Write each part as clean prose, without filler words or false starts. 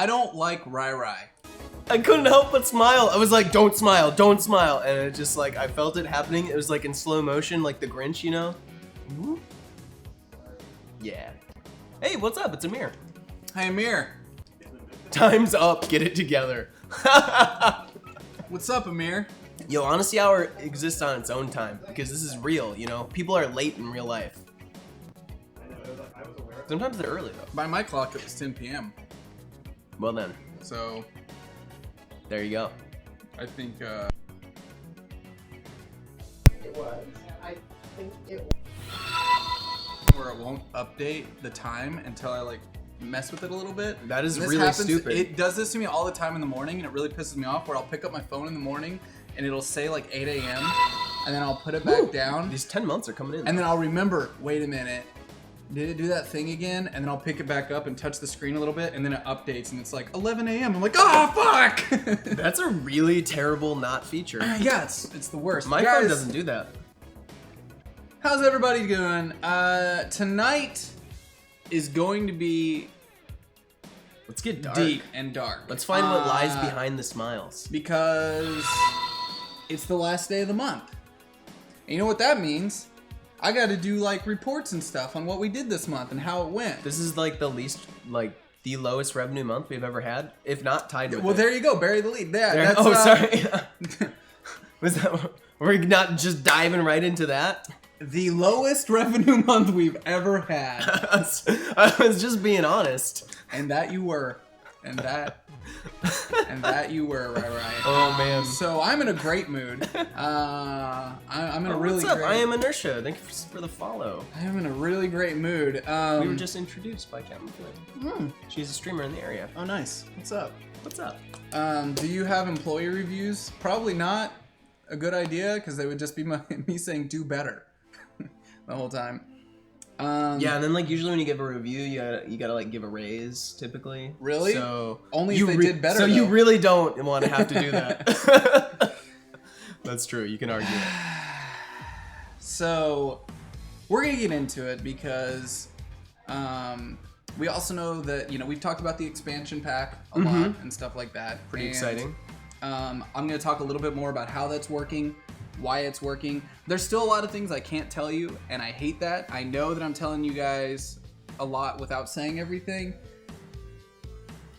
I don't like Ryry. I couldn't help but smile. I was like, don't smile, don't smile. And it just like, I felt it happening. It was like in slow motion, like the Grinch, you know? Yeah. Hey, what's up? It's Amir. Hey, Amir. Time's up. Get it together. What's up, Amir? Yo, Honesty Hour exists on its own time because this is real, you know? People are late in real life. Sometimes they're early, though. By my clock, it was 10 p.m. Well then. So, there you go. I think, It was. I think it was. where it won't update the time until I, like, mess with it a little bit. That is This really happens, stupid. It does this to me all the time in the morning, and it really pisses me off, where I'll pick up my phone in the morning, and it'll say, like, 8 a.m., and then I'll put it back down. These 10 months are coming in. And then I'll remember, wait a minute, did it do that thing again? And then I'll pick it back up and touch the screen a little bit, and then it updates, and it's like 11 a.m. I'm like, oh, fuck! That's a really terrible not feature. Yeah, it's the worst. My phone doesn't do that. How's everybody doing? Tonight is going to be Let's get dark. deep and dark. Let's find what lies behind the smiles. Because it's the last day of the month. And you know what that means? I got to do like reports and stuff on what we did this month and how it went. This is like the lowest revenue month we've ever had, if not tied with Well, it. there you go. Bury the lead. Yeah, There- that's, oh, sorry. Was that? We're not just diving right into that. the lowest revenue month we've ever had. I was just being honest. And that you were. And that you were, Ryry. Oh man. So I'm in a great mood. I'm in a really What's up? great. I am Inertia. Thank you for the follow. I am in a really great mood. We were just introduced by Captain Flynn. She's a streamer in the area. Oh, nice. What's up? What's up? Do you have employee reviews? Probably not a good idea, because they would just be me saying do better the whole time. Yeah, and then like usually when you give a review, you gotta like give a raise typically. Really? So only if they did better. So though. you really don't want to have to do that. That's true. You can argue it. So we're gonna get into it because we also know that we've talked about the expansion pack a lot and stuff like that. Pretty exciting. I'm gonna talk a little bit more about how that's working, why it's working. There's still a lot of things I can't tell you, and I hate that. I know that I'm telling you guys a lot without saying everything,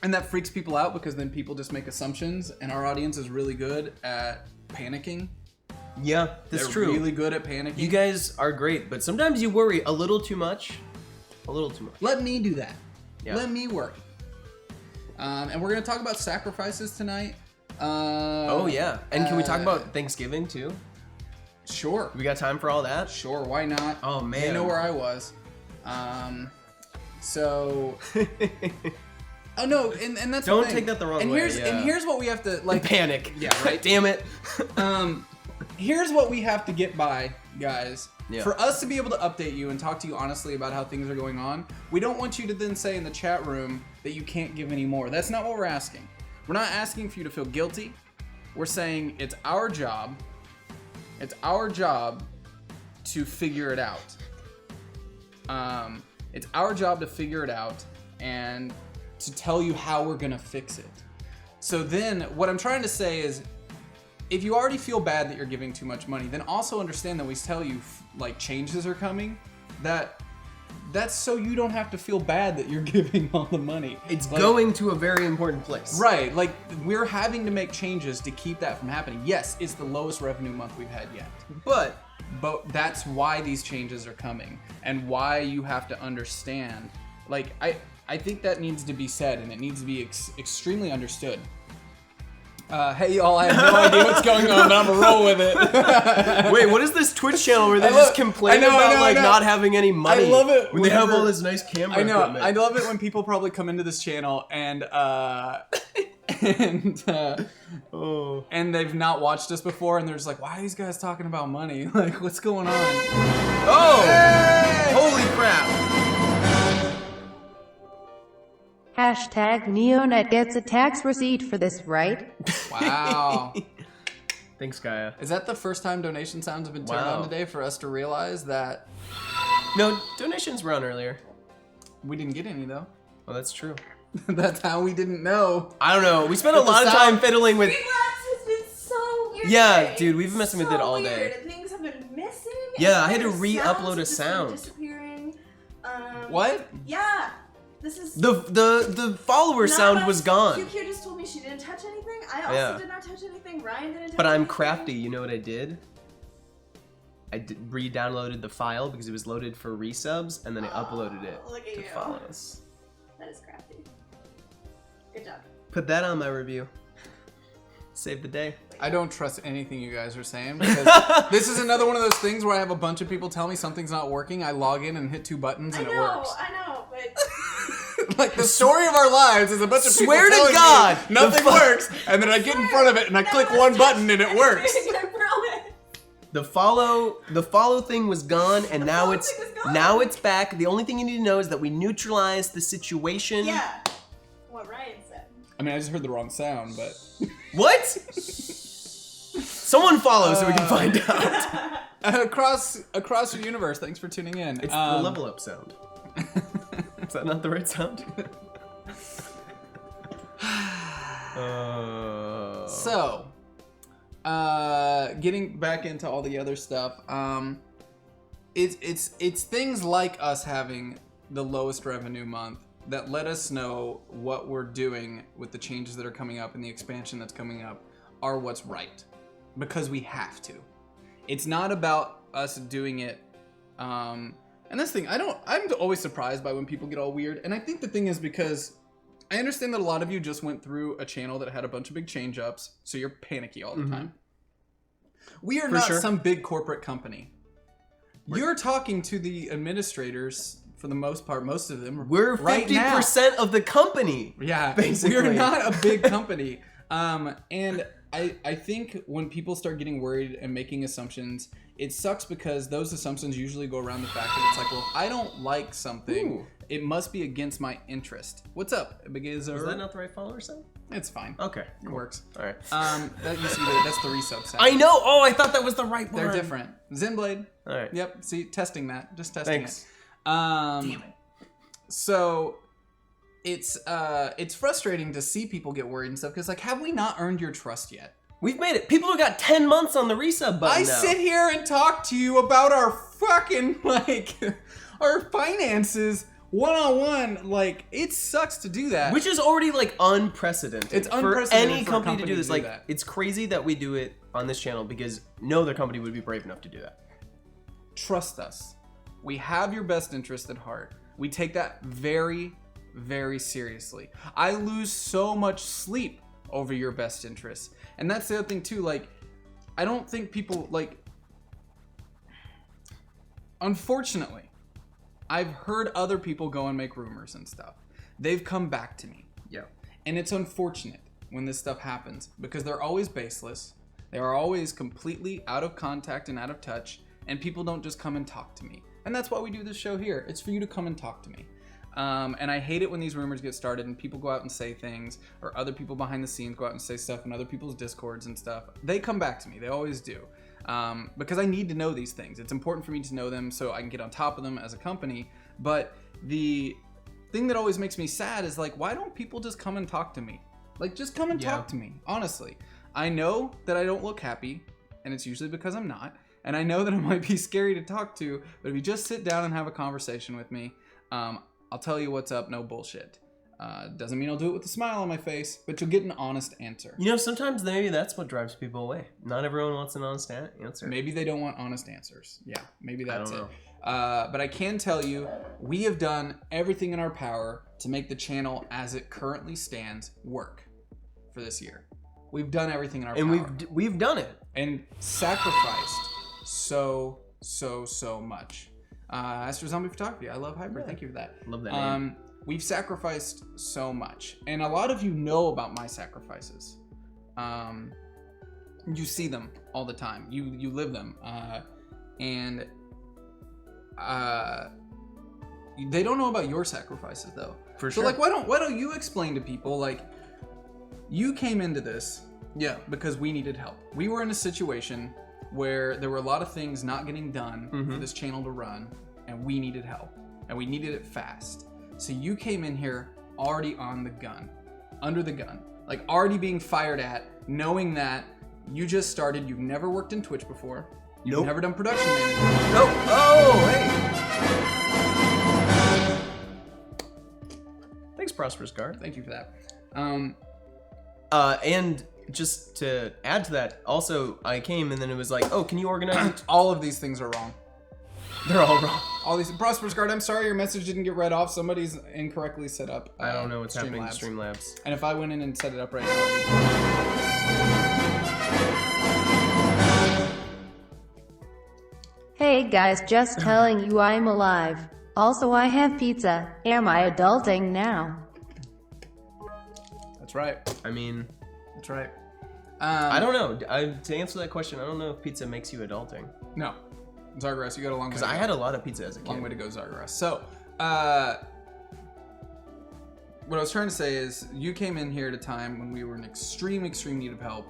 and that freaks people out because then people just make assumptions, and our audience is really good at panicking. Yeah, that's They're true. really good at panicking. You guys are great, but sometimes you worry a little too much. A little too much. Let me do that. Yeah. Let me worry. And we're gonna talk about sacrifices tonight. Oh yeah, and can we talk about Thanksgiving too? Sure. We got time for all that? Sure, why not? Oh man. They know where I was. So oh no, and that's Don't the thing. take that the wrong and way, Here's, yeah. And here's what we have to like Panic. Yeah, right. Damn it. Here's what we have to get by, guys. Yeah. For us to be able to update you and talk to you honestly about how things are going on, we don't want you to then say in the chat room that you can't give any more. That's not what we're asking. We're not asking for you to feel guilty. We're saying it's our job. It's our job to figure it out. It's our job to figure it out and to tell you how we're gonna fix it. So then, what I'm trying to say is, if you already feel bad that you're giving too much money, then also understand that we tell you like changes are coming. That's so you don't have to feel bad that you're giving all the money. It's like, going to a very important place. right. Like we're having to make changes to keep that from happening. Yes, it's the lowest revenue month we've had yet, but that's why these changes are coming and why you have to understand. Like I think that needs to be said and it needs to be extremely understood. Hey y'all, I have no idea what's going on, but I'm gonna roll with it. Wait, what is this Twitch channel where they just complain about not having any money? I love it when they have all this nice camera equipment. I love it when people probably come into this channel and and they've not watched us before and they're just like, why are these guys talking about money? Like, what's going on? Oh! Hey! Holy crap! Hashtag Neonet gets a tax receipt for this, right? Wow. Thanks, Gaia. Is that the first time donation sounds have been turned on today for us to realize that No, donations were on earlier. we didn't get any though? Oh, that's true. That's how we didn't know. I don't know. We spent a But the lot of sound- time fiddling with. Streamlabs has been so weird. Yeah, today. dude, we've been messing with it all day. Weird. Things have been missing. Yeah, and I had to their re-upload sounds a have just been sound. Disappearing. What? Yeah. This is. The follower None sound of was us- gone. QQ just told me she didn't touch anything. I also Yeah. did not touch anything. Ryan didn't touch But I'm anything. crafty. You know what I did? I re-downloaded the file because it was loaded for resubs, and then I uploaded it Look at to you. follows. That is crafty. Good job. Put that on my review. Save the day. I don't trust anything you guys are saying because this is another one of those things where I have a bunch of people tell me something's not working. I log in and hit 2 buttons and it works. I know, but Like the story of our lives is a bunch of people Swear to telling God, me nothing works, and then I get in front of it and I click one button and it works. I promise. The follow thing was gone, and now follow it's thing was gone. now it's back. The only thing you need to know is that we neutralized the situation. Yeah. What Ryan said. I mean, I just heard the wrong sound, but What? Someone follow so we can find out. across your universe. Thanks for tuning in. It's the level up sound. Is that not the right sound? So, getting back into all the other stuff, it's things like us having the lowest revenue month that let us know what we're doing with the changes that are coming up and the expansion that's coming up are what's right, because we have to. It's not about us doing it. And this thing, I'm always surprised by when people get all weird, and I think the thing is because I understand that a lot of you just went through a channel that had a bunch of big change ups, so you're panicky all the time. We are not some big corporate company. You're talking to the administrators for the most part, most of them. We're 50% of the company. Yeah, basically. We're not a big company. And I think when people start getting worried and making assumptions, it sucks because those assumptions usually go around the fact that it's like, well, I don't like something. Ooh. It must be against my interest. What's up, Begazer? Is that not the right follower sound? It's fine. Okay, It works. all right. That used to be that's the resub sound. I know. Oh, I thought that was the right one. They're different. Zenblade. All right. Yep. See, testing that. Just testing Thanks. it. Damn it. So it's frustrating to see people get worried and stuff because like, have we not earned your trust yet? We've made it. People have got 10 months on the resub button I now. sit here and talk to you about our fucking like our finances one-on-one. Like, it sucks to do that. Which is already like unprecedented. It's for unprecedented any for a company to do this. Like, that. it's crazy that we do it on this channel because no other company would be brave enough to do that. Trust us. We have your best interest at heart. We take that very, very seriously. I lose so much sleep over your best interests. And that's the other thing too, like, I don't think people, like, unfortunately, I've heard other people go and make rumors and stuff. They've come back to me. Yeah. And it's unfortunate when this stuff happens because they're always baseless. They are always completely out of contact and out of touch, and people don't just come and talk to me. And that's why we do this show here. It's for you to come and talk to me. And I hate it when these rumors get started and people go out and say things, or other people behind the scenes go out and say stuff in other people's discords and stuff. They come back to me. They always do. Because I need to know these things. It's important for me to know them so I can get on top of them as a company. But the thing that always makes me sad is like, why don't people just come and talk to me? Like, just come and talk to me, honestly. I know that I don't look happy, and it's usually because I'm not. And I know that I might be scary to talk to, but if you just sit down and have a conversation with me, I'll tell you what's up, no bullshit. Doesn't mean I'll do it with a smile on my face, but you'll get an honest answer. You know, sometimes maybe that's what drives people away. Not everyone wants an honest answer. Maybe they don't want honest answers. Yeah, maybe that's I it. don't But I can tell you, we have done everything in our power to make the channel as it currently stands work for this year. We've done everything in our power. And we've done it. And sacrificed so much. Astro Zombie Photography, I love Hybrid. Thank you for that. Love that name. We've sacrificed so much, and a lot of you know about my sacrifices. You see them all the time. You live them, and they don't know about your sacrifices though. For So sure. like, why don't you explain to people, like, you came into this because we needed help. We were in a situation where there were a lot of things not getting done for this channel to run, and we needed help, and we needed it fast. So you came in here already on the gun, under the gun, like already being fired at, knowing that you just started, you've never worked in Twitch before, you've never done production management. Nope. Oh, hey. Thanks, Prosperous Guard. Thank you for that. And just to add to that, also I came and then it was like, oh, can you organize it? All of these things are wrong. They're all wrong. All these Prosperous Guard, I'm sorry your message didn't get read off. Somebody's incorrectly set up. I don't know what's happening in Streamlabs. And if I went in and set it up right now, Hey guys, just telling you I'm alive. Also, I have pizza. Am I adulting now? that's right. I mean, That's right. I don't know. To answer that question, I don't know if pizza makes you adulting. No, Zargaras, you got a long way. Because I had a lot of pizza as a kid. long way to go, Zargaras. So, what I was trying to say is, you came in here at a time when we were in extreme need of help.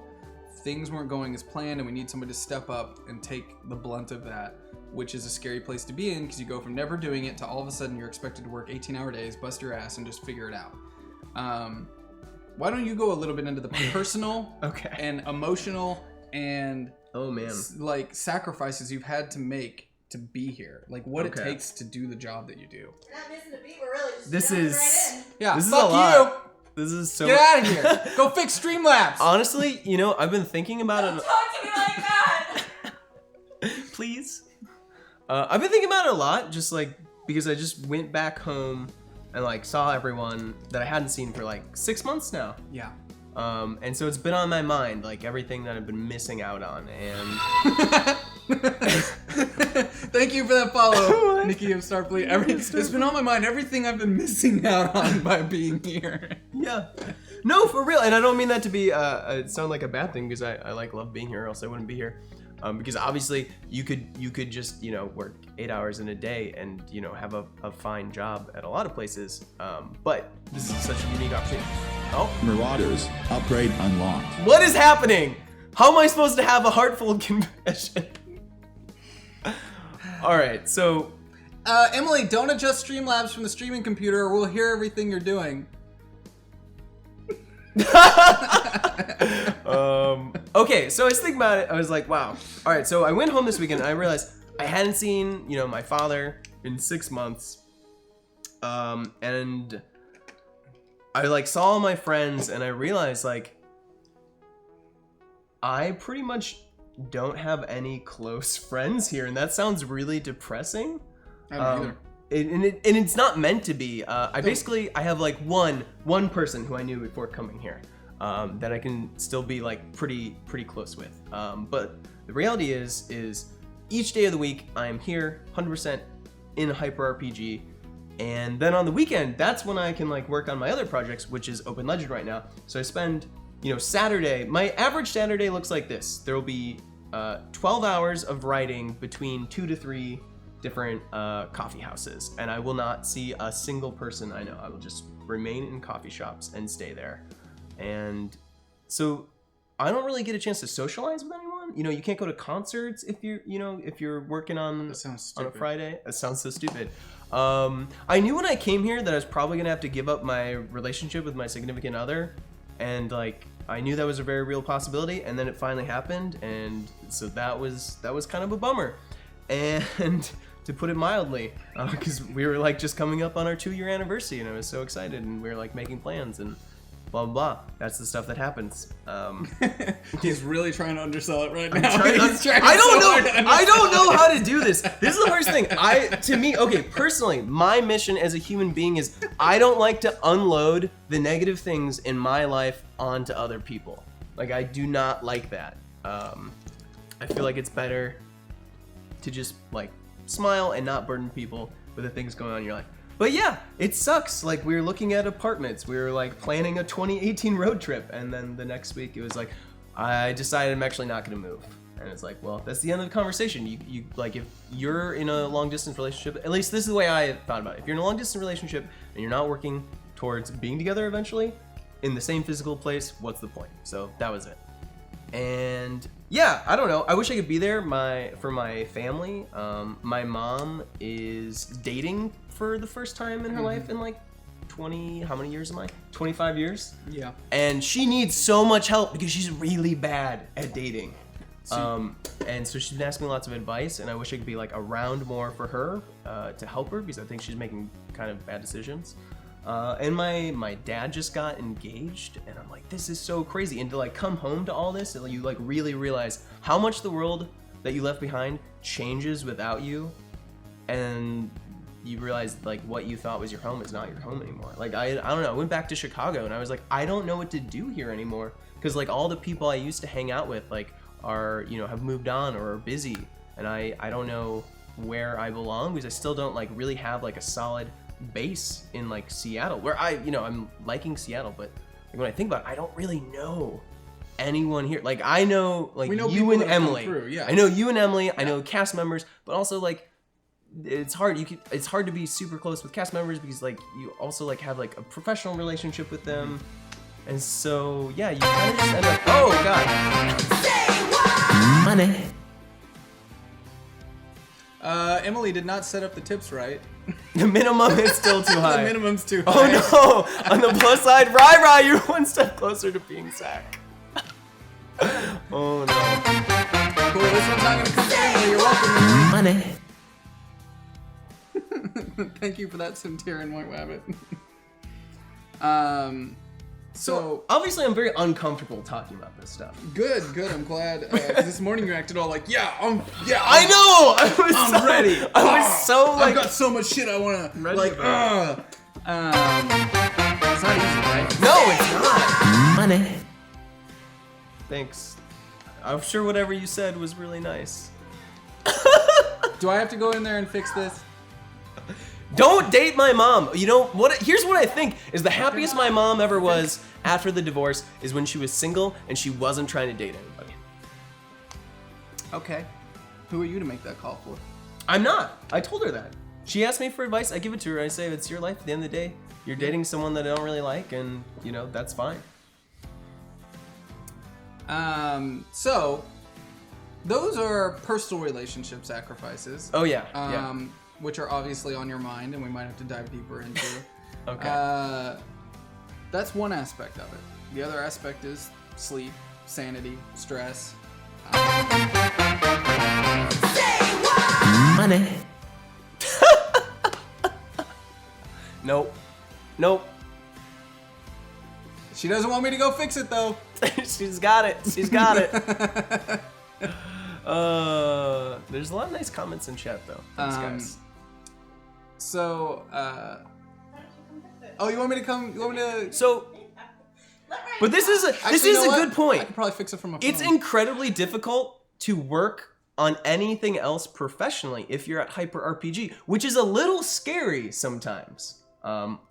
Things weren't going as planned, and we need somebody to step up and take the blunt of that, which is a scary place to be in, because you go from never doing it to all of a sudden you're expected to work 18-hour days, bust your ass, and just figure it out. Why don't you go a little bit into the personal and emotional and like sacrifices you've had to make to be here, like what it takes to do the job that you do. We're not missing a beat. We're really just This jumping is right in. Yeah, this is fuck a lot. you. This is so. Get out of here. Go fix Streamlabs. Honestly, you know, I've been thinking about Don't it. talk to me like that. Please. I've been thinking about it a lot, just like because I just went back home and like saw everyone that I hadn't seen for like 6 months now. Yeah. And so it's been on my mind, like everything that I've been missing out on, and Thank you for that follow, Nikki of Starfleet. It's been on my mind, everything I've been missing out on by being here. yeah, no, for real. And I don't mean that to be sound like a bad thing, because I like love being here, or else I wouldn't be here. Because obviously you could just, you know, work 8 hours in a day and, you know, have a fine job at a lot of places. But this is such a unique opportunity. Oh, Marauders, upgrade unlocked. what is happening? How am I supposed to have a heartful confession? All right, so Emily, don't adjust Streamlabs from the streaming computer or we'll hear everything you're doing. Okay, so I was thinking about it. I was like, wow. All right, so I went home this weekend and I realized I hadn't seen, you know, my father in 6 months. And I like saw all my friends and I realized like I pretty much don't have any close friends here, and that sounds really depressing. I don't either. And it's not meant to be. I have like one person who I knew before coming here, that I can still be like pretty close with. But the reality is each day of the week I am here 100% in a hyper RPG, and then on the weekend that's when I can like work on my other projects, which is Open Legend right now. So I spend, you know, Saturday. My average Saturday looks like this. There will be 12 hours of writing between 2 to 3 different coffee houses, and I will not see a single person I know. I will just remain in coffee shops and stay there. And so I don't really get a chance to socialize with anyone. You know, you can't go to concerts if you're working on That sounds on a stupid. Friday. That sounds so stupid. I knew when I came here that I was probably gonna have to give up my relationship with my significant other, and like I knew that was a very real possibility, and then it finally happened, and so that was kind of a bummer. And to put it mildly, because we were like just coming up on our 2-year anniversary, and I was so excited, and we were like making plans and blah blah blah. That's the stuff that happens. He's really trying to undersell it right now. I don't know how to do this. This is the hardest thing. Personally, my mission as a human being is I don't like to unload the negative things in my life onto other people. Like, I do not like that. I feel like it's better to just like smile and not burden people with the things going on in your life. But yeah, it sucks. Like, we were looking at apartments. We were like planning a 2018 road trip, and then the next week it was like, I decided I'm actually not gonna move. And it's like, well, that's the end of the conversation. You like, if you're in a long distance relationship, at least this is the way I thought about it. If you're in a long distance relationship and you're not working towards being together eventually in the same physical place, what's the point? So that was it. And yeah, I don't know. I wish I could be there for my family. My mom is dating for the first time in her life in like 20, how many years am I? 25 years? Yeah. And she needs so much help because she's really bad at dating. And so she's been asking me lots of advice, and I wish I could be like around more for her to help her because I think she's making kind of bad decisions. And my dad just got engaged, and I'm like, this is so crazy. And to like come home to all this, and you like really realize how much the world that you left behind changes without you, and you realize like what you thought was your home is not your home anymore. Like I don't know, I went back to Chicago and I was like, I don't know what to do here anymore because like all the people I used to hang out with like are, you know, have moved on or are busy, and I don't know where I belong because I still don't like really have like a solid base in like Seattle where I'm liking Seattle, but like, when I think about it, I don't really know anyone here. Like I know like We know you people and that have come Emily. through, yeah. I know you and Emily. I know cast members, but also like it's hard. It's hard to be super close with cast members because like you also like have like a professional relationship with them, and so yeah, you kind of just end up. Oh God. Money. Emily did not set up the tips right. The minimum is still too high. The minimum's too Oh high. no! On the plus side, Ryry, you're one step closer to being Zac. Oh no. Cool, this one's not gonna come to Emily. You're welcome. Money. Thank you for that, Centurion White Rabbit. So Obviously, I'm very uncomfortable talking about this stuff. good. I'm glad. 'Cause this morning you acted all like, I know. I'm ready. I was so like. I've got so much shit I wanna Ready like. for it. It's not easy, right? No, it's not. Money. Thanks. I'm sure whatever you said was really nice. Do I have to go in there and fix this? Don't date my mom. You know what? Here's what I think is the happiest my mom ever was after the divorce is when she was single and she wasn't trying to date anybody. Okay. Who are you to make that call for? I'm not. I told her that. She asked me for advice. I give it to her. I say it's your life. At the end of the day, you're dating someone that I don't really like, and you know that's fine. So those are personal relationship sacrifices. Oh yeah. Which are obviously on your mind, and we might have to dive deeper into. Okay. That's one aspect of it. The other aspect is sleep, sanity, stress. Money. Nope. She doesn't want me to go fix it though. She's got it. There's a lot of nice comments in chat though. Thanks, guys. So, oh, you want me to come? You want me to? So, but this is a Actually, you know what? good point. I could probably fix it from my phone. It's incredibly difficult to work on anything else professionally if you're at Hyper RPG, which is a little scary sometimes.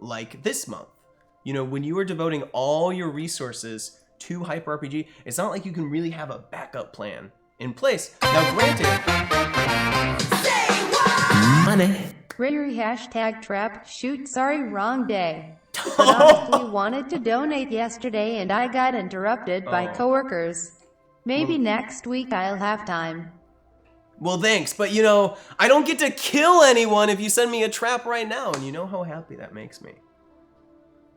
Like this month, you know, when you are devoting all your resources to Hyper RPG, it's not like you can really have a backup plan in place. Now, granted, money. Ryry hashtag trap shoot sorry wrong day. But honestly wanted to donate yesterday and I got interrupted by coworkers. Maybe next week I'll have time. Well, thanks, but you know, I don't get to kill anyone if you send me a trap right now, and you know how happy that makes me.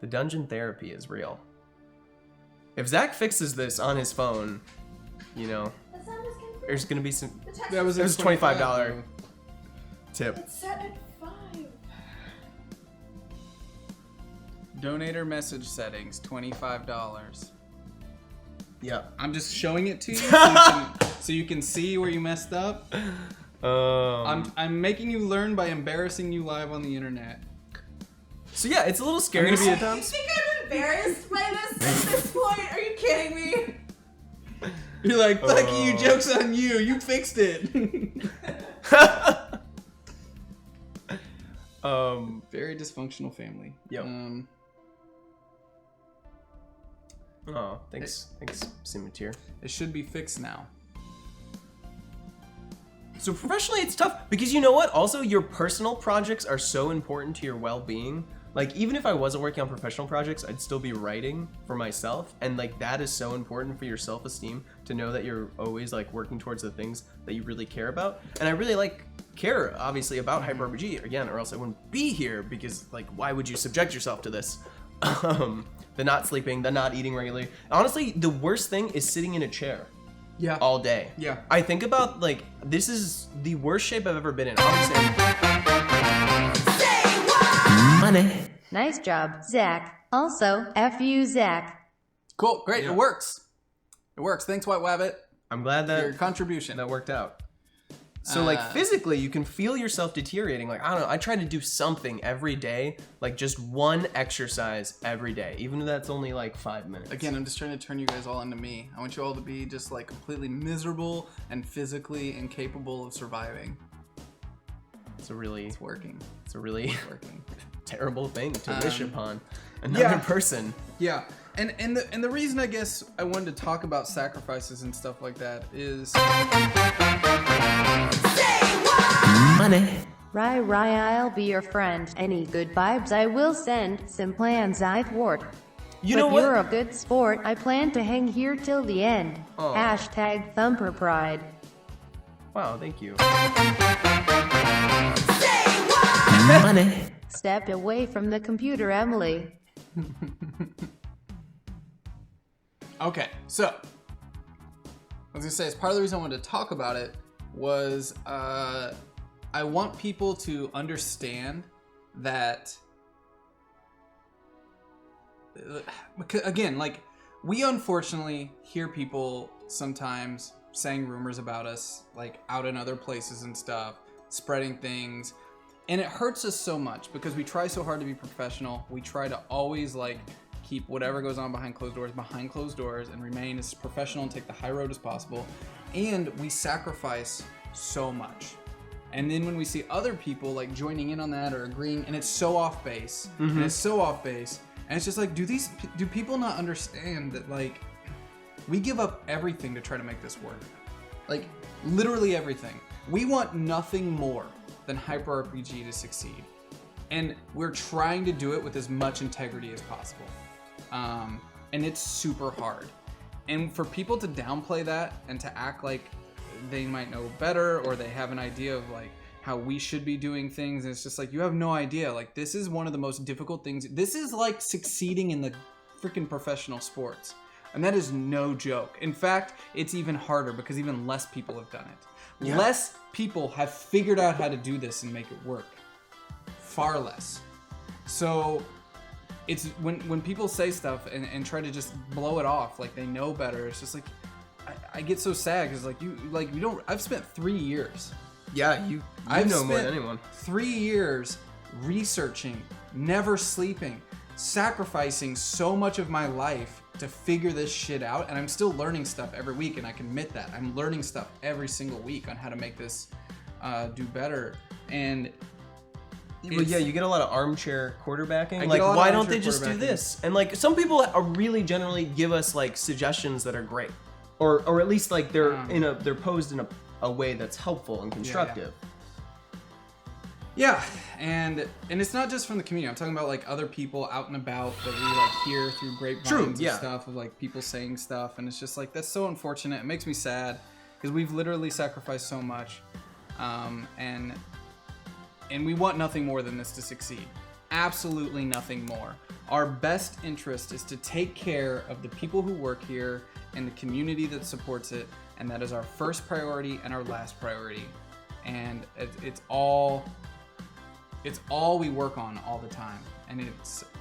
The dungeon therapy is real. If Zac fixes this on his phone, you know, The sound just came through. there's gonna be some. That was It was $25 tip. It's set at 5. Donator message settings, $25. Yeah. I'm just showing it to you so you can see where you messed up. I'm making you learn by embarrassing you live on the internet. So yeah, it's a little scary I'm gonna be a- You sometimes. think I'm embarrassed by this at this point? Are you kidding me? You're like, fuck you, joke's on you, you fixed it. Very dysfunctional family. Yep. Oh, thanks, Simatier. It should be fixed now. So professionally, it's tough because you know what? Also, your personal projects are so important to your well-being. Like, even if I wasn't working on professional projects, I'd still be writing for myself. And like, that is so important for your self-esteem to know that you're always like working towards the things that you really care about. And I really care obviously about hyper RPG again, or else I wouldn't be here, because like, why would you subject yourself to this? The not sleeping, the not eating regularly. Honestly, the worst thing is sitting in a chair. Yeah. All day. Yeah. I think about like, this is the worst shape I've ever been in. Obviously. Money. Nice job, Zach. Also, F you, Zach. Cool. Great. It works. It works. Thanks, White Wabbit, I'm glad for your that contribution. that worked out. So like physically, you can feel yourself deteriorating. Like, I don't know, I try to do something every day, like just one exercise every day, even if that's only like 5 minutes. Again, I'm just trying to turn you guys all into me. I want you all to be just like completely miserable and physically incapable of surviving. It's a really Working. working. Terrible thing to wish upon another yeah. person. Yeah. And the reason I guess I wanted to talk about sacrifices and stuff like that is Money. Ryry, I'll be your friend. Any good vibes I will send. Some plans I thwart. You But know what? you're a good sport. I plan to hang here till the end. Oh. Hashtag Thumper Pride. Wow, thank you. Money. Step away from the computer, Emily. okay. So I was gonna say, as part of the reason I wanted to talk about it was I want people to understand that because, again, like, we unfortunately hear people sometimes saying rumors about us, like out in other places and stuff, spreading things, and it hurts us so much because we try so hard to be professional. We try to always like keep whatever goes on behind closed doors and remain as professional and take the high road as possible, and we sacrifice so much. And then when we see other people like joining in on that or agreeing, and it's so off base, and it's so off base, and it's just like, do people not understand that like we give up everything to try to make this work? Like, literally everything. We want nothing more than Hyper RPG to succeed, and we're trying to do it with as much integrity as possible. And it's super hard. And for people to downplay that and to act like they might know better, or they have an idea of like how we should be doing things, and it's just like, you have no idea. Like, this is one of the most difficult things. This is like succeeding in the freaking professional sports, and that is no joke. In fact, it's even harder because even less people have done it. Yeah. Less people have figured out how to do this and make it work. Far less. So it's when people say stuff and try to just blow it off like they know better, it's just like, I get so sad because you don't. I've spent 3 years. Yeah, you I've know more than spent anyone. 3 years researching, never sleeping, sacrificing so much of my life to figure this shit out, and I'm still learning stuff every week, and I can admit that. I'm learning stuff every single week on how to make this do better. And But yeah, you get a lot of armchair quarterbacking. I Like, get a lot of why don't armchair they just do quarterbacking. this? And like, some people are really generally give us like suggestions that are great, or at least like they're posed in a way that's helpful and constructive. Yeah, and it's not just from the community. I'm talking about like other people out and about that we like hear through grapevines and stuff, of like people saying stuff, and it's just like, that's so unfortunate. It makes me sad because we've literally sacrificed so much, and we want nothing more than this to succeed. Absolutely nothing more. Our best interest is to take care of the people who work here and the community that supports it, and that is our first priority and our last priority. And it's all we work on all the time, and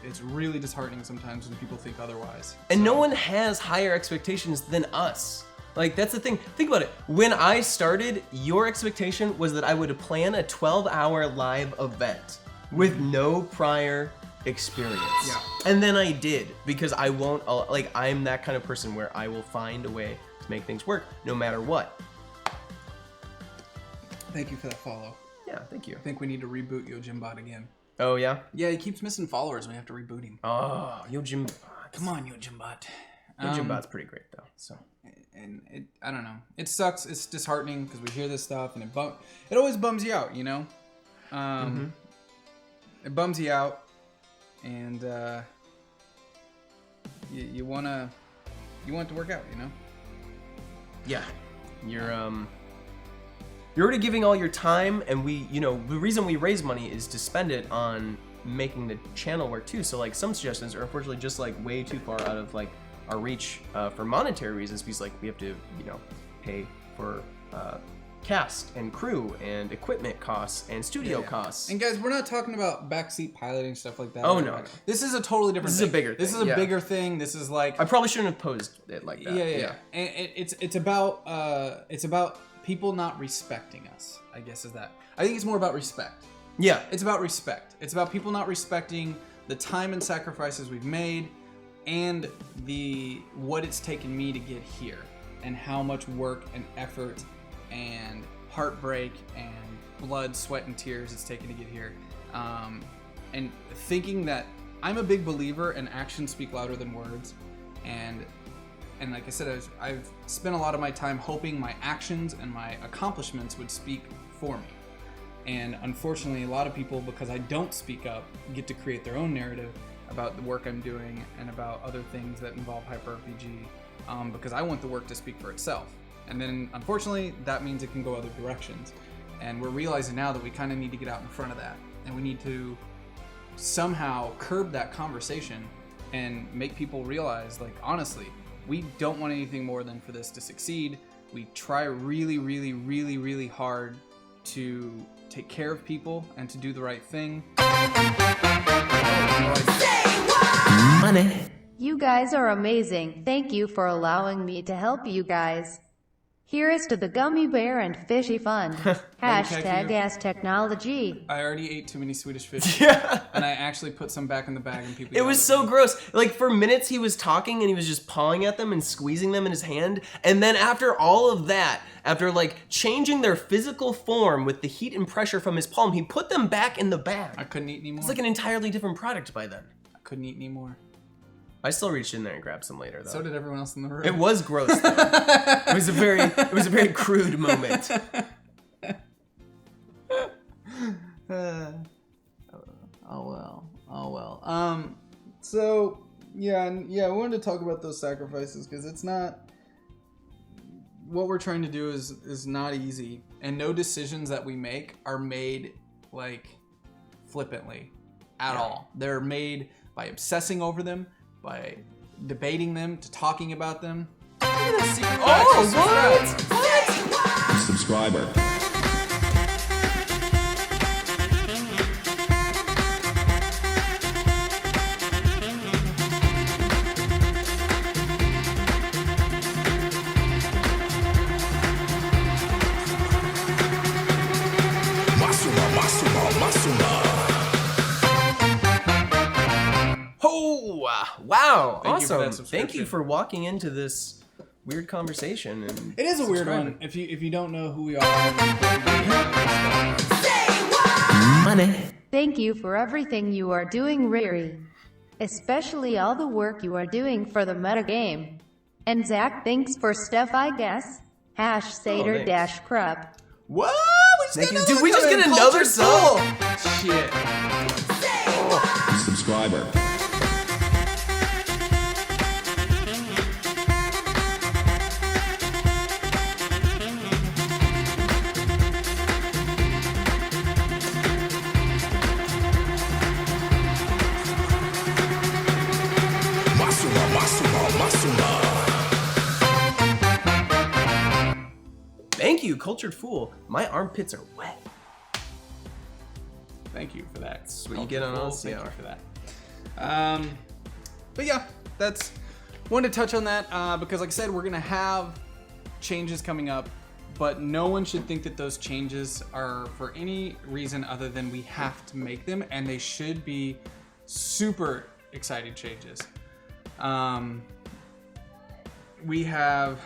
it's really disheartening sometimes when people think otherwise. And no one has higher expectations than us. Like, that's the thing. Think about it. When I started, your expectation was that I would plan a 12-hour live event with no prior experience. Yeah. And then I did, because I won't, I'm that kind of person where I will find a way to make things work no matter what. Thank you for that follow. Yeah, thank you. I think we need to reboot Yojimbot again. Oh, yeah? Yeah, he keeps missing followers. We have to reboot him. Oh, Yojimbot. Come on, Yojimbot. Yojimbot's pretty great, though, so. And I don't know. It sucks. It's disheartening because we hear this stuff, and it always bums you out, you know? It bums you out, and you want it to work out, you know? Yeah, you're already giving all your time, and the reason we raise money is to spend it on making the channel work too. So like some suggestions are unfortunately just like way too far out of like our reach for monetary reasons, because like we have to pay for cast and crew and equipment costs and studio costs. And guys, we're not talking about backseat piloting stuff like that. Oh, no. This is a totally different This is thing. a bigger This thing, is a yeah. bigger thing. This is like I probably shouldn't have posed it like that. Yeah. And it's about people not respecting us, I guess is that. I think it's more about respect. Yeah. It's about respect. It's about people not respecting the time and sacrifices we've made and what it's taken me to get here and how much work and effort and heartbreak and blood, sweat, and tears it's taken to get here. And thinking that I'm a big believer in actions speak louder than words. And like I said, I've spent a lot of my time hoping my actions and my accomplishments would speak for me. And unfortunately, a lot of people, because I don't speak up, get to create their own narrative about the work I'm doing and about other things that involve Hyper RPG, because I want the work to speak for itself. And then, unfortunately, that means it can go other directions. And we're realizing now that we kind of need to get out in front of that. And we need to somehow curb that conversation and make people realize, like, honestly, we don't want anything more than for this to succeed. We try really, really, really, really hard to take care of people and to do the right thing. Money. You guys are amazing. Thank you for allowing me to help you guys. Here's to the gummy bear and fishy fun. Hashtag ass technology. I already ate too many Swedish fish. Yeah. And I actually put some back in the bag and people It was so gross. Like for minutes he was talking and he was just pawing at them and squeezing them in his hand. And then after all of that, after like changing their physical form with the heat and pressure from his palm, he put them back in the bag. I couldn't eat anymore. It's like an entirely different product by then. I couldn't eat anymore. I still reached in there and grabbed some later though. So did everyone else in the room. It was gross though. it was a very crude moment. Oh well. So yeah, I wanted to talk about those sacrifices because it's not what we're trying to do is not easy, and no decisions that we make are made like flippantly at all. They're made by obsessing over them, by debating them, to talking about them. Oh, what? Subscriber. Oh, wow. Thank you for that Awesome. Thank subscription. you for walking into this weird conversation. And It is a weird subscribing. one if you don't know who we are. Money. Thank you for everything you are doing, Ryry. Especially all the work you are doing for the metagame. And Zac, thanks for stuff, I guess. #Satyr thanks. crap. What? Thank you. Did we just get another sub? Shit. Subscriber. Thank you, Cultured Fool. My armpits are wet. Thank you for that. That's what you get on us. Thank Yeah. you for that. But yeah, that's wanted to touch on that because, like I said, we're gonna have changes coming up, but no one should think that those changes are for any reason other than we have to make them, and they should be super exciting changes. We have.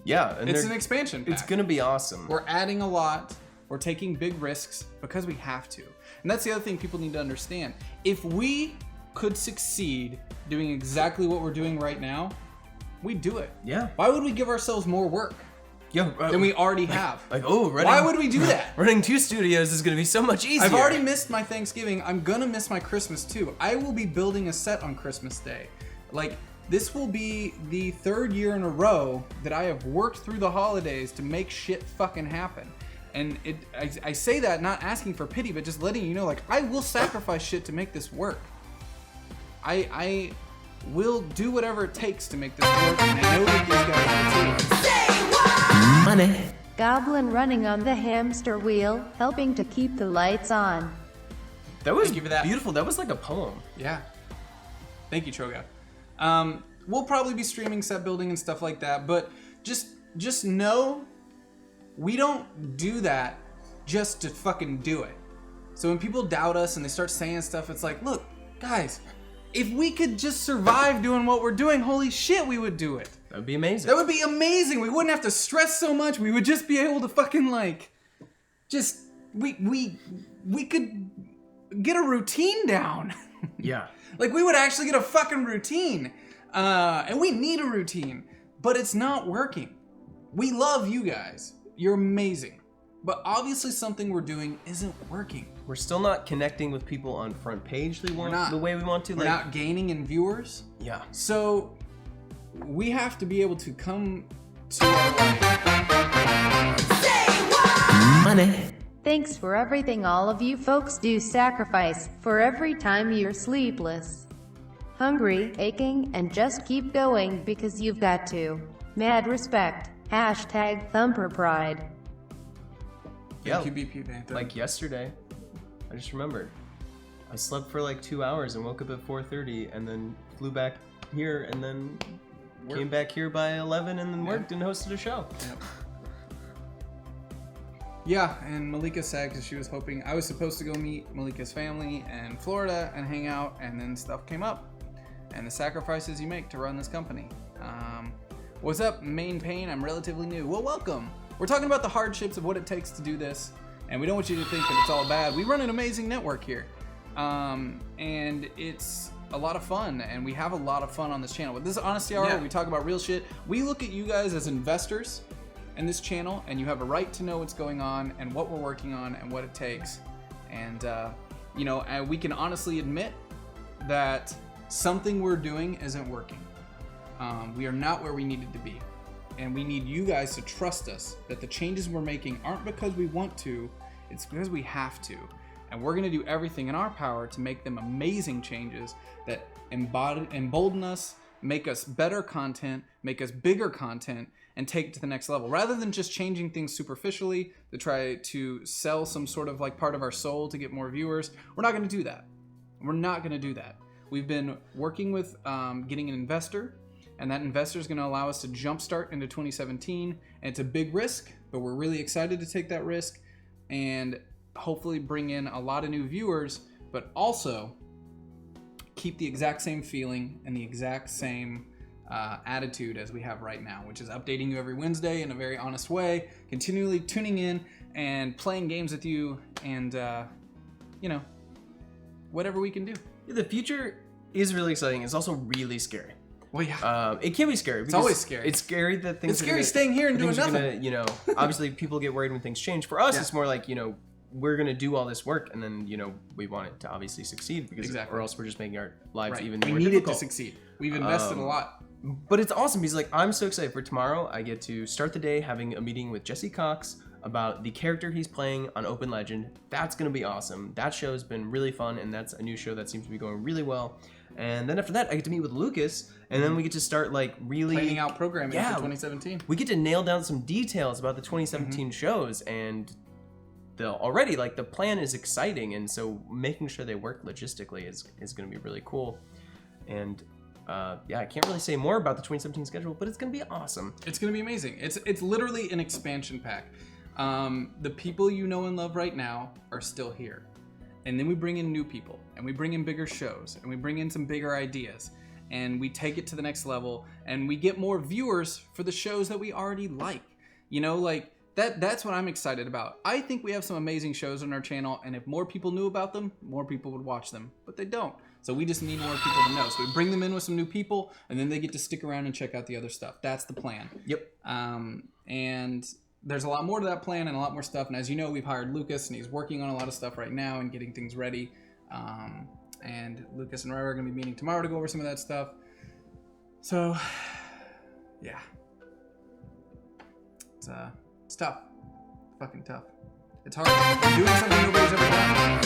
Yeah, and It's an expansion pack. It's gonna be awesome. We're adding a lot. We're taking big risks because we have to. And that's the other thing people need to understand. If we could succeed doing exactly what we're doing right now, we'd do it. Yeah. Why would we give ourselves more work? than we already have. Like, running, why would we do that? Running 2 studios is going to be so much easier. I've already missed my Thanksgiving. I'm gonna miss my Christmas too. I will be building a set on Christmas Day. Like, this will be the 3rd year in a row that I have worked through the holidays to make shit fucking happen. And I say that not asking for pity, but just letting you know, like, I will sacrifice shit to make this work. I will do whatever it takes to make this work, and I know that these guys will too. Money. Goblin running on the hamster wheel, helping to keep the lights on. That was Thank you for that. beautiful. That was like a poem. Yeah. Thank you, Choga. We'll probably be streaming set building and stuff like that, but just know we don't do that just to fucking do it. So when people doubt us and they start saying stuff, it's like, look, guys, if we could just survive doing what we're doing, holy shit, we would do it. That would be amazing. That would be amazing. We wouldn't have to stress so much. We would just be able to fucking like, just we could get a routine down. Yeah. Like, we would actually get a fucking routine. And we need a routine, but it's not working. We love you guys. You're amazing. But obviously something we're doing isn't working. We're still not connecting with people on front page the way we want to. We're not gaining in viewers. Yeah. So we have to be able to come to our life. Money. Thanks for everything all of you folks do sacrifice for every time you're sleepless, hungry, aching, and just keep going because you've got to. Mad respect. #Thumper Pride. Yeah. Thank you, BP Panther. Like yesterday, I just remembered. I slept for like 2 hours and woke up at 4:30 and then flew back here and then came back here by 11 and then worked and hosted a show. Yep. Yeah, and Malika said because she was hoping I was supposed to go meet Malika's family in Florida and hang out, and then stuff came up, and the sacrifices you make to run this company. What's up, Main Pain? I'm relatively new. Well, welcome. We're talking about the hardships of what it takes to do this, and we don't want you to think that it's all bad. We run an amazing network here, and it's a lot of fun, and we have a lot of fun on this channel. With this Honesty Hour, we talk about real shit. We look at you guys as investors in this channel, and you have a right to know what's going on and what we're working on and what it takes. And you know, and we can honestly admit that something we're doing isn't working. We are not where we needed to be, and we need you guys to trust us that the changes we're making aren't because we want to, it's because we have to. And we're gonna do everything in our power to make them amazing changes that embolden us, make us better content, make us bigger content, and take it to the next level. Rather than just changing things superficially to try to sell some sort of like part of our soul to get more viewers, we're not gonna do that. We're not gonna do that. We've been working with getting an investor, and that investor is gonna allow us to jumpstart into 2017. And it's a big risk, but we're really excited to take that risk and hopefully bring in a lot of new viewers, but also keep the exact same feeling and the exact same attitude as we have right now, which is updating you every Wednesday in a very honest way, continually tuning in and playing games with you, and you know, whatever we can do. The future is really exciting. It's also really scary. Well, yeah. It can be scary. It's always scary. It's scary that things. It's scary staying here and doing nothing. You know, obviously people get worried when things change. For us, it's more like, you know, we're gonna do all this work, and then, you know, we want it to obviously succeed, because or else we're just making our lives even more difficult. We need it to succeed. We've invested a lot. But it's awesome because, like, I'm so excited for tomorrow. I get to start the day having a meeting with Jesse Cox about the character he's playing on Open Legend. That's gonna be awesome. That show's been really fun, and that's a new show that seems to be going really well. And then after that, I get to meet with Lucas, and then we get to start like really planning out programming for 2017. We get to nail down some details about the 2017 shows, and already like the plan is exciting, and so making sure they work logistically is going to be really cool. And yeah, I can't really say more about the 2017 schedule, but it's going to be awesome. It's going to be amazing. It's literally an expansion pack. The people you know and love right now are still here. And then we bring in new people, and we bring in bigger shows, and we bring in some bigger ideas, and we take it to the next level, and we get more viewers for the shows that we already like. You know, like that's what I'm excited about. I think we have some amazing shows on our channel, and if more people knew about them, more people would watch them, but they don't. So we just need more people to know. So we bring them in with some new people, and then they get to stick around and check out the other stuff. That's the plan. Yep. And there's a lot more to that plan and a lot more stuff. And as you know, we've hired Lucas, and he's working on a lot of stuff right now and getting things ready. And Lucas and Ryry are going to be meeting tomorrow to go over some of that stuff. So, yeah. It's tough. Fucking tough. It's hard. We're doing something nobody's ever done.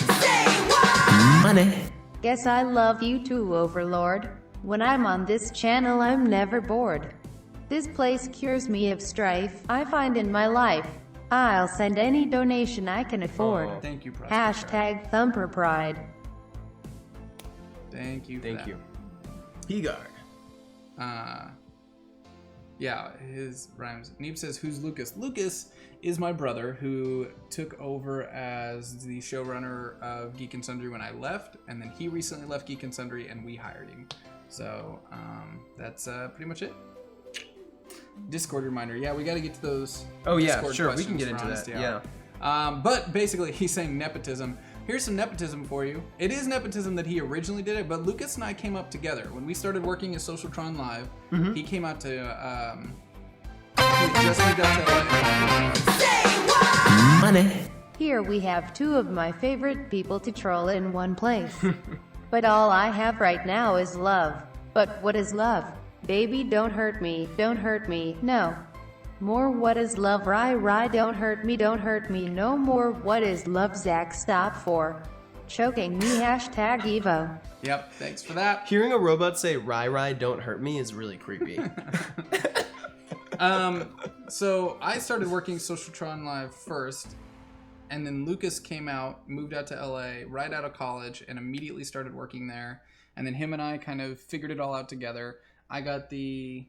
Money. Guess I love you too, Overlord. When I'm on this channel, I'm never bored. This place cures me of strife I find in my life. I'll send any donation I can afford. Oh, thank you, Prosper. Hashtag Thumper Pride. Thank you. Thank you. P-Guard. Yeah, his rhymes. Neeb says, who's Lucas? Lucas is my brother who took over as the showrunner of Geek and Sundry when I left, and then he recently left Geek and Sundry and we hired him. So that's pretty much it. Discord reminder. Yeah, we got to get to those. Oh yeah, Discord sure. We questions can get for into Honest that. Hour. But basically, he's saying nepotism. Here's some nepotism for you. It is nepotism that he originally did it, but Lucas and I came up together. When we started working at Socialtron Live, he came out to, he just moved out to LA. Money. Here we have two of my favorite people to troll in one place. But all I have right now is love. But what is love? Baby, don't hurt me, no. More what is love, Ryry, don't hurt me, no more what is love, Zac, stop for choking me, hashtag Evo. Yep, thanks for that. Hearing a robot say Ryry, don't hurt me is really creepy. So I started working Socialtron Live first, and then Lucas came out, moved out to LA right out of college, and immediately started working there. And then him and I kind of figured it all out together. I got the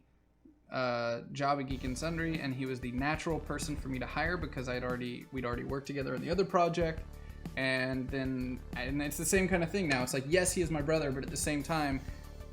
job at Geek and Sundry, and he was the natural person for me to hire because we'd already worked together on the other project. And it's the same kind of thing now. It's like, yes, he is my brother, but at the same time,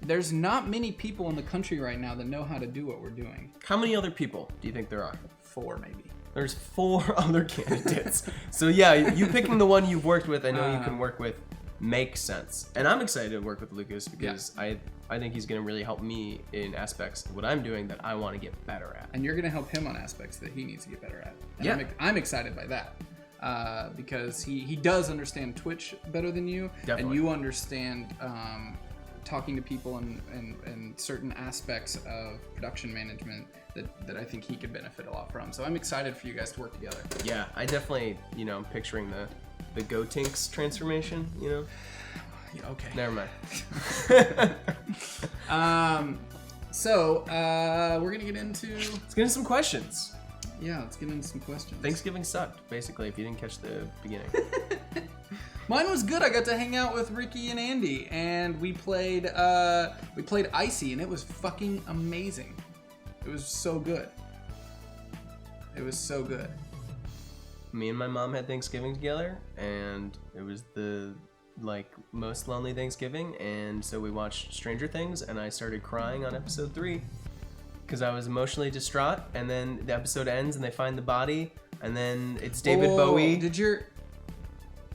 there's not many people in the country right now that know how to do what we're doing. How many other people do you think there are? 4 maybe. There's 4 other candidates. So yeah, you picking the one you've worked with, I know you can work with, makes sense. And I'm excited to work with Lucas because I think he's going to really help me in aspects of what I'm doing that I want to get better at. And you're going to help him on aspects that he needs to get better at. And Yeah. I'm excited by that because he does understand Twitch better than you. Definitely. And you understand talking to people and certain aspects of production management that I think he could benefit a lot from. So I'm excited for you guys to work together. Yeah, I definitely, I'm picturing the Gotenks transformation, Yeah, okay. Never mind. So we're gonna get into Let's get into some questions. let's get into some questions. Thanksgiving sucked, basically, if you didn't catch the beginning. Mine was good. I got to hang out with Ricky and Andy, and we played Icy, and it was fucking amazing. It was so good. It was so good. Me and my mom had Thanksgiving together, and it was the most lonely Thanksgiving, and so we watched Stranger Things, and I started crying on episode 3 because I was emotionally distraught, and then the episode ends and they find the body, and then it's David Bowie.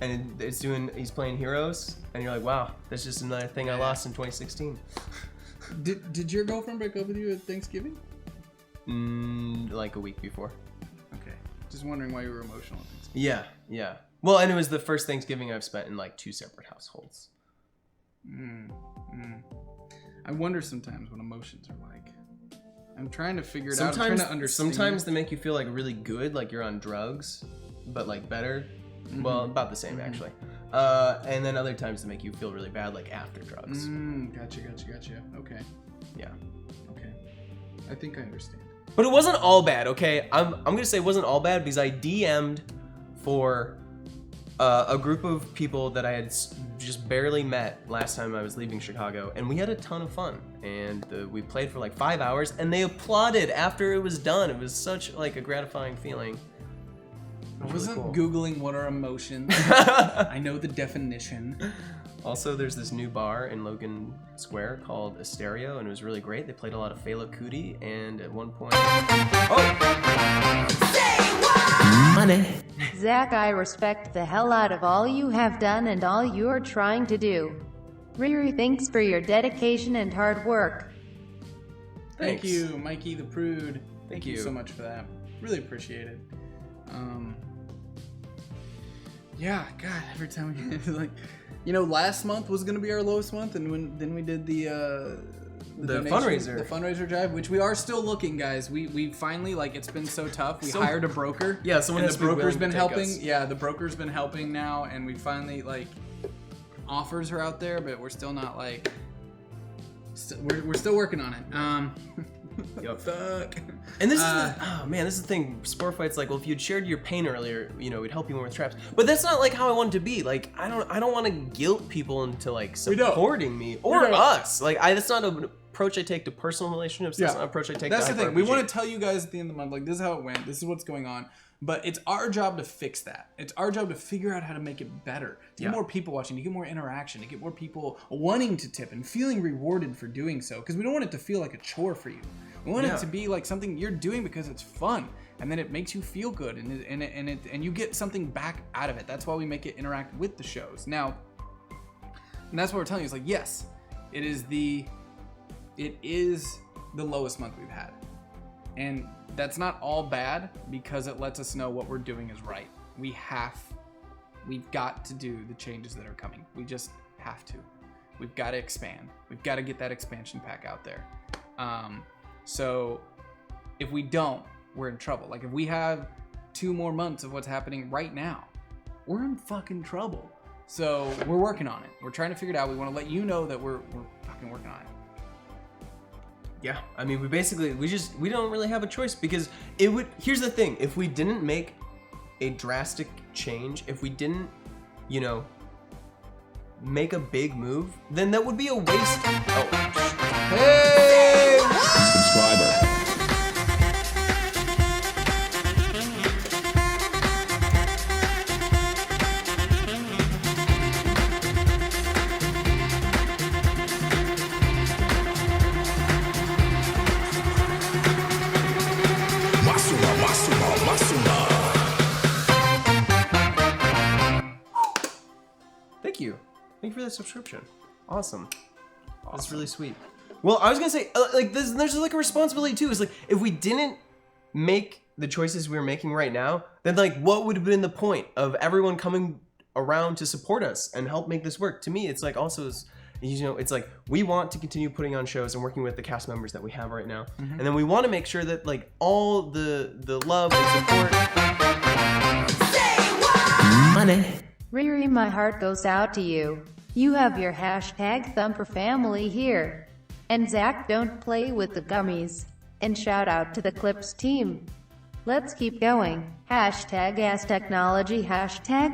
And he's playing Heroes, and you're like, wow, that's just another thing I lost in 2016. Did your girlfriend break up with you at Thanksgiving? Like a week before. Okay. Just wondering why you were emotional at Thanksgiving. Yeah. Well, and it was the first Thanksgiving I've spent in 2 separate households. I wonder sometimes what emotions are like. I'm trying to figure it out. I'm trying to understand. Sometimes they make you feel really good, like you're on drugs, but better. Mm-hmm. Well, about the same actually. And then other times they make you feel really bad, after drugs. Gotcha. Okay. Yeah. Okay. I think I understand. But it wasn't all bad, okay? I'm gonna say it wasn't all bad because I DM'd for a group of people that I had just barely met last time I was leaving Chicago, and we had a ton of fun. And we played for 5 hours, and they applauded after it was done. It was such a gratifying feeling. I wasn't Googling what are emotions. I know the definition. Also, there's this new bar in Logan Square called Asterio, and it was really great. They played a lot of Fela Kuti, and at one point... Money. Zac, I respect the hell out of all you have done and all you're trying to do. Ryry, thanks for your dedication and hard work. Thank Thanks. you, Mikey the Prude. Thank you you. so much for that. Really appreciate it. Yeah, God, every time we it's like, last month was gonna be our lowest month, and then we did the fundraiser. the fundraiser drive, which we are still looking, guys. We finally, like, it's been so tough. We So- hired a broker. Yeah, someone and has the to be broker's willing been to take helping. us. Yeah, the broker's been helping now, and we finally, like, offers are out there, but we're still not like. We're still working on it. Yup. Fuck. And this is the thing. Sport Fight's like, well, if you'd shared your pain earlier, we'd help you more with traps. But that's not like how I want it to be. Like, I don't want to guilt people into like We don't. supporting me or We don't. us. Like, that's not an approach I take to personal relationships. That's Yeah. not an approach I take. That's to the thing. We hyper-RPG. want to tell you guys at the end of the month, like, this is how it went. This is what's going on. But it's our job to fix that. It's our job to figure out how to make it better. To Yeah. get more people watching, to get more interaction, to get more people wanting to tip and feeling rewarded for doing so. Because we don't want it to feel like a chore for you. We want Yeah. it to be like something you're doing because it's fun. And then it makes you feel good. And you get something back out of it. That's why we make it interact with the shows. Now, and that's what we're telling you. It's like, yes, it is the lowest month we've had. And that's not all bad because it lets us know what we're doing is right. We've got to do the changes that are coming. We just have to. We've got to expand. We've got to get that expansion pack out there. So if we don't, we're in trouble. Like, if we have 2 more months of what's happening right now, we're in fucking trouble. So we're working on it. We're trying to figure it out. We want to let you know that we're fucking working on it. Yeah, I mean, we don't really have a choice because here's the thing, if we didn't make a drastic change, if we didn't, make a big move, then that would be a waste. Hey! Subscriber. Thank you for that subscription. Awesome. That's really sweet. Well, I was gonna say, there's like a responsibility too. Is like, if we didn't make the choices we're making right now, then like, what would have been the point of everyone coming around to support us and help make this work? To me, it's like also, it's like we want to continue putting on shows and working with the cast members that we have right now, and then we want to make sure that like all the love and support. Money. Ryry, my heart goes out to you. You have your #Thumper family here. And Zac, don't play with the gummies. And shout out to the Clips team. Let's keep going. #Ass Technology,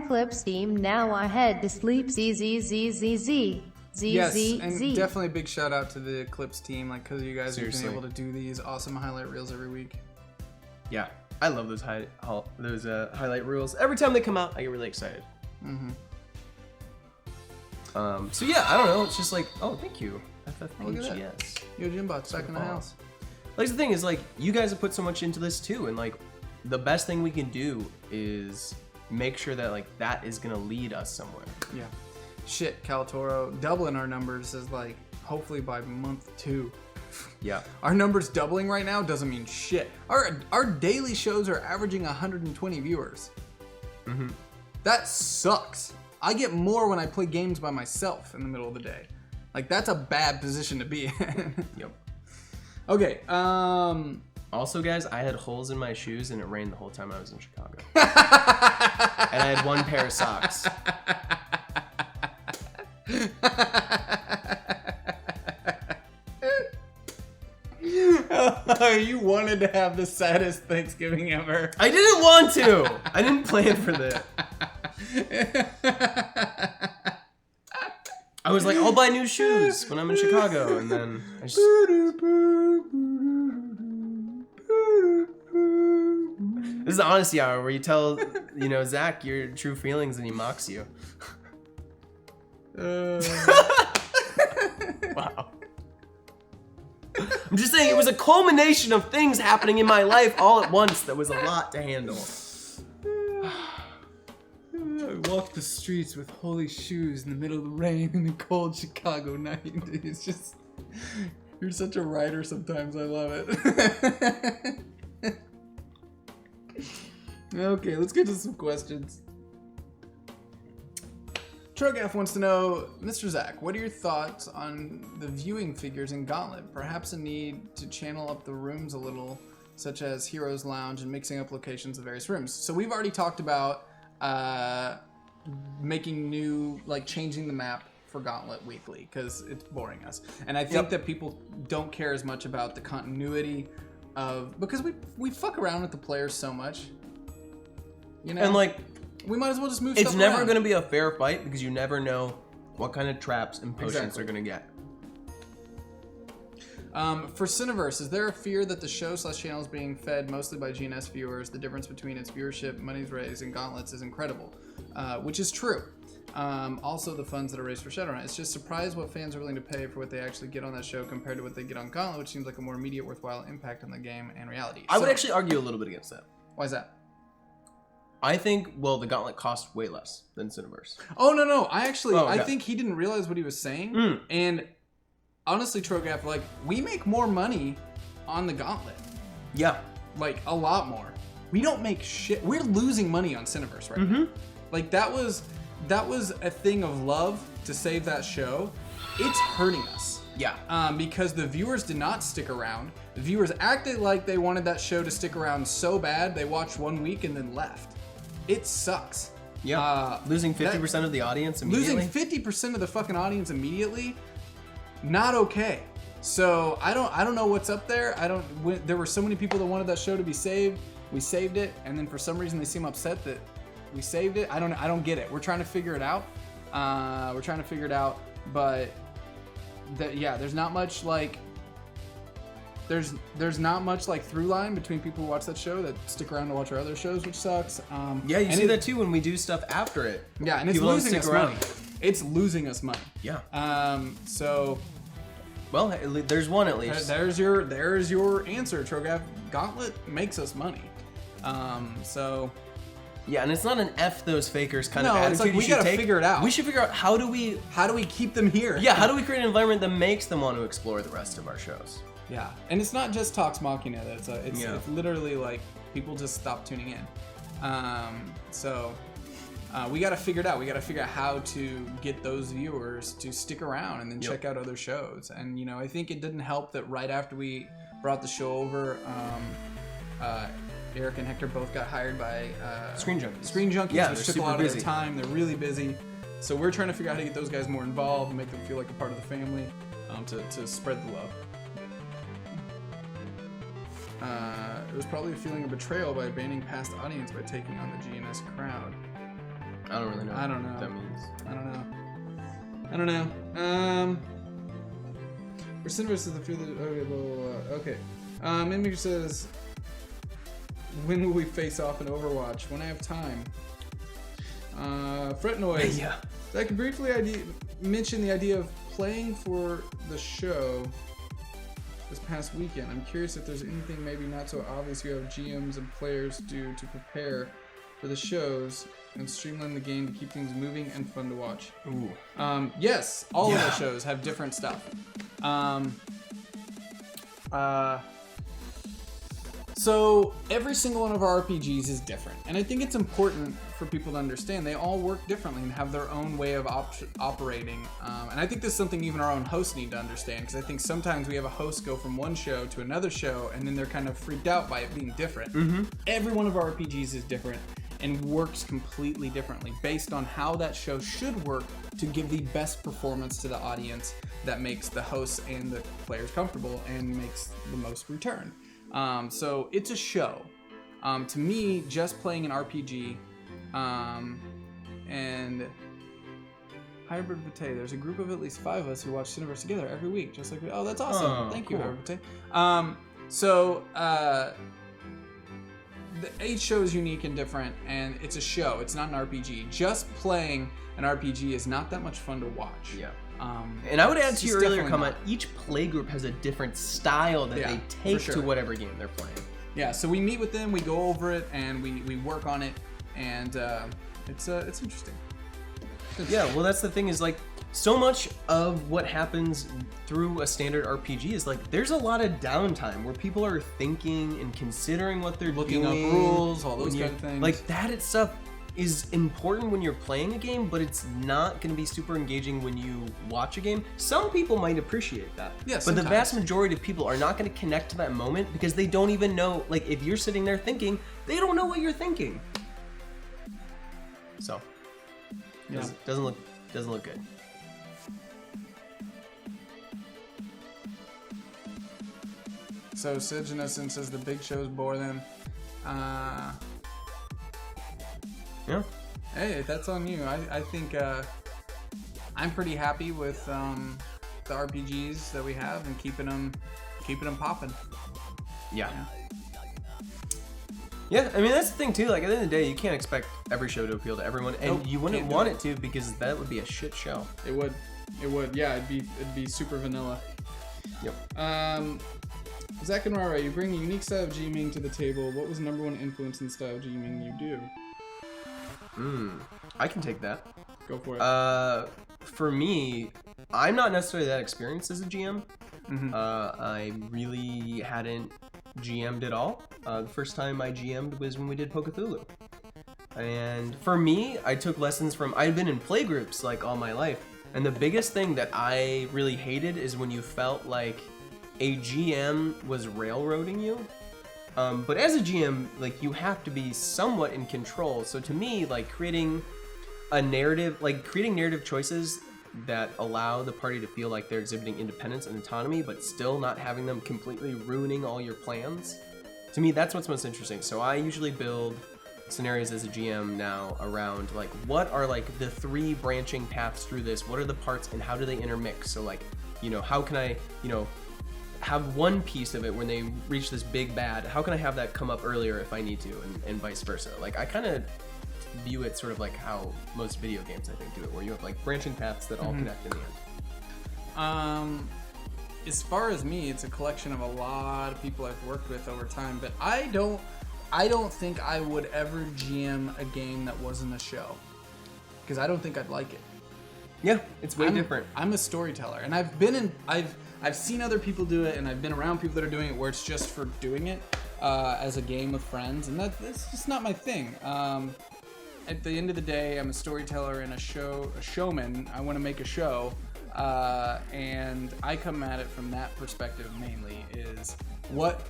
#Clips team. Now I head to sleep. ZZZZZ. Yes, and ZZZ. definitely a big shout out to the Clips team, like, because you guys Seriously. have been able to do these awesome highlight reels every week. Yeah, I love those highlight reels. Every time they come out, I get really excited. So yeah, I don't know. It's just like, oh, thank you. Look at that. FFHGS. Yo, Jimbot's back in the Aw. house. Like the thing is, like, you guys have put so much into this too, and like, the best thing we can do is make sure that like that is gonna lead us somewhere. Yeah. Shit, Calatoro, doubling our numbers is like, hopefully by month 2. Yeah. Our numbers doubling right now doesn't mean shit. Our daily shows are averaging 120 viewers. That sucks. I get more when I play games by myself in the middle of the day. Like, that's a bad position to be in. Yep. Okay, Also, guys, I had holes in my shoes and it rained the whole time I was in Chicago. And I had 1 pair of socks. you wanted to have the saddest Thanksgiving ever. I didn't want to. I didn't plan for that. I was like, I'll buy new shoes when I'm in Chicago, and then I just. This is the honesty hour where you tell, Zac your true feelings and he mocks you. Wow. I'm just saying, it was a culmination of things happening in my life all at once that was a lot to handle. I walked the streets with holy shoes in the middle of the rain in the cold Chicago night. It's just, you're such a writer sometimes. I love it. Okay, let's get to some questions. Trogaf wants to know, Mr. Zac, what are your thoughts on the viewing figures in Gauntlet? Perhaps a need to channel up the rooms a little, such as Heroes Lounge and mixing up locations of various rooms. So we've already talked about making new, like changing the map for Gauntlet weekly because it's boring us. And I think that people don't care as much about the continuity of, because we fuck around with the players so much. You know? And like, we might as well just move it's stuff never around. going to be a fair fight because you never know what kind of traps and potions Exactly. they're going to get. For Cineverse, is there a fear that the show/channel is being fed mostly by GNS viewers? The difference between its viewership, monies raised, and Gauntlets is incredible, which is true. Also, the funds that are raised for Shadowrun. It's just surprised what fans are willing to pay for what they actually get on that show compared to what they get on Gauntlet, which seems like a more immediate, worthwhile impact on the game and reality. I would actually argue a little bit against that. Why is that? I think, well, the Gauntlet costs way less than Cineverse. Oh, no. I okay. think he didn't realize what he was saying. Mm. And honestly, Trogaf, like, we make more money on the Gauntlet. Yeah. Like, a lot more. We don't make shit. We're losing money on Cineverse right now. Like, that was a thing of love to save that show. It's hurting us. Yeah. Because the viewers did not stick around. The viewers acted like they wanted that show to stick around so bad, they watched 1 week and then left. It sucks. Yeah. Losing 50% of the audience immediately. Losing 50% of the fucking audience immediately, not okay. So I don't know what's up there. There were so many people that wanted that show to be saved. We saved it, and then for some reason they seem upset that we saved it. I don't get it. We're trying to figure it out. But there's not much like there's not much like through line between people who watch that show that stick around to watch our other shows, which sucks. Yeah, you see that too when we do stuff after it. Yeah, and it's People don't losing stick us around. money. It's losing us money. Yeah. So Well, there's one at least. there's your answer, Trogaf. Gauntlet makes us money. So Yeah, and it's not an F those fakers kind of No, attitude it's like you we should gotta take. figure it out. We should figure out how do we keep them here? Yeah, how do we create an environment that makes them want to explore the rest of our shows? Yeah, and it's not just Talks Machina. It's Yeah. literally like people just stop tuning in. We got to figure it out. We got to figure out how to get those viewers to stick around and then check out other shows. And you know, I think it didn't help that right after we brought the show over, Eric and Hector both got hired by Screen Junkies. Screen Junkies, Yeah, which they're took a super lot of busy. their time. They're really busy. So we're trying to figure out how to get those guys more involved and make them feel like a part of the family, to spread the love. It was probably a feeling of betrayal by banning past audience by taking on the GNS crowd. I don't really know. I don't know. What that means. I don't know. For Cineverse is the fear that okay. Mimic says, when will we face off in Overwatch? When I have time. Fret Noise. Yeah. So I can briefly mention the idea of playing for the show this past weekend. I'm curious if there's anything maybe not so obvious you have GMs and players do to prepare for the shows and streamline the game to keep things moving and fun to watch. Ooh. Yes, all of our shows have different stuff. So every single one of our RPGs is different, and I think it's important for people to understand they all work differently and have their own way of operating. And I think this is something even our own hosts need to understand, because I think sometimes we have a host go from one show to another show, and then they're kind of freaked out by it being different. Every one of our RPGs is different and works completely differently based on how that show should work to give the best performance to the audience that makes the hosts and the players comfortable and makes the most return. So it's a show. To me, just playing an RPG, and Hybrid Vitae, there's a group of at least 5 of us who watch Cineverse together every week, just like we. Oh, that's awesome! Oh, Thank cool. you, Hybrid Vitae. Each show is unique and different, and it's a show. It's not an RPG. Just playing an RPG is not that much fun to watch. Yeah. And I would add to your it's earlier definitely comment, each playgroup has a different style that Yeah, they for take sure. to whatever game they're playing. Yeah, so we meet with them, we go over it, and we work on it, and it's interesting. Yeah, well, that's the thing is like so much of what happens through a standard RPG is like there's a lot of downtime where people are thinking and considering what they're Looking doing, up rules, all when those you're- kind of things. Like that stuff is important when you're playing a game, but it's not going to be super engaging when you watch a game. Some people might appreciate that. Yeah, but the sometimes. vast majority of people are not going to connect to that moment because they don't even know, like if you're sitting there thinking, they don't know what you're thinking. So, Yeah. doesn't look good. So Sidge Innocent says the big shows bore them. Yeah. Hey, that's on you. I think I'm pretty happy with the RPGs that we have and keeping them popping. Yeah. Yeah, I mean that's the thing too. Like at the end of the day, you can't expect every show to appeal to everyone, and Nope, you wouldn't can't do want it. it to because that would be a shit show. It would. Yeah, it'd be super vanilla. Yep. Zac and Ryry, you bring a unique style of GMing to the table. What was the number one influence in the style of GMing you do? I can take that. Go for it. For me, I'm not necessarily that experienced as a GM. I really hadn't GM'd at all. The first time I GM'd was when we did Pokethulu. And for me, I took lessons from, I've been in playgroups like all my life. And the biggest thing that I really hated is when you felt like a GM was railroading you. But as a GM, like you have to be somewhat in control. So to me, like creating narrative choices that allow the party to feel like they're exhibiting independence and autonomy, but still not having them completely ruining all your plans. To me, that's what's most interesting. So I usually build scenarios as a GM now around like what are like the 3 branching paths through this, what are the parts and how do they intermix? So like, how can I, have one piece of it when they reach this big bad, how can I have that come up earlier if I need to, and vice versa. Like I kind of view it sort of like how most video games I think do it, where you have like branching paths that all connect in the end. As far as me, it's a collection of a lot of people I've worked with over time, but I don't think I would ever GM a game that wasn't a show, because I don't think I'd like it. Yeah, it's way different. I'm a storyteller, and I've seen other people do it, and I've been around people that are doing it where it's just for doing it as a game with friends, and that's just not my thing. At the end of the day, I'm a storyteller and a showman. I want to make a show, and I come at it from that perspective mainly. Is what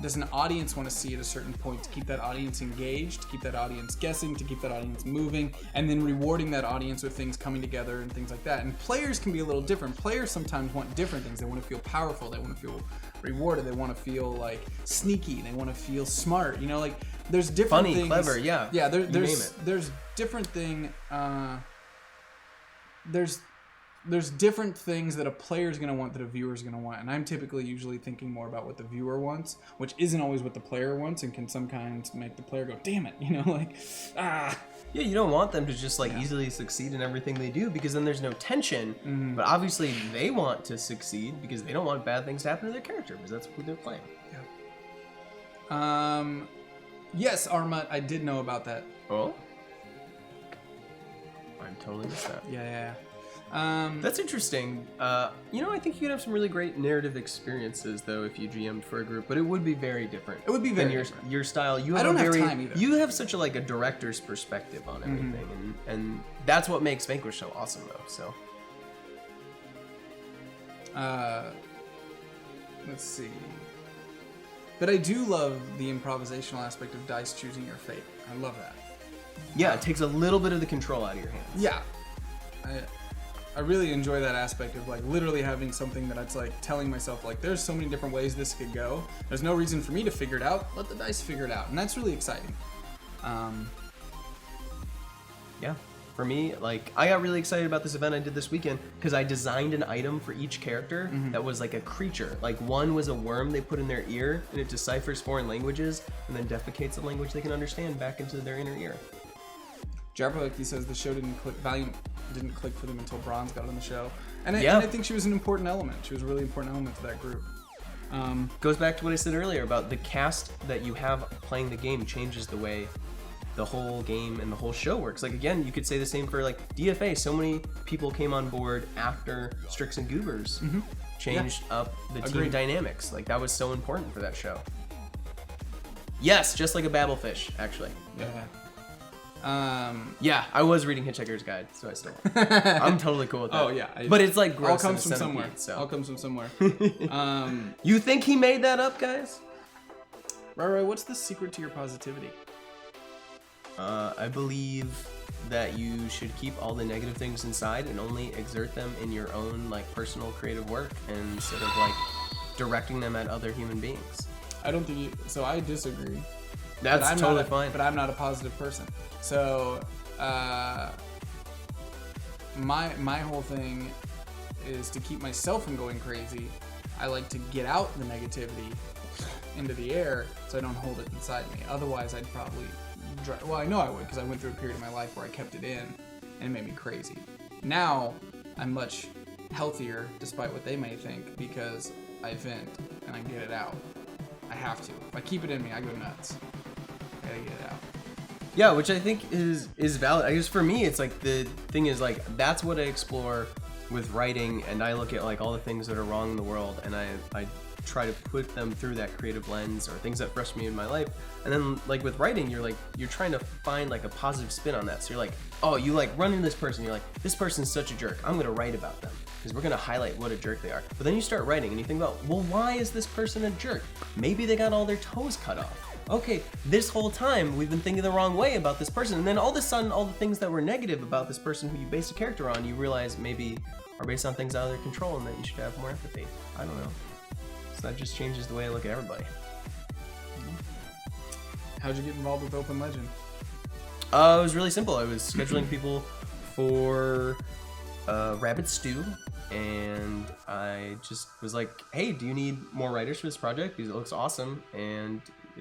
does an audience want to see at a certain point to keep that audience engaged, to keep that audience guessing, to keep that audience moving, and then rewarding that audience with things coming together and things like that. And players can be a little different. Players sometimes want different things. They want to feel powerful. They want to feel rewarded. They want to feel like sneaky. They want to feel smart. Like there's different Funny, things. clever, yeah. Yeah, You name it. there's different thing. There's different things that a player's going to want that a viewer's going to want. And I'm typically usually thinking more about what the viewer wants, which isn't always what the player wants and can sometimes make the player go, damn it, Yeah, you don't want them to just easily succeed in everything they do because then there's no tension. But obviously they want to succeed because they don't want bad things to happen to their character because that's who they're playing. Yes, Arma, I did know about that. Oh? I totally missed that. Yeah. That's interesting. I think you could have some really great narrative experiences though if you GM'd for a group, but it would be very different. It would be very than different. your style. You I have don't a have very, time either. You have such a director's perspective on everything, and that's what makes Vanquish so awesome though. So. Let's see. But I do love the improvisational aspect of dice choosing your fate. I love that. Yeah, it takes a little bit of the control out of your hands. Yeah. I really enjoy that aspect of literally having something that it's telling myself there's so many different ways this could go. There's no reason for me to figure it out. Let the dice figure it out. And that's really exciting. Yeah. For me, I got really excited about this event I did this weekend because I designed an item for each character that was a creature. One was a worm they put in their ear and it deciphers foreign languages and then defecates the language they can understand back into their inner ear. Jarpahookie says the show didn't click. Valiant didn't click for them until Bronze got on the show, and Yeah. I think she was an important element. She was a really important element to that group. Goes back to what I said earlier about the cast that you have playing the game changes the way the whole game and the whole show works. Like again, you could say the same for like DFA. So many people came on board after Strix and Goobers changed up the team dynamics. Like that was so important for that show. Yes, just like a Babblefish, actually. Yeah, I was reading Hitchhiker's Guide, so I still. I'm totally cool with that. Oh yeah, but it's like gross. All comes from centipede, somewhere. So. All comes from somewhere. You think he made that up, guys? Ryry, what's the secret to your positivity? I believe that you should keep all the negative things inside and only exert them in your own like personal creative work instead of like directing them at other human beings. I don't think you. So I disagree. That's totally fine. But I'm not a positive person. So my whole thing is to keep myself from going crazy. I like to get out the negativity into the air so I don't hold it inside me. Otherwise, I'd probably. Well, I know I would because I went through a period of my life where I kept it in and it made me crazy. Now I'm much healthier, despite what they may think, because I vent and I get it out. I have to. If I keep it in me, I go nuts. I gotta get it out. Yeah, which I think is valid. I guess for me, it's like the thing is like that's what I explore with writing, and I look at like all the things that are wrong in the world, and I try to put them through that creative lens or things that frustrate me in my life. And then like with writing, you're trying to find like a positive spin on that. So you're like, oh, you like run into this person, you're like, this person's such a jerk. I'm gonna write about them because we're gonna highlight what a jerk they are. But then you start writing and you think about, well, why is this person a jerk? Maybe they got all their toes cut off. Okay, this whole time we've been thinking the wrong way about this person, and then all of a sudden all the things that were negative about this person who you based a character on, you realize maybe are based on things out of their control and that you should have more empathy. I don't know. So that just changes the way I look at everybody. How'd you get involved with Open Legend? It was really simple. I was scheduling people for Rabbit Stew, and I just was like, hey, do you need more writers for this project? Because it looks awesome, and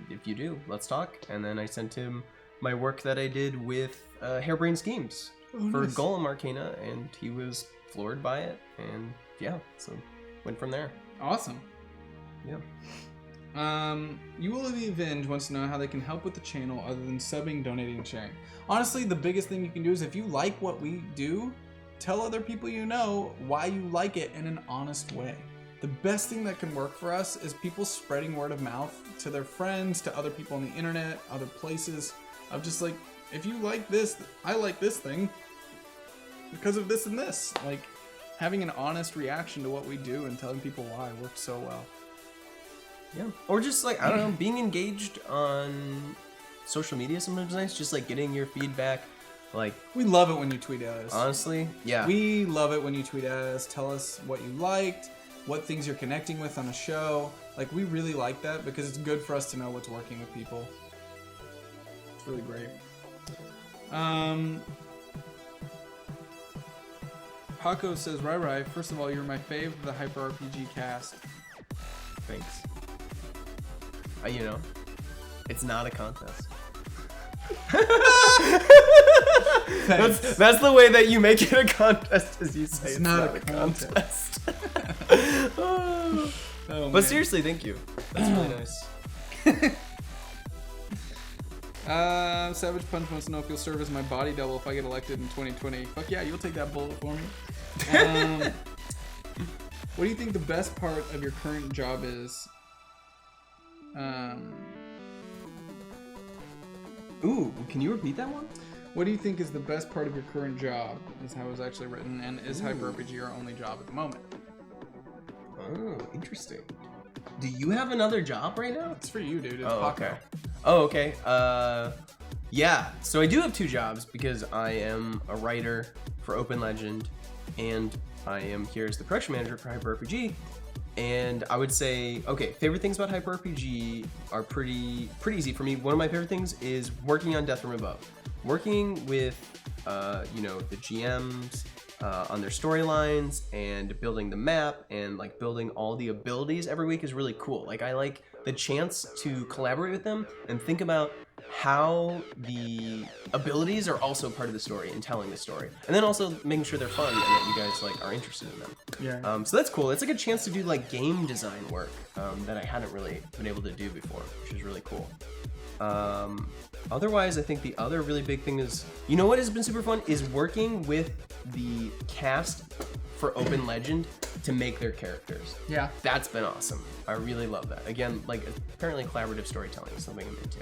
if you do, let's talk. And then I sent him my work that I did with Harebrained Schemes for Golem Arcana, and he was floored by it, and yeah, so went from there. Awesome. Yeah. You will be Avenged wants to know how they can help with the channel other than subbing, donating, and sharing. Honestly, the biggest thing you can do is if you like what we do, tell other people you know why you like it in an honest way. The best thing that can work for us is people spreading word of mouth to their friends, to other people on the internet, other places, of just like, if you like this, I like this thing because of this and this. Like, having an honest reaction to what we do and telling people why works so well. Yeah. Or just like, I don't know, being engaged on social media sometimes is nice. Just like getting your feedback. Like, we love it when you tweet at us. Honestly, yeah. We love it when you tweet at us. Tell us what you liked, what things you're connecting with on a show. Like, we really like that because it's good for us to know what's working with people. It's really great. Paco says, Ryry, first of all, you're my fave of the Hyper RPG cast. Thanks. You know, it's not a contest. That's the way that you make it a contest, as you say. It's not a contest. But seriously, thank you. That's really nice. Savage Punch wants to know if you'll serve as my body double if I get elected in 2020. Fuck yeah, you'll take that bullet for me. What do you think the best part of your current job is? Ooh, can you repeat that one? What do you think is the best part of your current job? Is how it was actually written, and is Hyper RPG your only job at the moment? Oh, interesting. Do you have another job right now? It's for you, dude. It's okay. Oh, okay. Yeah. So I do have two jobs because I am a writer for Open Legend, and I am here as the production manager for Hyper RPG. And I would say, okay, favorite things about Hyper RPG are pretty easy for me. One of my favorite things is working on Death from Above, working with the GMs on their storylines and building the map and like building all the abilities every week is really cool. Like, I like the chance to collaborate with them and think about how the abilities are also part of the story and telling the story, and then also making sure they're fun and that you guys like are interested in them. Yeah. So that's cool. It's like a chance to do like game design work that I hadn't really been able to do before, which is really cool. Otherwise, I think the other really big thing is, you know what has been super fun is working with the cast for Open Legend to make their characters. Yeah. That's been awesome. I really love that. Again, like apparently collaborative storytelling is something I'm into.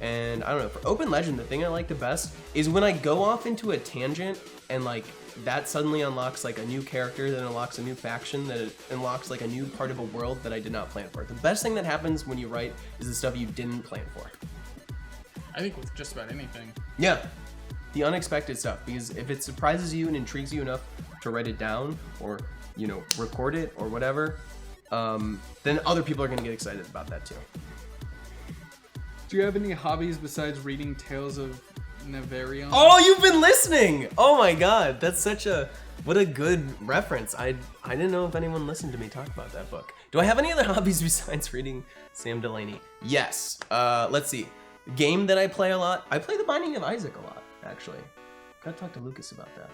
And I don't know, for Open Legend, the thing I like the best is when I go off into a tangent and like that suddenly unlocks like a new character, that unlocks a new faction, that it unlocks like a new part of a world that I did not plan for. The best thing that happens when you write is the stuff you didn't plan for. I think with just about anything. Yeah, the unexpected stuff, because if it surprises you and intrigues you enough to write it down or, you know, record it or whatever, then other people are gonna get excited about that too. Do you have any hobbies besides reading Tales of Neverion? Oh, you've been listening! Oh my god, that's such a, what a good reference. I didn't know if anyone listened to me talk about that book. Do I have any other hobbies besides reading Sam Delaney? Yes, let's see. Game that I play a lot, I play The Binding of Isaac a lot, actually. Gotta talk to Lucas about that.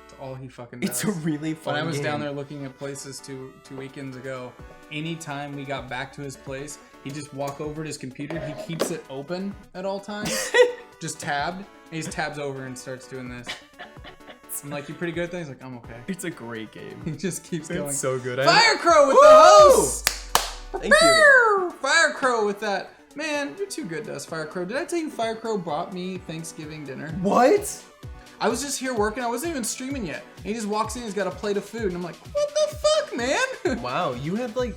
That's all he fucking does. It's a really fun When I was game. down there looking at places two weekends ago, anytime we got back to his place, he'd just walk over to his computer. He keeps it open at all times, just tabbed. And he just tabs over and starts doing this. I'm like, you pretty good at that? He's like, I'm okay. It's a great game. He just keeps going. It's so good. Firecrow with Woo! the host! Thank you. Firecrow with that. Man, you're too good to us, Firecrow. Did I tell you Firecrow brought me Thanksgiving dinner? What? I was just here working. I wasn't even streaming yet. And he just walks in. He's got a plate of food. And I'm like, what the fuck, man? Wow, you had like,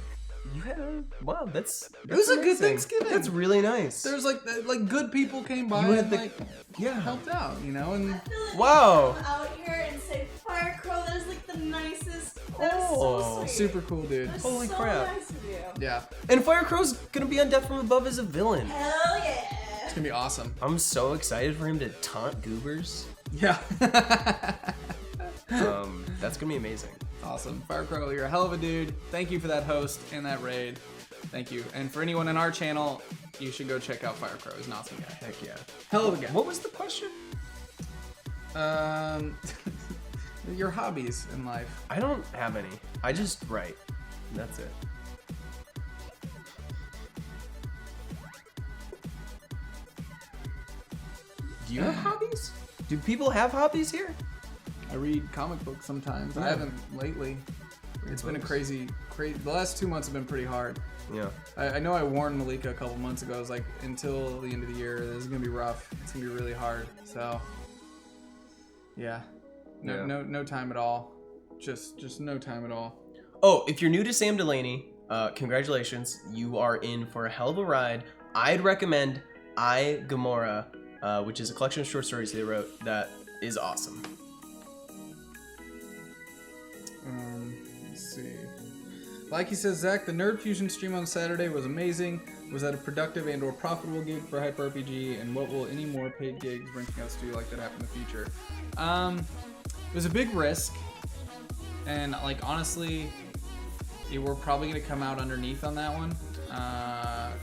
wow, that's It was a good amazing. Thanksgiving. That's really nice. There's like good people came by You had and the- like yeah. helped out, you know? And Wow. Come out here and say Firecrow. That is like the nicest. That is Oh, so sweet. super cool dude. That's Holy so crap. Nice of you. Yeah, And Firecrow's gonna be on Death from Above as a villain. Hell yeah. it's gonna be awesome. I'm so excited for him to taunt goobers. Yeah. That's gonna be amazing. Awesome. Firecrow, you're a hell of a dude. Thank you for that host and that raid. Thank you. And for anyone in our channel, you should go check out Firecrow. He's an awesome guy. Heck yeah. Hell of a guy. What was the question? Your hobbies in life. I don't have any. I just write. That's it. Do you have hobbies? Do people have hobbies here? I read comic books sometimes. I Yeah. haven't lately. It's been a crazy. The last 2 months have been pretty hard. Yeah. I know I warned Malika a couple months ago. I was like, until the end of the year, this is gonna be rough. It's gonna be really hard. So, yeah, no time at all. Just no time at all. Oh, if you're new to Sam Delaney, congratulations. You are in for a hell of a ride. I'd recommend I, Gamora, which is a collection of short stories they wrote that is awesome. Let's see. Like he says, Zach, the Nerd Fusion stream on Saturday was amazing. Was that a productive and/or profitable gig for Hyper RPG? And what will any more paid gigs renting out studio like that happen in the future? It was a big risk, and like honestly, we're probably gonna come out underneath on that one.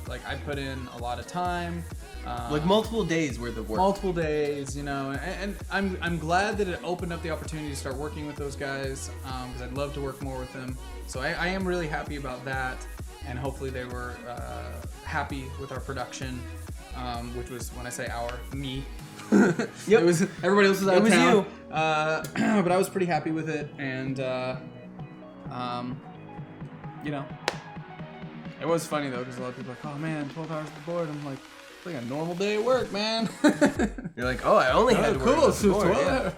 Like I put in a lot of time. Like multiple days worth of work. Multiple days, you know, and I'm glad that it opened up the opportunity to start working with those guys, because I'd love to work more with them. So I am really happy about that, and hopefully they were happy with our production, which was, when I say me. Yep. It was everybody else was out It of was town. you. But I was pretty happy with it, and you know, it was funny though, because a lot of people are like, oh man, 12 hours at the board. I'm like, it's like a normal day at work, man. You're like, oh, I only had to work cool. with the board, yeah.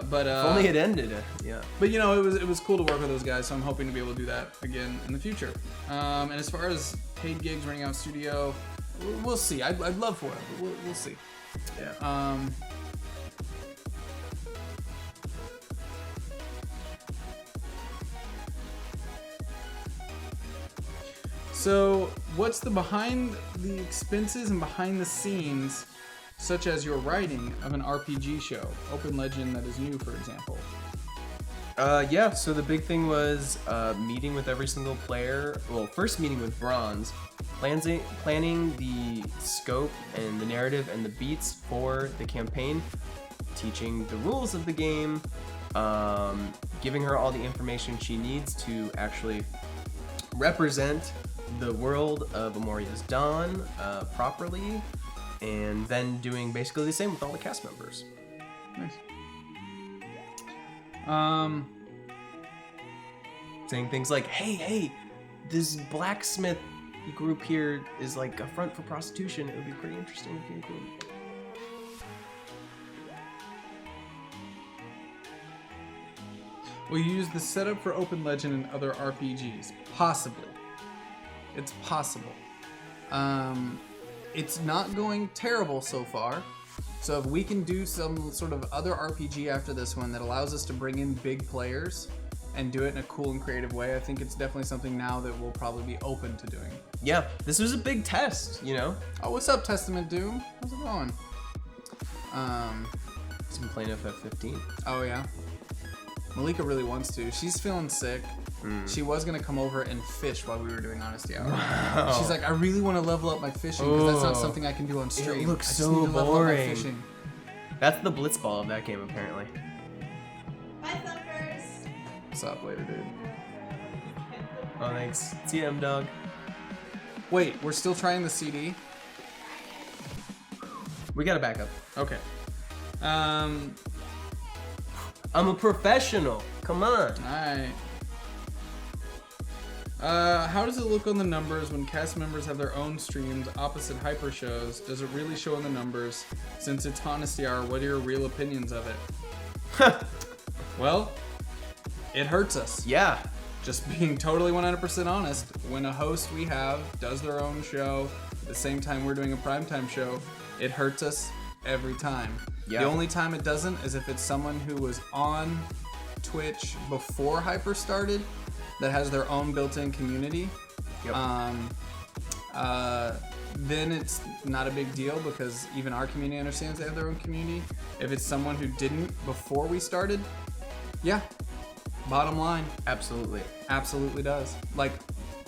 But If only it ended. Yeah. but you know, it was cool to work with those guys, so I'm hoping to be able to do that again in the future. And as far as paid gigs running out studio, we'll see. I'd love for it, but we'll see. Yeah. So, what's the behind the expenses and behind the scenes, such as your writing of an RPG show, Open Legend that is new, for example? Yeah, so the big thing was meeting with every single player. Well, first meeting with Bronze, planning the scope and the narrative and the beats for the campaign, teaching the rules of the game, giving her all the information she needs to actually represent the world of Amoria's Dawn properly, and then doing basically the same with all the cast members. Nice. Saying things like, hey, this blacksmith group here is like a front for prostitution. It would be pretty interesting if you include it. Will you use the setup for Open Legend in other RPGs? Possibly. It's possible. It's not going terrible so far. So if we can do some sort of other RPG after this one that allows us to bring in big players and do it in a cool and creative way, I think it's definitely something now that we'll probably be open to doing. Yeah, this was a big test, you know? Oh, what's up, Testament Doom? How's it going? He's been playing FF15. Oh, yeah. Malika really wants to. She's feeling sick. She was gonna come over and fish while we were doing Honesty Hour. Wow. She's like, I really want to level up my fishing because that's not something I can do on stream. It looks I just so need to level up my boring. fishing. That's the blitzball of that game, apparently. Bye, Thumpers. What's up, later, dude? Oh, thanks. TM, dog. Wait, we're still trying the CD? We got a backup. Okay. I'm a professional. Come on. Alright. How does it look on the numbers when cast members have their own streams opposite hyper shows? Does it really show in the numbers? Since it's Honesty Hour, what are your real opinions of it? Well, it hurts us. Yeah. Just being totally 100% honest, when a host we have does their own show at the same time we're doing a primetime show, it hurts us every time. Yeah. The only time it doesn't is if it's someone who was on Twitch before Hyper started that has their own built-in community. Yep. Then it's not a big deal because even our community understands they have their own community. If it's someone who didn't before we started, yeah, bottom line, Absolutely. absolutely does. Like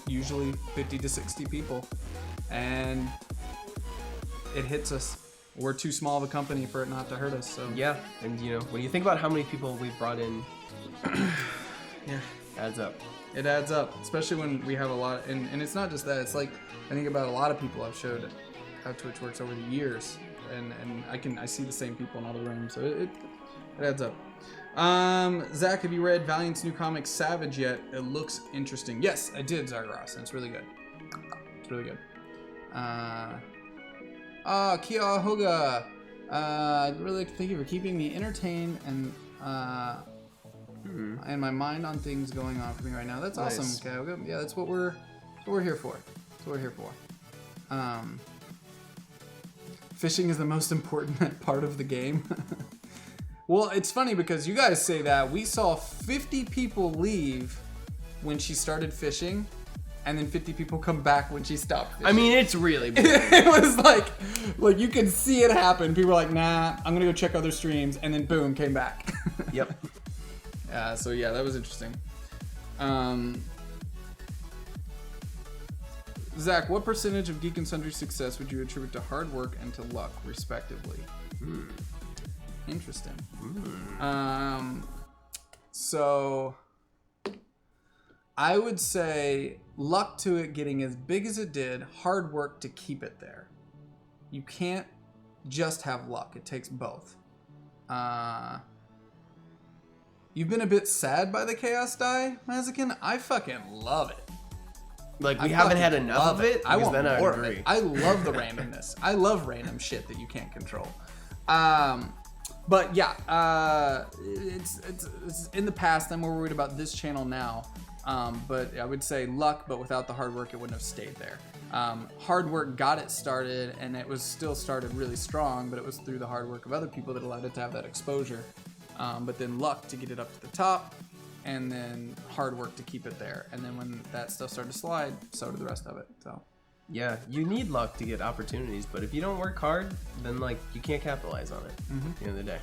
usually 50 to 60 people, and it hits us. We're too small of a company for it not to hurt us. So Yeah. And, you know, when you think about how many people we've brought in, yeah, adds up. it adds up, especially when we have a lot. And it's not just that. It's like I think about a lot of people I've showed how Twitch works over the years, and I see the same people in all the rooms. So it adds up. Zach, have you read Valiant's new comic Savage yet? It looks interesting. Yes, I did, Zargaros, and it's really good. It's really good. Kia Hoga. I'd really like to thank you for keeping me entertained and my mind on things going on for me right now. That's Nice. awesome, Kia Hoga. Yeah, that's what we're here for. That's what we're here for. Fishing is the most important part of the game. Well, it's funny because you guys say that. We saw 50 people leave when she started fishing, and then 50 people come back when she stopped fishing. I mean, it's really boring. It was like you could see it happen. People were like, nah, I'm gonna go check other streams, and then boom, came back. Yep. So yeah, that was interesting. Zach, what percentage of Geek and Sundry's success would you attribute to hard work and to luck, respectively? Interesting. So I would say luck to it getting as big as it did, hard work to keep it there. You can't just have luck. It takes both. You've been a bit sad by the Chaos Die, Mazakin? I fucking love it. Like, we I haven't fucking had enough love of it? I Because want then more I of agree. it. I love the randomness. I love random shit that you can't control. But yeah, it's in the past. I'm more worried about this channel now. But I would say luck, but without the hard work, it wouldn't have stayed there. Hard work got it started, and it was still started really strong, but it was through the hard work of other people that allowed it to have that exposure. But then luck to get it up to the top, and then hard work to keep it there. And then when that stuff started to slide, so did the rest of it. So Yeah, you need luck to get opportunities, but if you don't work hard, then, like, you can't capitalize on it at the end of the day.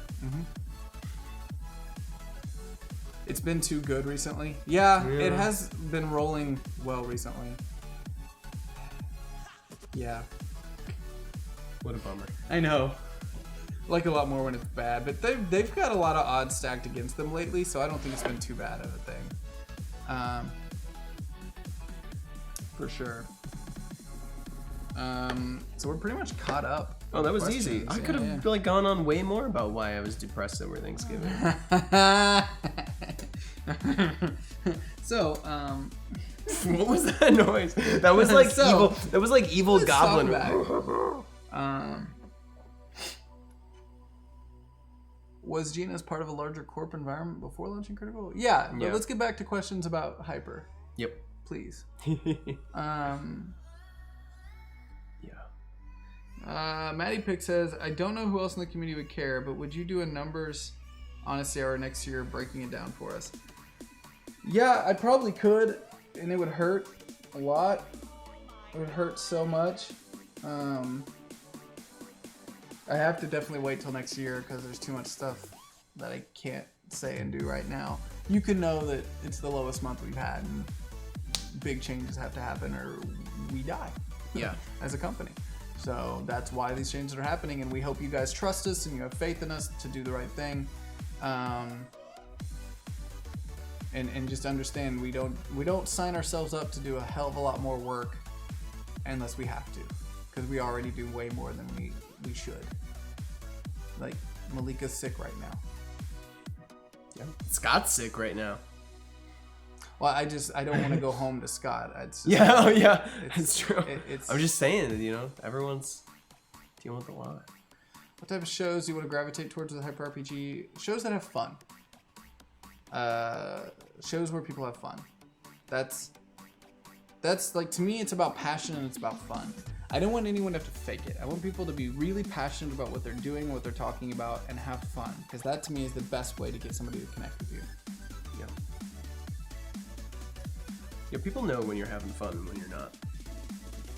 it's been too good recently. Yeah, it has been rolling well recently. Yeah, What a bummer. I know. Like a lot more when it's bad, but they've got a lot of odds stacked against them lately, so I don't think it's been too bad of a thing. For sure. So we're pretty much caught up. Oh, that was Questions. easy. I could have like gone on way more about why I was depressed over Thanksgiving. So, What was that noise? That was like So, evil. That was like evil let's talk goblin. about was Gina's part of a larger corp environment before launching Critical? Yeah, but Yeah. let's get back to questions about Hyper, Yep. please. Yeah. Maddie Pick says, I don't know who else in the community would care, but would you do a numbers on a CR next year breaking it down for us? Yeah, I probably could, and it would hurt a lot. It would hurt so much. I have to definitely wait till next year because there's too much stuff that I can't say and do right now. You can know that it's the lowest month we've had, and big changes have to happen or we die. Yeah. As a company. So that's why these changes are happening, and we hope you guys trust us and you have faith in us to do the right thing. And just understand we don't sign ourselves up to do a hell of a lot more work unless we have to, because we already do way more than we should. Like Malika's sick right now. Yeah. Scott's sick right now. Well, I don't want to go home to Scott. It's just, Yeah, oh yeah, it's true. it's I'm just saying, you know, everyone's dealing with a lot. What type of shows do you want to gravitate towards with Hyper RPG? Shows that have fun. Shows where people have fun. That's like, to me, it's about passion and it's about fun. I don't want anyone to have to fake it. I want people to be really passionate about what they're doing, what they're talking about, and have fun. Because that, to me, is the best way to get somebody to connect with you. Yeah. Yeah, people know when you're having fun and when you're not.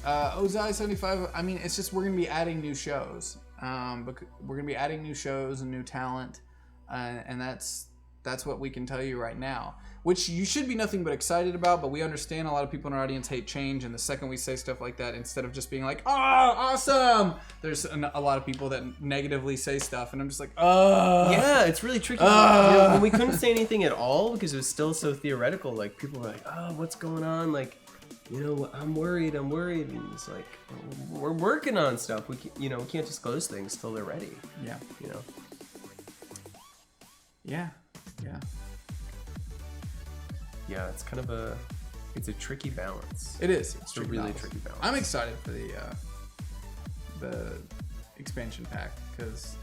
Ozai75, I mean, it's just we're going to be adding new shows. But we're going to be adding new shows and new talent. And that's what we can tell you right now. Which you should be nothing but excited about, but we understand a lot of people in our audience hate change, and the second we say stuff like that, instead of just being like, oh, awesome, there's a lot of people that negatively say stuff, and I'm just like, oh. Yeah, it's really tricky. You know, when we couldn't say anything at all because it was still so theoretical, like people were like, oh, what's going on? Like, you know, I'm worried. And it's like, well, we're working on stuff. We can't disclose things till they're ready. Yeah. You know? Yeah. Yeah, it's kind of a tricky balance. It is. It's a really tricky balance. I'm excited for the expansion pack because,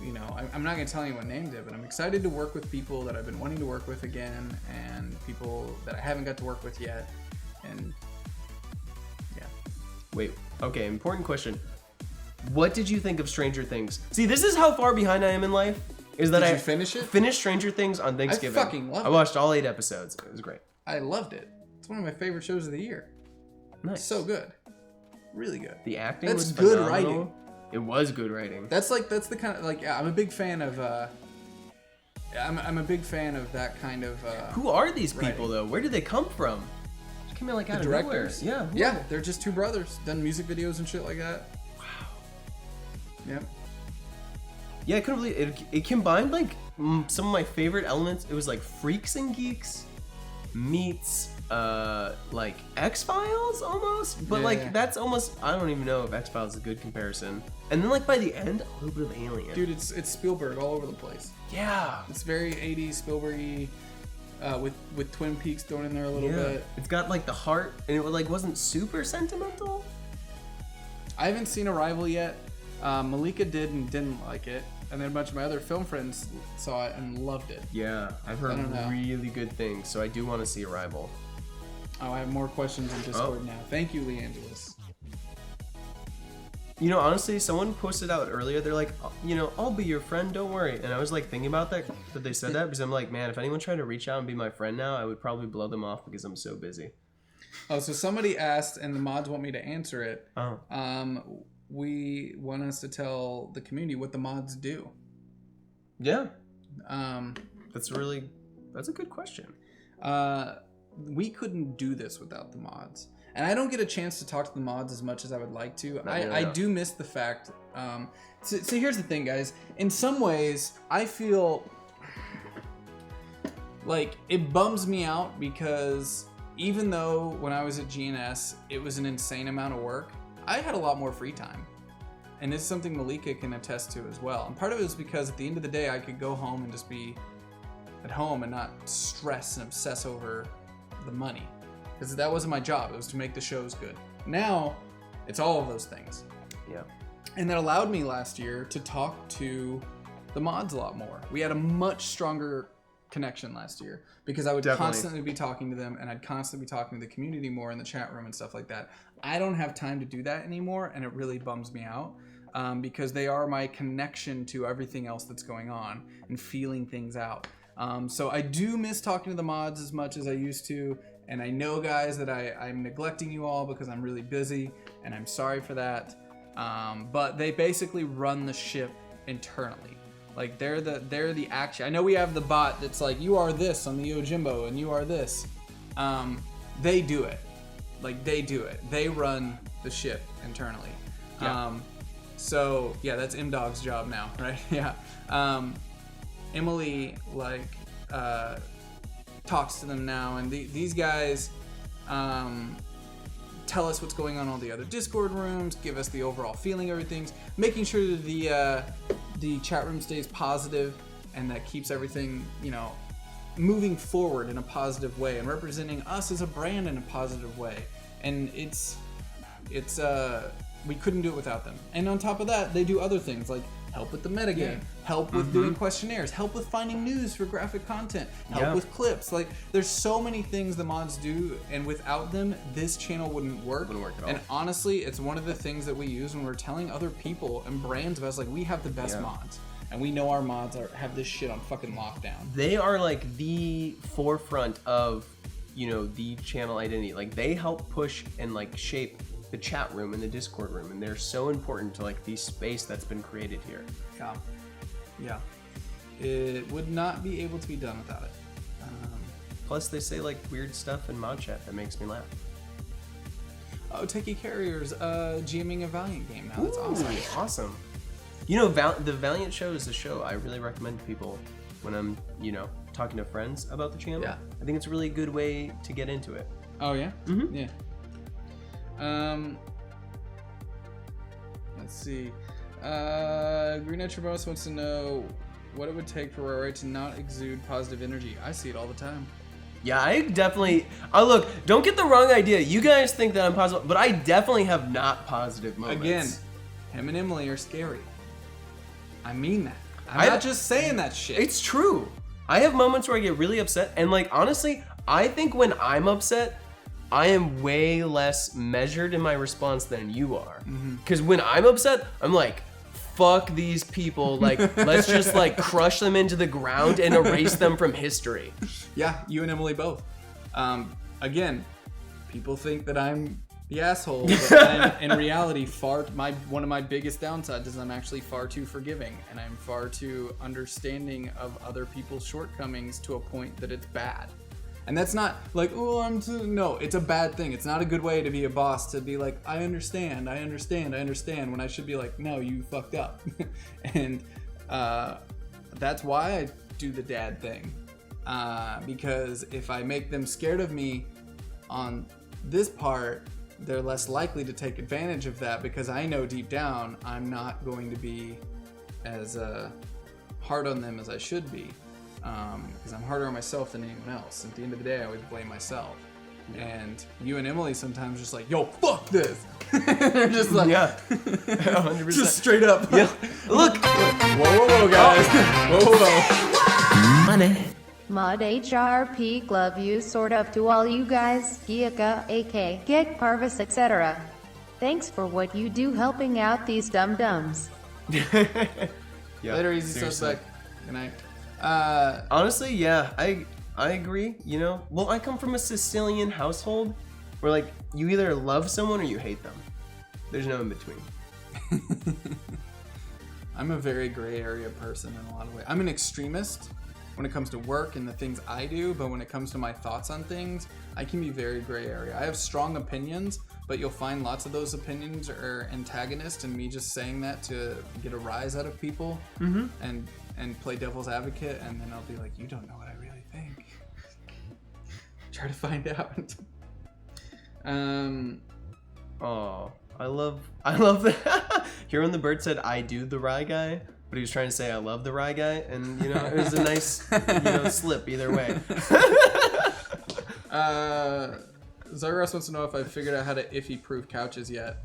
you know, I'm not going to tell anyone named it, but I'm excited to work with people that I've been wanting to work with again and people that I haven't got to work with yet. And yeah. Wait, okay, important question. What did you think of Stranger Things? See, this is how far behind I am in life. Is that Did I you finish it? Finished Stranger Things on Thanksgiving. I fucking loved it. I watched all 8 episodes. It was great. I loved it. It's one of my favorite shows of the year. Nice. So good. Really good. The acting That's was good phenomenal. writing. It was good writing. That's the kind of, like, yeah, I'm a big fan of I'm a big fan of that kind of Who are these people writing. though? Where did they come from? They came in like out of directors. nowhere. Yeah. Yeah, they're just two brothers, done music videos and shit like that. Wow. Yep. Yeah, I couldn't believe it. It combined like some of my favorite elements. It was like Freaks and Geeks meets like X-Files almost, but Yeah. like that's almost, I don't even know if X-Files is a good comparison. And then like by the end, a little bit of Alien. Dude, it's Spielberg all over the place. Yeah. It's very 80s Spielberg-y, with Twin Peaks thrown in there a little bit. It's got like the heart, and it like wasn't super sentimental. I haven't seen Arrival yet. Malika did and didn't like it, and then a bunch of my other film friends saw it and loved it. Yeah, I've heard I don't know. really good things, so I do want to see Arrival. Oh, I have more questions in Discord now. Thank you, Lee Angeles. You know, honestly, someone posted out earlier, they're like, you know, I'll be your friend, don't worry. And I was like thinking about that they said that, because I'm like, man, if anyone tried to reach out and be my friend now, I would probably blow them off because I'm so busy. Oh, so somebody asked, and the mods want me to answer it. Oh. We want us to tell the community what the mods do. Yeah. That's a good question. We couldn't do this without the mods. And I don't get a chance to talk to the mods as much as I would like to. I do miss the fact. So here's the thing, guys. In some ways, I feel like it bums me out because even though when I was at GNS, it was an insane amount of work, I had a lot more free time. And it's something Malika can attest to as well. And part of it is because at the end of the day, I could go home and just be at home and not stress and obsess over the money. Because that wasn't my job. It was to make the shows good. Now, it's all of those things. Yeah. And that allowed me last year to talk to the mods a lot more. We had a much stronger connection last year because I would constantly be talking to them, and I'd constantly be talking to the community more in the chat room and stuff like that. I don't have time to do that anymore, and it really bums me out because they are my connection to everything else that's going on and feeling things out. So I do miss talking to the mods as much as I used to, and I know, guys, that I'm neglecting you all because I'm really busy, and I'm sorry for that. But they basically run the ship internally. Like they're the action. I know we have the bot that's like, you are this on the Yojimbo and you are this. They do it. Like they do it. They run the ship internally. Yeah. So yeah, that's M-Dog's job now, right? Yeah. Emily talks to them now, and these guys tell us what's going on in all the other Discord rooms, give us the overall feeling of everything, making sure that the chat room stays positive and that keeps everything, moving forward in a positive way and representing us as a brand in a positive way. And it's we couldn't do it without them. And on top of that, they do other things like help with the metagame, help with doing questionnaires, help with finding news for graphic content, help with clips. Like, there's so many things the mods do, and without them, this channel wouldn't work. Wouldn't work at all. And honestly, it's one of the things that we use when we're telling other people and brands about us, like, we have the best mods. And we know our mods have this shit on fucking lockdown. They are like the forefront of, the channel identity. Like, they help push and like shape the chat room and the Discord room, and they're so important to like the space that's been created here. Yeah. It would not be able to be done without it. Plus, they say like weird stuff in mod chat that makes me laugh. Oh, Techie Carrier's GMing a Valiant game now. That's awesome. Awesome. The Valiant show is a show I really recommend to people when I'm, talking to friends about the channel. Yeah. I think it's a really good way to get into it. Oh yeah? Mm-hmm. Yeah. Let's see. Green Etrabos wants to know what it would take for Ryry to not exude positive energy. I see it all the time. Yeah, I definitely. Look, don't get the wrong idea. You guys think that I'm positive, but I definitely have not positive moments. Again, him and Emily are scary. I mean that. I'm not just saying that shit. It's true. I have moments where I get really upset, and like honestly, I think when I'm upset, I am way less measured in my response than you are. Because when I'm upset, I'm like, fuck these people. Like, let's just like crush them into the ground and erase them from history. Yeah, you and Emily both. Again, people think that I'm the asshole, but I'm, in reality, one of my biggest downsides is I'm actually far too forgiving, and I'm far too understanding of other people's shortcomings to a point that it's bad. And that's not like, oh, no, it's a bad thing. It's not a good way to be a boss, to be like, I understand, when I should be like, no, you fucked up. And that's why I do the dad thing. Because if I make them scared of me on this part, they're less likely to take advantage of that, because I know deep down I'm not going to be as hard on them as I should be. Because I'm harder on myself than anyone else. At the end of the day, I always blame myself. And you and Emily sometimes just like, yo, fuck this. They're just like, 100%. Just straight up. Yeah. Look. Whoa, guys. Whoa. Money. Mod HRP love you sort of to all you guys, Giaka, AK, Get Parvis, etc. Thanks for what you do helping out these dum-dums. Later, easy seriously. suspect. Good night. Honestly, yeah, I agree. Well, I come from a Sicilian household where like you either love someone or you hate them. There's no in between. I'm a very gray area person in a lot of ways. I'm an extremist when it comes to work and the things I do, but when it comes to my thoughts on things, I can be very gray area. I have strong opinions, but you'll find lots of those opinions are antagonist, and me just saying that to get a rise out of people and play devil's advocate, and then I'll be like, you don't know what I really think. Try to find out. Oh, I love that. Hero and the Bird said, "I do the Rye guy," but he was trying to say, "I love the Rye guy," and you know, it was a nice, slip either way. Zyros wants to know if I've figured out how to iffy-proof couches yet.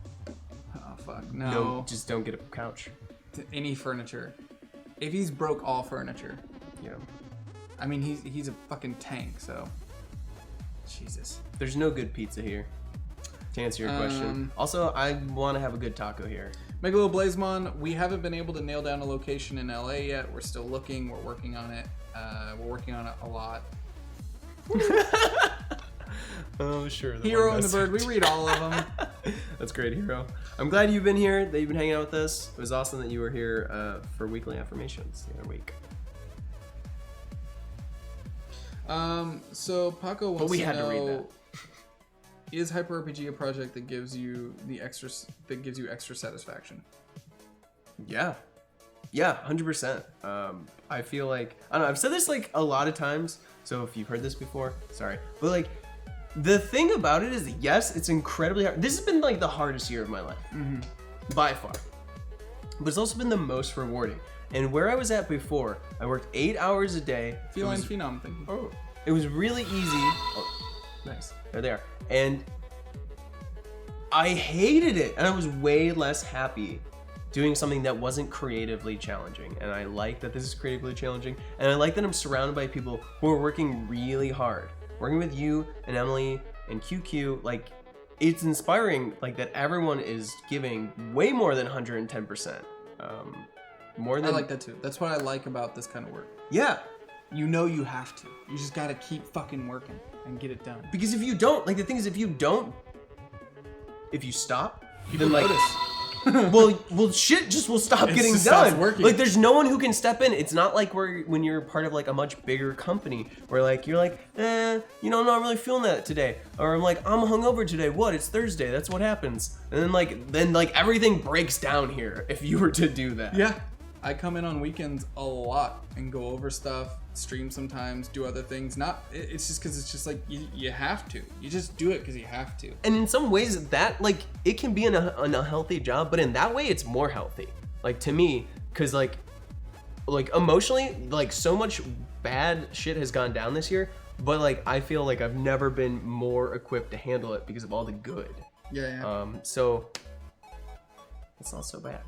Oh fuck, no. Just don't get a couch. Any furniture. Iffy's broke all furniture. Yeah. I mean, he's a fucking tank, so. Jesus. There's no good pizza here. To answer your question. Also, I want to have a good taco here. Megalo Blazemon, we haven't been able to nail down a location in LA yet. We're still looking. We're working on it. We're working on it a lot. Oh, sure. Hero and the Bird, we read all of them. That's great, Hero. I'm glad you've been here, that you've been hanging out with us. It was awesome that you were here for weekly affirmations the other week. So Paco wants But we to had know, to read that. Is Hyper RPG a project that gives you extra satisfaction? Yeah. Yeah, 100%. I feel like, I don't know, I've said this like a lot of times, so if you've heard this before, sorry. But like, the thing about it is, yes, it's incredibly hard. This has been like the hardest year of my life, by far. But it's also been the most rewarding. And where I was at before, I worked 8 hours a day. Feline Phenom thing. Oh. It was really easy. Oh, nice. There they are. And I hated it. And I was way less happy doing something that wasn't creatively challenging. And I like that this is creatively challenging. And I like that I'm surrounded by people who are working really hard. Working with you and Emily and QQ, like, it's inspiring, like, that everyone is giving way more than 110%. More than I like that too. That's what I like about this kind of work. Yeah. You know you have to. You just gotta keep fucking working and get it done. Because if you don't, like, the thing is, if you stop, People then, like, notice. well, shit just will stop It getting just stops done. working. Like, there's no one who can step in. It's not like when you're part of, like, a much bigger company where, like, you're like, I'm not really feeling that today. Or I'm like, I'm hungover today. What? It's Thursday. That's what happens. And then everything breaks down here if you were to do that. Yeah. I come in on weekends a lot and go over stuff, stream sometimes, do other things. It's just because it's just like you have to. You just do it because you have to. And in some ways, that, like, it can be an unhealthy job, but in that way, it's more healthy. Like, to me, because like emotionally, like, so much bad shit has gone down this year, but like, I feel like I've never been more equipped to handle it because of all the good. Yeah. So it's not so bad.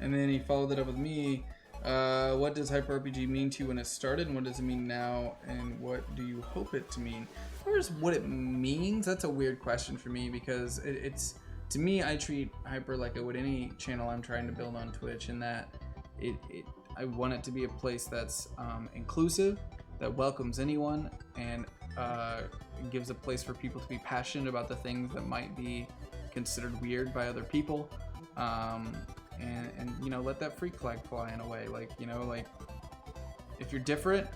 And then he followed it up with me. What does Hyper RPG mean to you when it started, and what does it mean now, and what do you hope it to mean? As far as what it means, that's a weird question for me, because it's to me, I treat Hyper like I would any channel I'm trying to build on Twitch, in that I want it to be a place that's inclusive, that welcomes anyone, and gives a place for people to be passionate about the things that might be considered weird by other people. And let that freak flag fly in a way. Like, if you're different,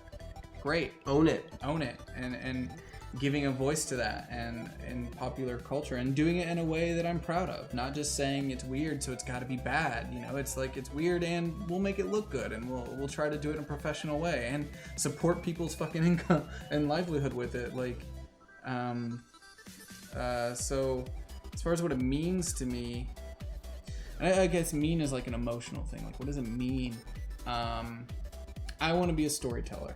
great. Own it. And giving a voice to that and in popular culture, and doing it in a way that I'm proud of. Not just saying it's weird, so it's got to be bad. It's like, it's weird and we'll make it look good, and we'll try to do it in a professional way and support people's fucking income and livelihood with it. Like, so as far as what it means to me, I guess mean is like an emotional thing. Like, what does it mean? I want to be a storyteller.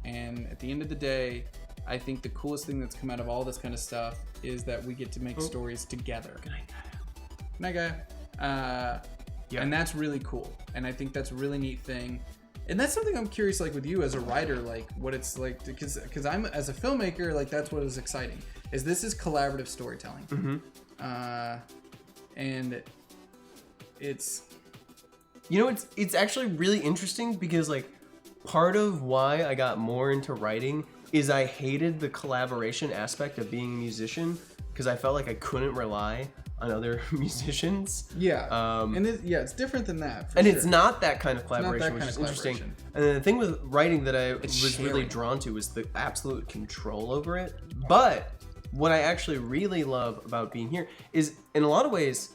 And at the end of the day, I think the coolest thing that's come out of all this kind of stuff is that we get to make stories together. Good night, guy. And that's really cool. And I think that's a really neat thing. And that's something I'm curious, like, with you as a writer, like, what it's like, because I'm, as a filmmaker, like, that's what is exciting, is this is collaborative storytelling. And it's actually really interesting, because like, part of why I got more into writing is I hated the collaboration aspect of being a musician, because I felt like I couldn't rely on other musicians. It's different than that. And sure. It's not that kind of collaboration, which is interesting. And then the thing with writing that I was really drawn to was the absolute control over it. But what I actually really love about being here is, in a lot of ways,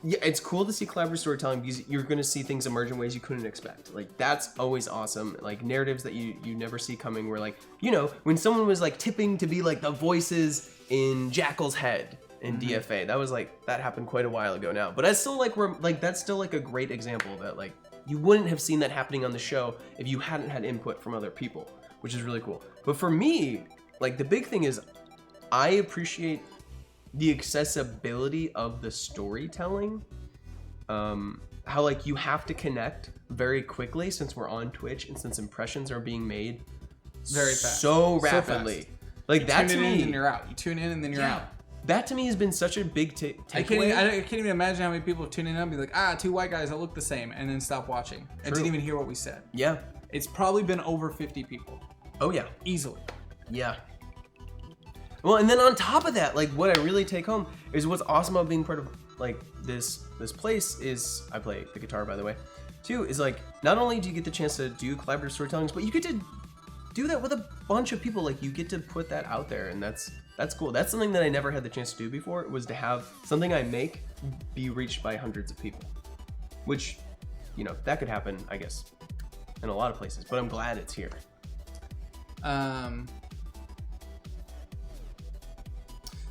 Yeah, it's cool to see collaborative storytelling because you're going to see things emerge in ways you couldn't expect. Like, that's always awesome. Like, narratives that you never see coming where, like, you know, when someone was, like, tipping to be, like, the voices in Jackal's head in DFA, that was, like, that happened quite a while ago now. But that's still, like, that's still, like, a great example that, like, you wouldn't have seen that happening on the show if you hadn't had input from other people, which is really cool. But for me, like, the big thing is I appreciate the accessibility of the storytelling. How like you have to connect very quickly since we're on Twitch and since impressions are being made Very fast. so rapidly. fast. Like You that tune to in me, and then you're out. You tune in and then you're out. that to me has been such a big takeaway. I can't even imagine how many people tune in and be like, two white guys that look the same, and then stop watching. I didn't even hear what we said. Yeah. It's probably been over 50 people. Oh yeah. Easily. Yeah. Well, and then on top of that, like what I really take home is what's awesome about being part of like this place is I play the guitar, by the way, too, is like not only do you get the chance to do collaborative storytellings, but you get to do that with a bunch of people. Like you get to put that out there, and that's cool. That's something that I never had the chance to do before, was to have something I make be reached by hundreds of people, which, you know, that could happen, I guess, in a lot of places, but I'm glad it's here.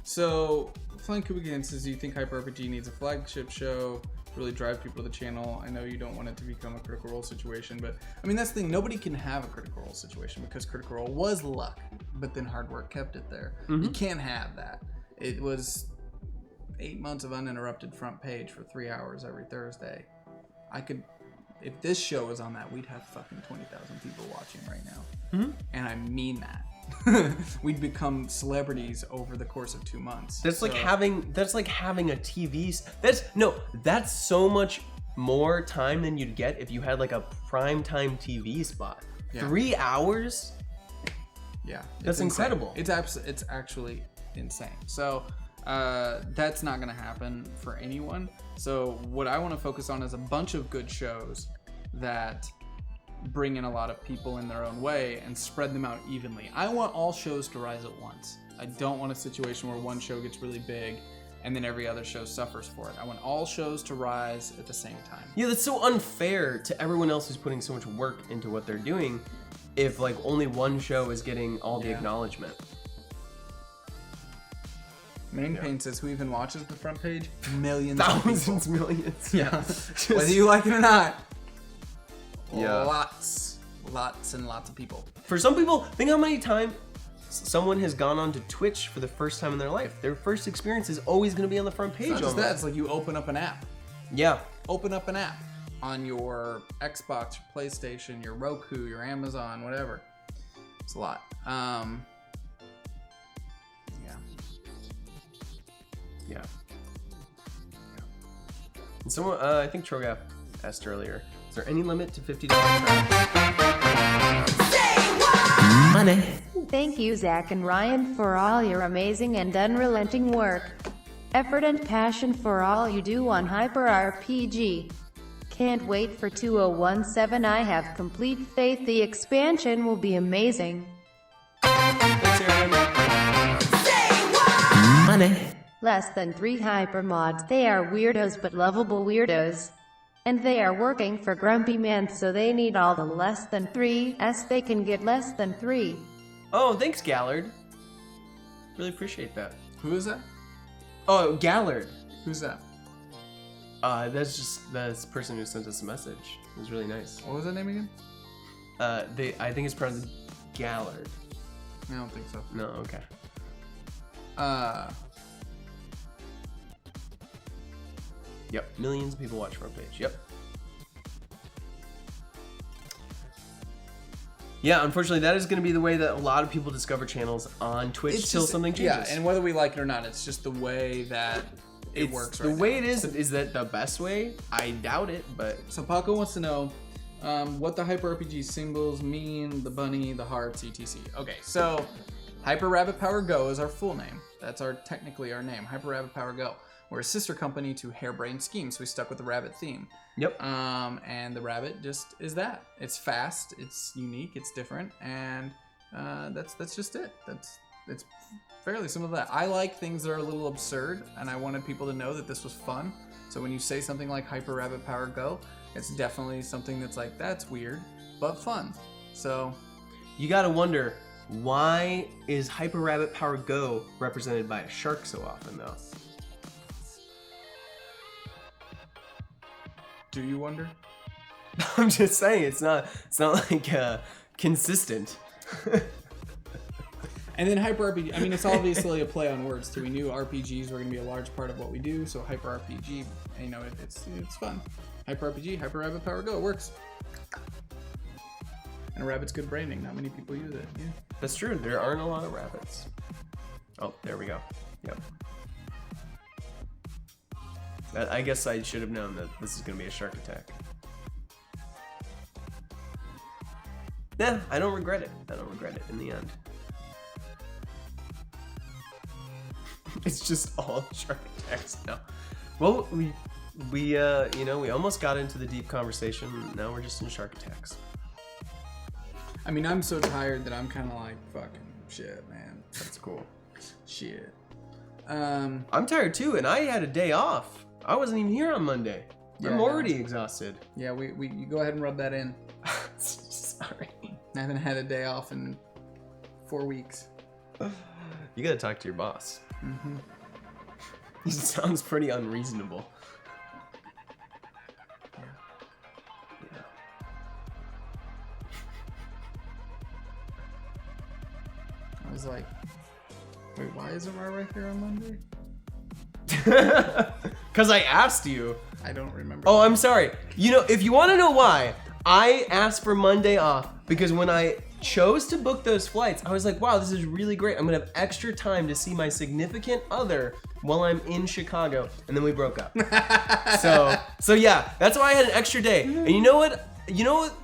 So, Flying Kubigan says, do you think Hyper RPG needs a flagship show to really drive people to the channel? I know you don't want it to become a Critical Role situation, but I mean, that's the thing. Nobody can have a Critical Role situation because Critical Role was luck, but then hard work kept it there. You can't have that. It was 8 months of uninterrupted front page for 3 hours every Thursday. If this show was on that, we'd have fucking 20,000 people watching right now. And I mean that. We'd become celebrities over the course of 2 months. That's like having a TV. That's so much more time than you'd get if you had like a primetime TV spot. Yeah. 3 hours? Yeah, That's insane. incredible. It's actually insane. So that's not gonna happen for anyone. So what I want to focus on is a bunch of good shows that bring in a lot of people in their own way and spread them out evenly. I want all shows to rise at once. I don't want a situation where one show gets really big and then every other show suffers for it. I want all shows to rise at the same time. Yeah, that's so unfair to everyone else who's putting so much work into what they're doing if like only one show is getting all the acknowledgement. Main Pain says, who even watches the front page? Millions of Thousands, people. millions. Yeah. Whether you like it or not. Yeah. Lots and lots of people. For some people, think how many times someone has gone on to Twitch for the first time in their life. Their first experience is always going to be on the front page. It's not just almost. that, it's like you open up an app. Yeah. Open up an app on your Xbox, your PlayStation, your Roku, your Amazon, whatever. It's a lot. Yeah. Yeah. And someone, I think Trogaf asked earlier, is there any limit to $50? Money. Thank you, Zac and Ryan, for all your amazing and unrelenting work, effort and passion for all you do on Hyper RPG. Can't wait for 2017. I have complete faith the expansion will be amazing. Thanks, Aaron. Money. Less than 3 hyper mods. They are weirdos but lovable weirdos. And they are working for Grumpy Man, so they need all the less than 3s they can get. Less than 3. Oh, thanks, Gallard. Really appreciate that. Who is that? Oh, Gallard. Who's that? That's just the person who sent us a message. It was really nice. What was that name again? I think it's pronounced Gallard. I don't think so. No, okay. Yep, millions of people watch front page. Yep. Yeah, unfortunately, that is going to be the way that a lot of people discover channels on Twitch till something changes. Yeah, and whether we like it or not, it's just the way that it works right The now. way it is that the best way? I doubt it, but... So Paco wants to know what the Hyper RPG symbols mean, the bunny, the hearts, etc. Okay, so Hyper Rabbit Power Go is our full name. That's technically our name, Hyper Rabbit Power Go. We're a sister company to Harebrained Schemes, so we stuck with the rabbit theme. Yep. And the rabbit just is that. It's fast, it's unique, it's different, and that's just it. It's fairly simple to that. I like things that are a little absurd, and I wanted people to know that this was fun. So when you say something like Hyper Rabbit Power Go, it's definitely something that's like, that's weird, but fun. So you gotta wonder, why is Hyper Rabbit Power Go represented by a shark so often, though? do you wonder? I'm just saying, it's not like consistent. And then Hyper RPG, I mean, it's obviously a play on words too. We knew RPGs were going to be a large part of what we do, so Hyper RPG, you know, it's fun. Hyper RPG, Hyper Rabbit Power Go, it works. And rabbit's good branding. Not many people use it. Yeah. That's true. There aren't a lot of rabbits. Oh, there we go. Yep. I guess I should have known that this is going to be a shark attack. Yeah, I don't regret it. I don't regret it in the end. It's just all shark attacks now. Well, we you know, we almost got into the deep conversation. Now we're just in shark attacks. I mean, I'm so tired that I'm kind of like, fucking shit, man. That's cool. Shit. I'm tired too, and I had a day off. I wasn't even here on Monday. Yeah, I'm I know. already exhausted. Yeah, you go ahead and rub that in. Sorry. I haven't had a day off in 4 weeks. You gotta talk to your boss. Mm-hmm. He sounds pretty unreasonable. Yeah. I was like, wait, why isn't Ryry here on Monday? Because I asked you. I don't remember. Oh, I'm sorry. You know, if you want to know why, I asked for Monday off because when I chose to book those flights, I was like, wow, this is really great. I'm gonna have extra time to see my significant other while I'm in Chicago. And then we broke up. So yeah, that's why I had an extra day. And you know what?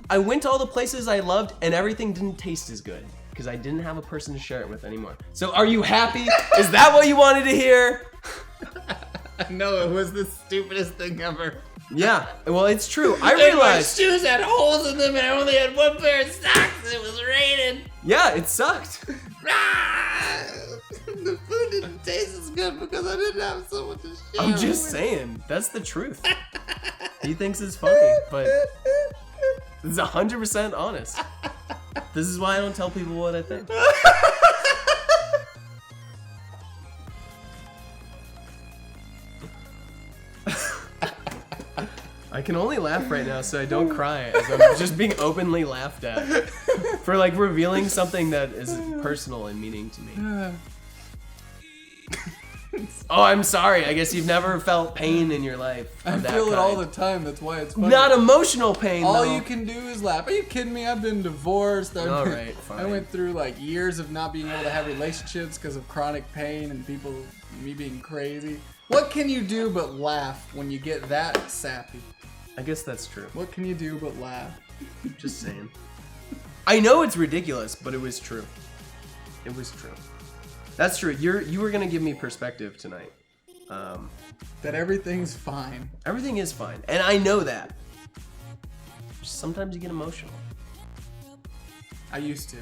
I went to all the places I loved and everything didn't taste as good because I didn't have a person to share it with anymore. So are you happy? Is that what you wanted to hear? No, it was the stupidest thing ever. Yeah, well, it's true. I realized. My shoes had holes in them and I only had one pair of socks. It was raining. Yeah, it sucked. The food didn't taste as good because I didn't have someone to share. I'm just saying, that's the truth. He thinks it's funny, but it's 100% honest. This is why I don't tell people what I think. I can only laugh right now so I don't cry as I'm just being openly laughed at for like revealing something that is personal and meaning to me. Oh, I'm sorry. I guess you've never felt pain in your life. I of that feel it all the kind. time. That's why it's funny. Not emotional pain, All though. you can do is laugh. Are you kidding me? I've been divorced. All right, I fine. went through like years of not being able to have relationships because of chronic pain and me being crazy. What can you do but laugh when you get that sappy? I guess that's true. What can you do but laugh? Just saying. I know it's ridiculous, but it was true. It was true. That's true. You were gonna give me perspective tonight. That everything's fine. Everything is fine, and I know that. Just sometimes you get emotional. I used to.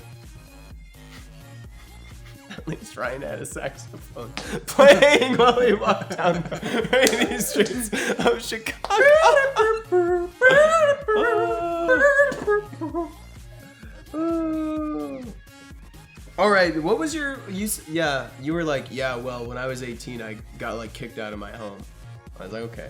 At least Ryan had a saxophone playing while he walked down the rainy streets of Chicago. All right, what was you were like, yeah, well, when I was 18, I got like kicked out of my home. I was like, okay,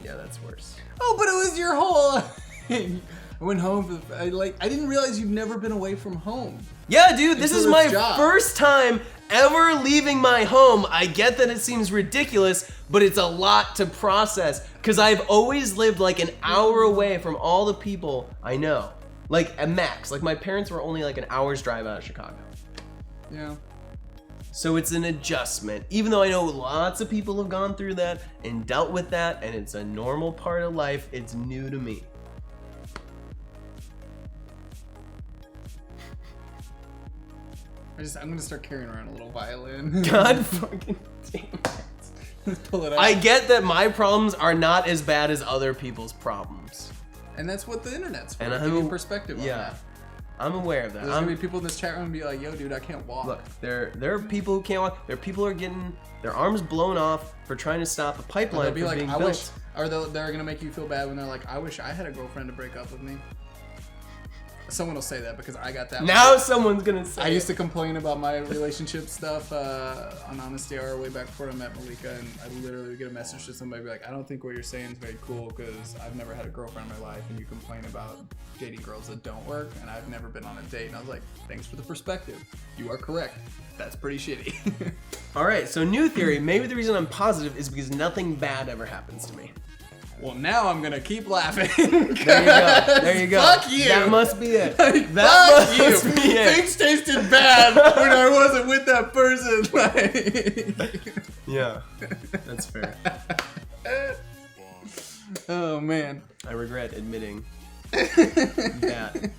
yeah, that's worse. Oh, but it was your whole. I went home. I didn't realize you'd never been away from home. Yeah, dude, this is my job. first time ever leaving my home. I get that it seems ridiculous, but it's a lot to process because I've always lived like an hour away from all the people I know. Like at max. Like my parents were only like an hour's drive out of Chicago. Yeah. So it's an adjustment. Even though I know lots of people have gone through that and dealt with that and it's a normal part of life, it's new to me. I'm gonna start carrying around a little violin. God fucking damn it. Just pull it out. I get that my problems are not as bad as other people's problems. And that's what the internet's for. And Give you perspective on that. I'm aware of that. There's gonna be people in this chat room be like, "Yo, dude, I can't walk." Look, there are people who can't walk. There are people who are getting their arms blown off for trying to stop a Or pipeline they'll be from like, being "I built. wish," or they're gonna make you feel bad when they're like, "I wish I had a girlfriend to break up with me." Someone will say that because I got that. Now someone's gonna say. I used to complain about my relationship stuff on Honesty Hour way back before I met Malika, and I literally would get a message to somebody be like, "I don't think what you're saying is very cool because I've never had a girlfriend in my life, and you complain about dating girls that don't work, and I've never been on a date." And I was like, "Thanks for the perspective. You are correct. That's pretty shitty." All right, so new theory. Maybe the reason I'm positive is because nothing bad ever happens to me. Well, now I'm gonna keep laughing. There you go. There you go. Fuck you. That must be it. Fuck That you. must be it. Things tasted bad when I wasn't with that person. Like, Yeah, that's fair. oh man. I regret admitting that,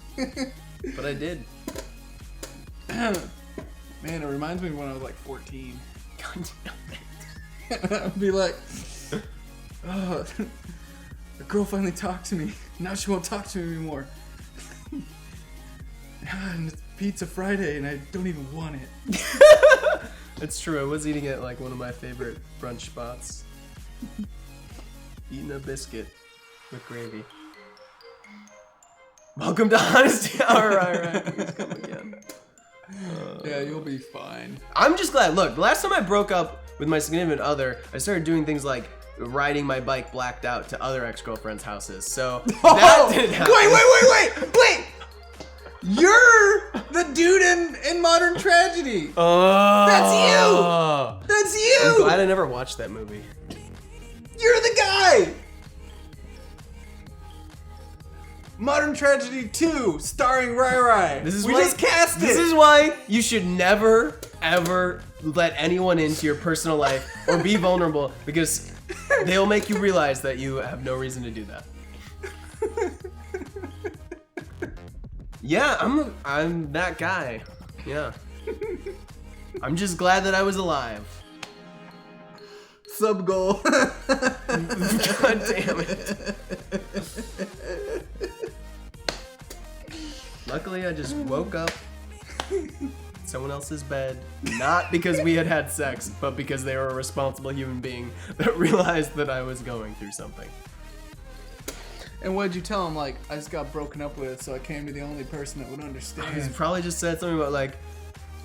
but I did. Man, it reminds me of when I was like 14. God damn it. I'd be like, "Oh, the girl finally talked to me. Now she won't talk to me anymore. And it's Pizza Friday, and I don't even want it." It's true. I was eating at like one of my favorite brunch spots. Eating a biscuit with gravy. Welcome to Honesty Hour, Ryry. Please come again. Yeah, you'll be fine. I'm just glad. Look, the last time I broke up with my significant other, I started doing things like riding my bike blacked out to other ex-girlfriends' houses. So that did happen. Wait! You're the dude in Modern Tragedy. Oh, That's you. I'm glad I never watched that movie. You're the guy. Modern Tragedy 2, starring Ryry. We just cast it. This is why you should never, ever let anyone into your personal life or be vulnerable, because they'll make you realize that you have no reason to do that. Yeah, I'm that guy. Yeah. I'm just glad that I was alive. Sub goal. God damn it. Luckily, I just woke up in someone else's bed, not because we had had sex, but because they were a responsible human being that realized that I was going through something. And what did you tell him? Like, I just got broken up with, so I came to the only person that would He understand. probably just said something about like,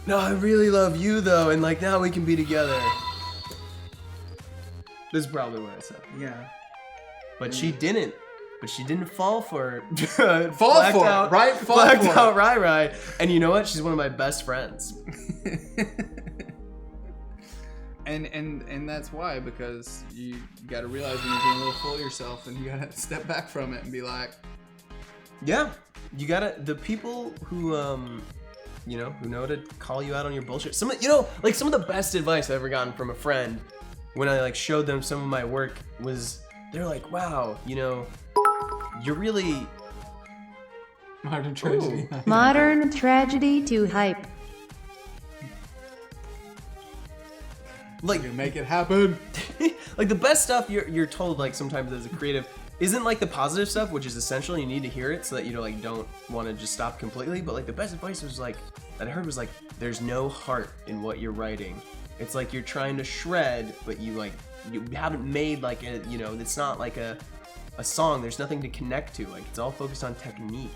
"No, I really love you though, and like now we can be together." This is probably what I said. Yeah. But she didn't. But she didn't fall for it. Fall for it, right? Fall blacked for it. out Ryry. And you know what? She's one of my best friends. And that's why, because you got to realize when you're being a little full of yourself, and you got to step back from it and be like, Yeah. You gotta, the people who, you know, who know to call you out on your bullshit. Some of, you know, like some of the best advice I've ever gotten from a friend when I like showed them some of my work was, they're like, "Wow, you know, you're really..." Modern Tragedy. Modern Tragedy to hype. Like, You make it happen. like the best stuff you're told like sometimes as a creative isn't like the positive stuff, which is essential. You need to hear it so that you like don't want to just stop completely. But like the best advice was like that I heard was like, "There's no heart in what you're writing. It's like you're trying to shred, but you haven't made like a, you know, it's not like a song. There's nothing to connect to. Like it's all focused on technique."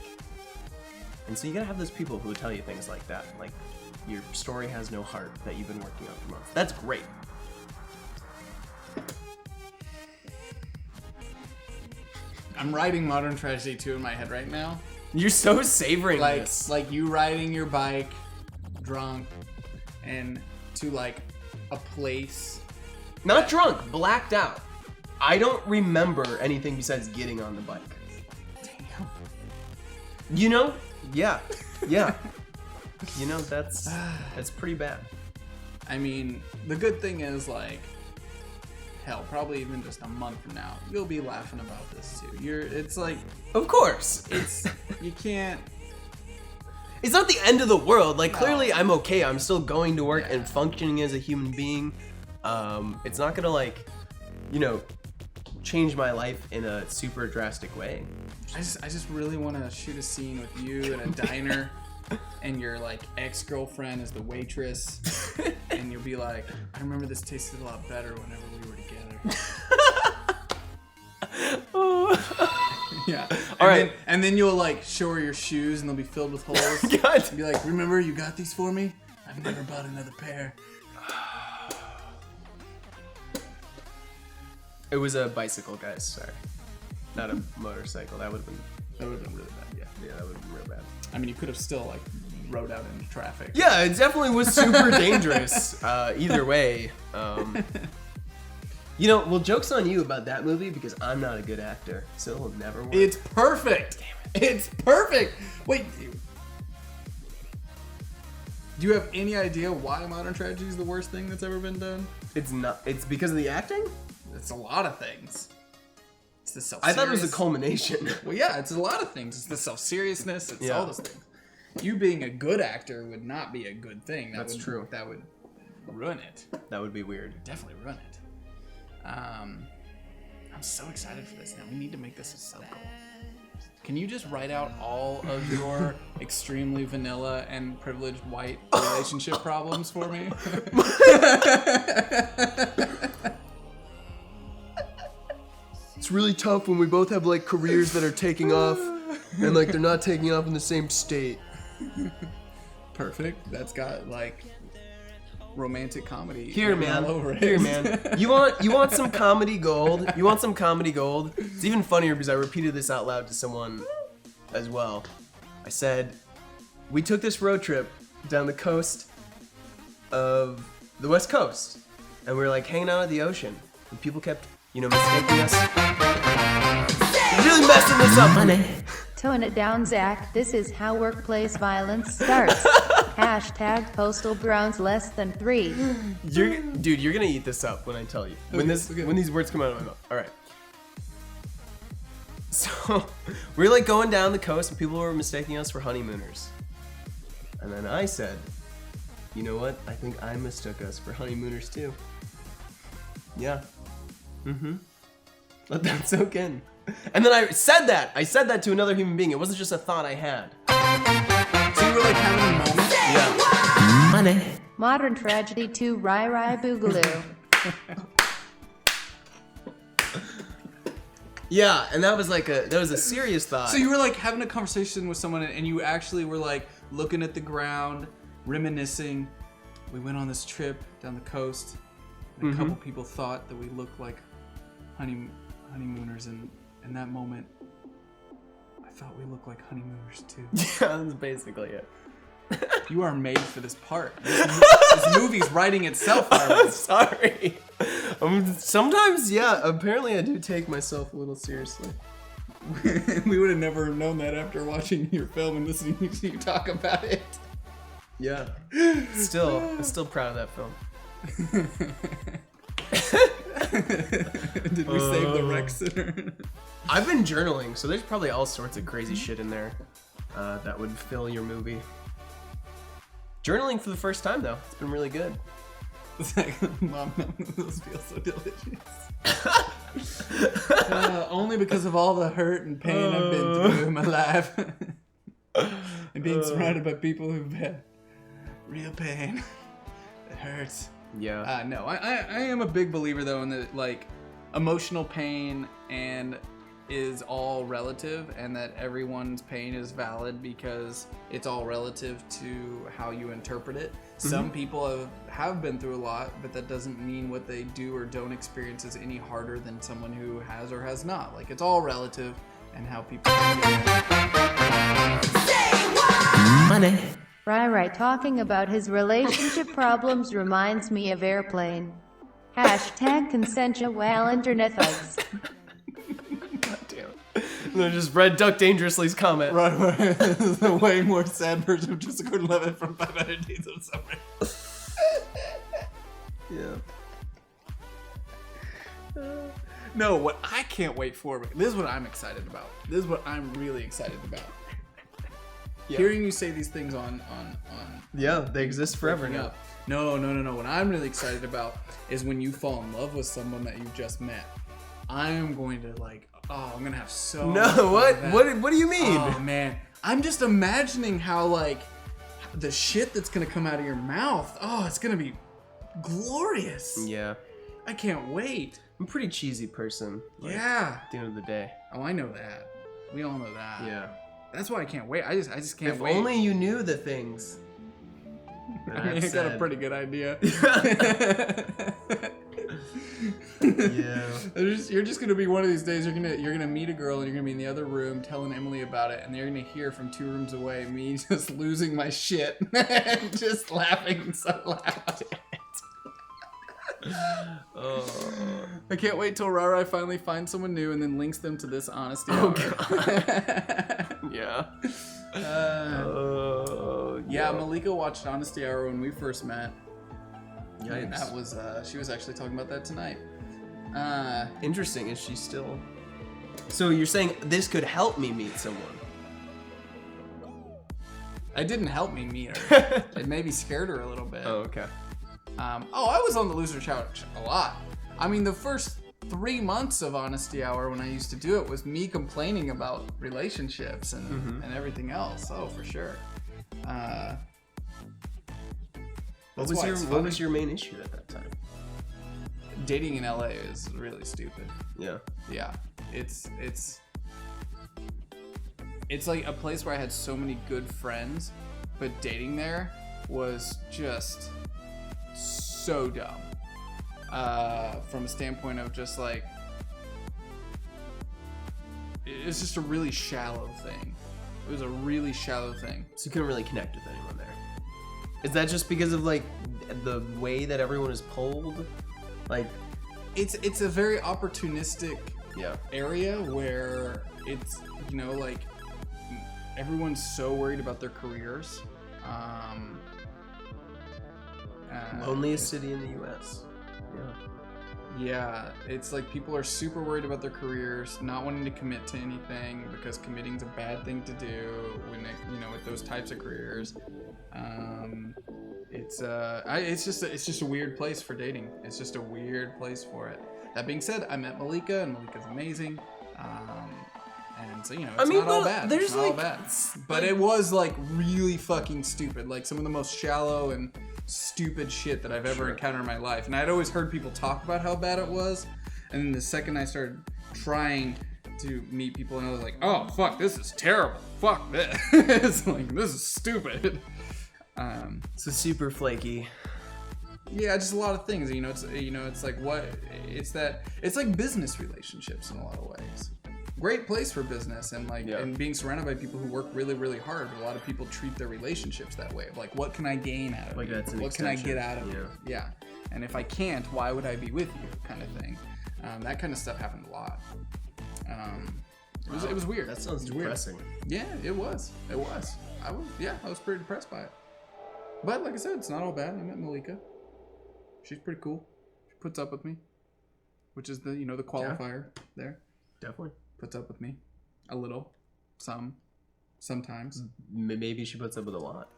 And so you gotta have those people who will tell you things like that, like your story has no heart that you've been working on for months. That's great. I'm writing Modern Tragedy 2 in my head right now. You're so savoring Like, this. like you riding your bike, drunk, and to like a place. Not drunk, blacked out. I don't remember anything besides getting on the bike. Damn. You know? Yeah. Yeah. You know, that's pretty bad. I mean, the good thing is like, hell, probably even just a month from now, you'll be laughing about this too. It's like, Of course. it's, you can't. It's not the end of the world. Like, clearly I'm okay. I'm still going to work and functioning as a human being. It's not gonna like, you know, change my life in a super drastic way. I just really want to shoot a scene with you in a diner, and your like ex-girlfriend is the waitress, and you'll be like, I remember this tasted a lot better whenever we were together. Yeah. All right. And then you'll like show her your shoes, and they'll be filled with holes. God. And be like, remember you got these for me? I've never bought another pair. It was a bicycle, guys. Sorry, not a motorcycle. That would have been really bad. Yeah, that would have been real bad. I mean, you could have still like rode out into traffic. Yeah, it definitely was super dangerous. Either way, you know, well, joke's on you about that movie because I'm not a good actor, so it'll never work. It's perfect. Damn it. It's perfect. Wait. Do you have any idea why Modern Tragedy is the worst thing that's ever been done? It's not. It's because of the acting. It's a lot of things. It's the self. I thought it was a culmination. Well, yeah, it's a lot of things. It's the self-seriousness. It's Yeah. all those things. You being a good actor would not be a good thing. That's true. That would ruin it. That would be weird. Definitely ruin it. I'm so excited for this now. We need to make this a sub goal. Can you just write out all of your extremely vanilla and privileged white relationship problems for me? It's really tough when we both have like careers that are taking off and like they're not taking off in the same state. Perfect. That's got like romantic comedy Here, written man. all over it. Here, man. You want some comedy gold? You want some comedy gold? It's even funnier because I repeated this out loud to someone as well. I said, we took this road trip down the coast of the West Coast, and we were like hanging out at the ocean, and people kept, mistaking us. Really messing this up, honey. Tone it down, Zach. This is how workplace violence starts. Hashtag postal browns less than 3. Dude, you're gonna eat this up when I tell you. When these words come out of my mouth. All right. So we're like going down the coast, and people were mistaking us for honeymooners. And then I said, you know what? I think I mistook us for honeymooners too. Yeah. Let that soak in. And then I said that to another human being. It wasn't just a thought I had. So you were like having a moment? Yeah. Money. Modern Tragedy 2 Ryry Boogaloo. Yeah, and that was a serious thought. So you were like having a conversation with someone, and you actually were like looking at the ground, reminiscing. We went on this trip down the coast, and a couple people thought that we looked like honeymooners, and in that moment, I thought we looked like honeymooners too. Yeah, that's basically it. You are made for this part. This movie's writing itself. I'm sorry. Sometimes, yeah, apparently I do take myself a little seriously. We would have never known that after watching your film and listening to you talk about it. Yeah. I'm still proud of that film. Did we save the rec center? I've been journaling, so there's probably all sorts of crazy shit in there that would fill your movie. Journaling for the first time, though. It's been really good. It's like, Mom, those feel so delicious. Only because of all the hurt and pain I've been through in my life. And being surrounded by people who've had real pain. It hurts. Yeah. No, I am a big believer, though, in that, like, emotional pain and is all relative, and that everyone's pain is valid because it's all relative to how you interpret it. Some people have been through a lot, but that doesn't mean what they do or don't experience is any harder than someone who has or has not. Like, it's all relative, and how people Money. Ryry talking about his relationship problems reminds me of Airplane. Hashtag consensual internet thugs. No, just read Duck Dangerously's comment. Right, this is a way more sad version of Jessica Gordon-Levitt from 500 Days of Summer. Yeah. No, what I can't wait for, this is what I'm excited about. This is what I'm really excited about. Yeah. Hearing you say these things on Yeah, they exist forever Breaking now. Up. No. What I'm really excited about is when you fall in love with someone that you just met. I am going to like, I'm gonna have so much No, fun what? with that. What do you mean? Oh man, I'm just imagining how like the shit that's gonna come out of your mouth. Oh, it's gonna be glorious. Yeah. I can't wait. I'm a pretty cheesy person. Like, Yeah. At the end of the day. Oh, I know that. We all know that. Yeah. That's why I can't wait. I just can't If wait. only you knew the things. that I mean, I've I got a said. pretty good idea. Yeah. You're just gonna be one of these days. You're gonna meet a girl and you're gonna be in the other room telling Emily about it, and you're gonna hear from 2 rooms away me just losing my shit and just laughing so loud. Oh. I can't wait till Ryry finally finds someone new and then links them to this honesty Oh, hour. Yeah. Yeah, Malika watched Honesty Hour when we first met. Yikes. And that was she was actually talking about that tonight. Interesting. Is she still? So you're saying this could help me meet someone? It didn't help me meet her. It maybe scared her a little bit. Oh, okay. I was on the Loser Couch a lot. I mean, the first 3 months of Honesty Hour when I used to do it was me complaining about relationships and everything else. Oh, for sure. What was your main issue at that time? Dating in LA is really stupid. Yeah. Yeah, it's like a place where I had so many good friends, but dating there was just so dumb. From a standpoint of just like, it's just a really shallow thing. It was a really shallow thing. So you couldn't really connect with anyone there. Is that just because of like the way that everyone is pulled? Like, It's a very opportunistic yeah. area where it's, you know, like everyone's so worried about their careers. Loneliest city in the U.S. Yeah. Yeah, it's like people are super worried about their careers, not wanting to commit to anything because committing's a bad thing to do when they, you know, with those types of careers. It's just a weird place for dating. It's just a weird place for it. That being said, I met Malika, and Malika's amazing. And so, you know, it's not all bad. There's it's not like, all bad. But it was like really fucking stupid. Like some of the most shallow and stupid shit that I've ever encountered in my life. And I'd always heard people talk about how bad it was. And then the second I started trying to meet people, and I was like, oh fuck, this is terrible. Fuck this. It's like, this is stupid. So super flaky. Yeah, just a lot of things. It's like what it's like business relationships in a lot of ways. Great place for business and and being surrounded by people who work really, really hard. A lot of people treat their relationships that way. Like, what can I gain out of Like you? that's an What can I extension. get out of you? Yeah. And if I can't, why would I be with you? Kind of thing. That kind of stuff happened a lot. It was weird. That sounds It was weird. depressing. Yeah, it was. I was pretty depressed by it. But like I said, it's not all bad. I met Malika. She's pretty cool. She puts up with me, which is the qualifier there. Definitely. Puts up with me a little, sometimes. Maybe she puts up with a lot.